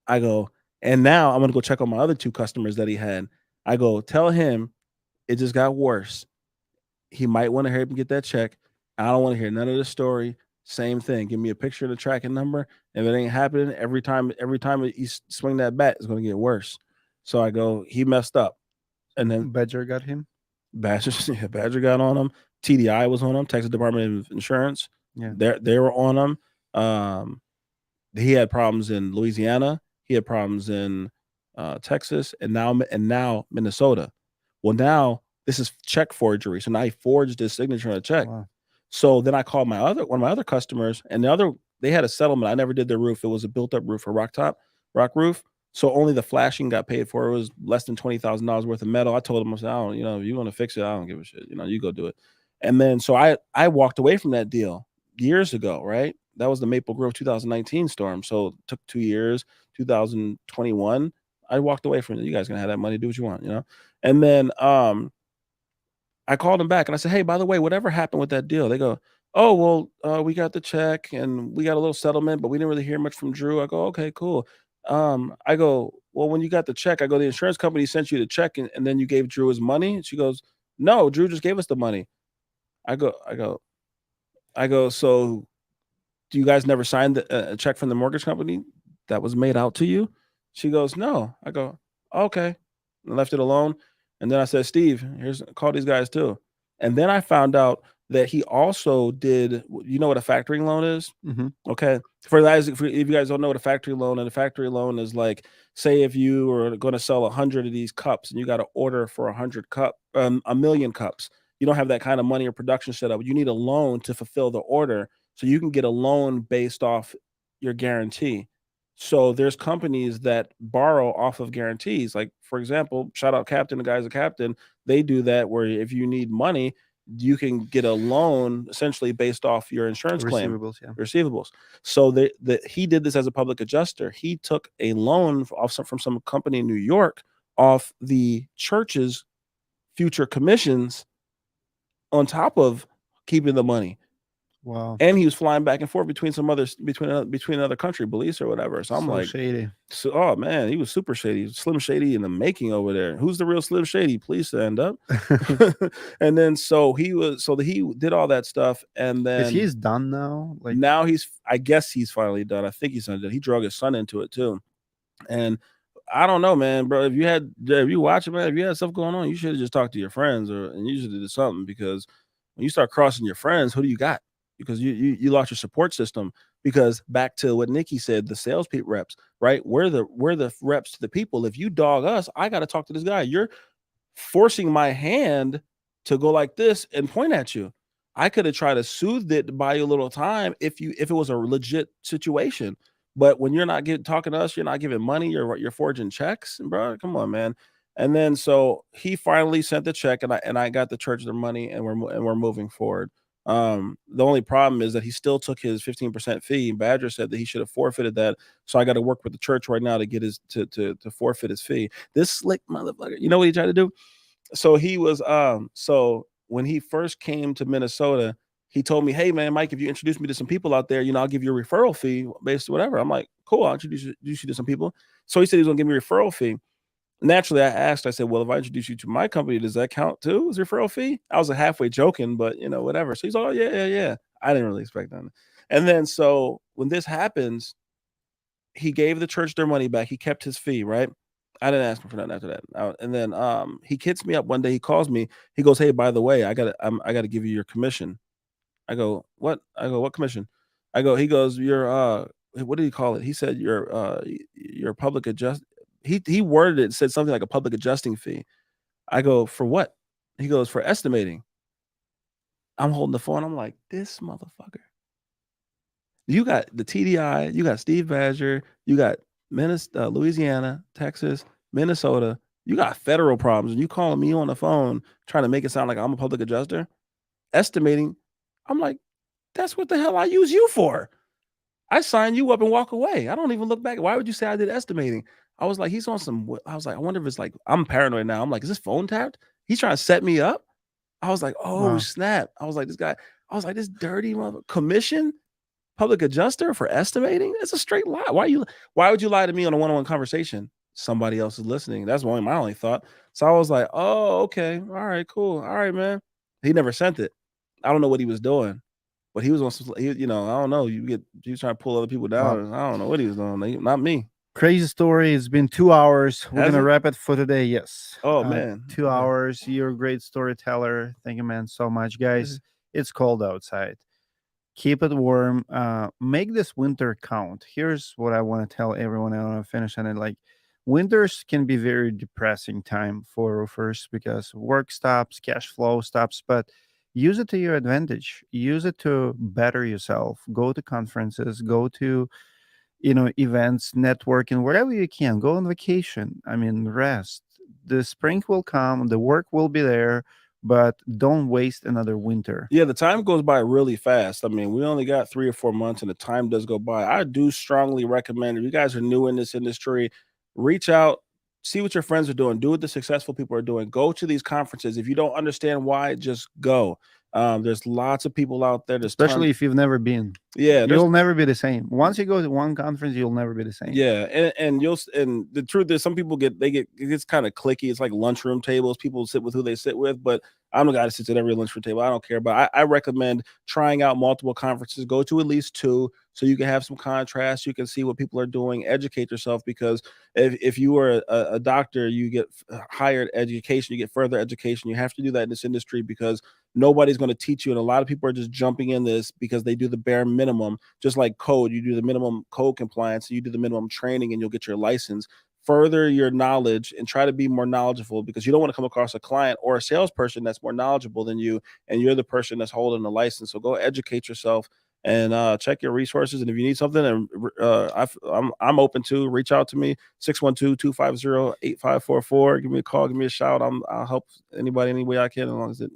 I go, and now I'm going to go check on my other 2 customers that he had. I go, tell him it just got worse. He might want to hear him get that check. I don't want to hear none of the story. Same thing. Give me a picture of the tracking number. If it ain't happening, every time you swing that bat, it's going to get worse. So I go, he messed up. And then Badger got him. Badger, Badger got on him. TDI was on him, Texas Department of Insurance. Yeah. They were on him. He had problems in Louisiana. He had problems in Texas, and now Minnesota. Well, now this is check forgery. So now he forged his signature on a check. Wow. So then I called one of my other customers, and they had a settlement. I never did their roof. It was a built up roof, a rock roof. So only the flashing got paid for. It was less than $20,000 worth of metal. I told him, I said, I don't, if you want to fix it, I don't give a shit. You go do it. And then so I walked away from that deal years ago, right? That was the Maple Grove 2019 storm. So it took 2 years, 2021. I walked away from it. You guys can have that money, do what you want, And then I called him back and I said, hey, by the way, whatever happened with that deal? They go, oh, well, we got the check and we got a little settlement, but we didn't really hear much from Drew. I go, okay, cool. I go, well, when you got the check, I go, the insurance company sent you the check and then you gave Drew his money. And she goes, no, Drew just gave us the money. I go, so do you guys never signed a check from the mortgage company that was made out to you? She goes, no. I go, okay. And left it alone. And then I said, Steve, call these guys too. And then I found out that he also did, you know what a factoring loan is? Mm-hmm. Okay. If you guys don't know what a factory loan, and a factory loan is like, say if you are going to sell 100 of these cups and you got to order for 1 million cups. You don't have that kind of money or production set up. You need a loan to fulfill the order. So you can get a loan based off your guarantee. So there's companies that borrow off of guarantees. Like, for example, shout out Captain, the guys at Captain. They do that where if you need money, you can get a loan essentially based off your insurance claim. Receivables, yeah. Receivables. So he did this as a public adjuster. He took a loan from some company in New York off the church's future commissions on top of keeping the money. Wow. And he was flying back and forth between another country, Belize or whatever. So I'm like, shady. So, oh man, he was super shady, Slim Shady in the making over there. Who's the real Slim Shady? Please stand up. And then he did all that stuff, and then he's done now. Like now I guess he's finally done. I think he's done. He drug his son into it too, and I don't know, man, bro. If you watch it, man, if you had stuff going on, you should have just talked to your friends, and you should have did something, because when you start crossing your friends, who do you got? Because you lost your support system. Because back to what Nikki said, the sales reps, right? We're the reps to the people. If you dog us, I got to talk to this guy. You're forcing my hand to go like this and point at you. I could have tried to soothe it, buy you a little time if it was a legit situation. But when you're not talking to us, you're not giving money, you're forging checks, bro. Come on, man. And then so he finally sent the check, and I got the church their money, and we're moving forward. The only problem is that he still took his 15% fee. Badger said that he should have forfeited that. So I got to work with the church right now to get his to forfeit his fee. This slick motherfucker, you know what he tried to do? So he was so when he first came to Minnesota, he told me, hey man, Mike, if you introduce me to some people out there, I'll give you a referral fee based on whatever. I'm like, cool, I'll introduce you to some people. So he said he was gonna give me a referral fee. Naturally, I said, well, if I introduce you to my company, does that count too as referral fee? I was halfway joking, but whatever. So he's like, oh yeah. I didn't really expect that. And then so when this happens, he gave the church their money back. He kept his fee, right? I didn't ask him for nothing after that. And then he hits me up one day. He calls me. He goes, hey, by the way, I gotta give you your commission. I go, what? I go, what commission? He goes, your what did he call it? He said your public adjust. He worded it, said something like a public adjusting fee. I go, for what? He goes, for estimating. I'm holding the phone. I'm like, this motherfucker. You got the TDI, you got Steve Badger, you got Louisiana, Texas, Minnesota. You got federal problems, and you calling me on the phone trying to make it sound like I'm a public adjuster, estimating. I'm like, that's what the hell I use you for. I sign you up and walk away. I don't even look back. Why would you say I did estimating? I was like, he's on some. I was like, I wonder if it's like, I'm paranoid now. I'm like, is this phone tapped? He's trying to set me up. I was like, oh, snap. I was like, this dirty mother commission. Public adjuster for estimating? It's a straight lie. Why would you lie to me on a one-on-one conversation? Somebody else is listening. That's my only thought. So I was like, oh, okay. All right, cool. All right, man. He never sent it. I don't know what he was doing. but he was on some, I don't know. He was trying to pull other people down. Wow. I don't know what he was doing. Not me. Crazy story. It's been 2 hours. We're Has gonna it? wrap it for today. Yes. Oh man. 2 hours. You're a great storyteller. Thank you, man, so much, guys. It's cold outside. Keep it warm. Make this winter count. Here's what I want to tell everyone. I want to finish on it. Like, winters can be very depressing time for roofers because work stops, cash flow stops, but use it to your advantage. Use it to better yourself. Go to conferences, go to events, networking, wherever you can. Go on vacation. I mean, rest. The spring will come, the work will be there, but don't waste another winter. Yeah, the time goes by really fast. I mean, we only got 3 or 4 months and the time does go by. I do strongly recommend, if you guys are new in this industry, reach out, see what your friends are doing, do what the successful people are doing. Go to these conferences. If you don't understand why, just go. There's lots of people out there. There's Especially tons. if you've never been. Yeah, You'll never be the same. Once you go to one conference, you'll never be the same. yeah, and the truth is, some people it gets kind of clicky. It's like lunchroom tables. People sit with who they sit with, but I'm the guy that sits at every lunchroom table. I don't care, but I recommend trying out multiple conferences. Go to at least 2, so you can have some contrast. You can see what people are doing. Educate yourself, because if you are a doctor, you get higher education, you get further education. You have to do that in this industry because nobody's going to teach you, and a lot of people are just jumping in this because they do the bare minimum. Just like code, you do the minimum code compliance, you do the minimum training, and you'll get your license. Further your knowledge and try to be more knowledgeable, because you don't want to come across a client or a salesperson that's more knowledgeable than you, and you're the person that's holding the license. So go educate yourself and check your resources. And if you need something, and I'm open to reach out to me, 612-250-8544. Give me a call, give me a shout. I'll help anybody any way I can, as long as it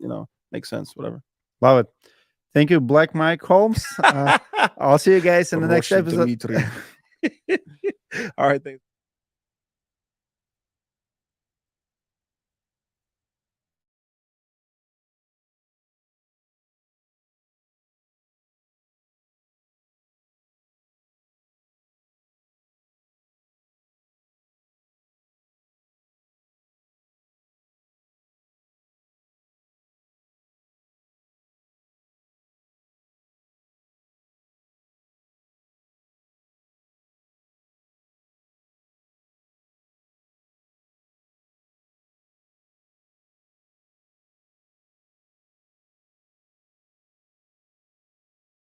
makes sense, whatever. Love it. Thank you, Black Mike Holmes. I'll see you guys in the next Russian episode. Dmitry. All right, thanks.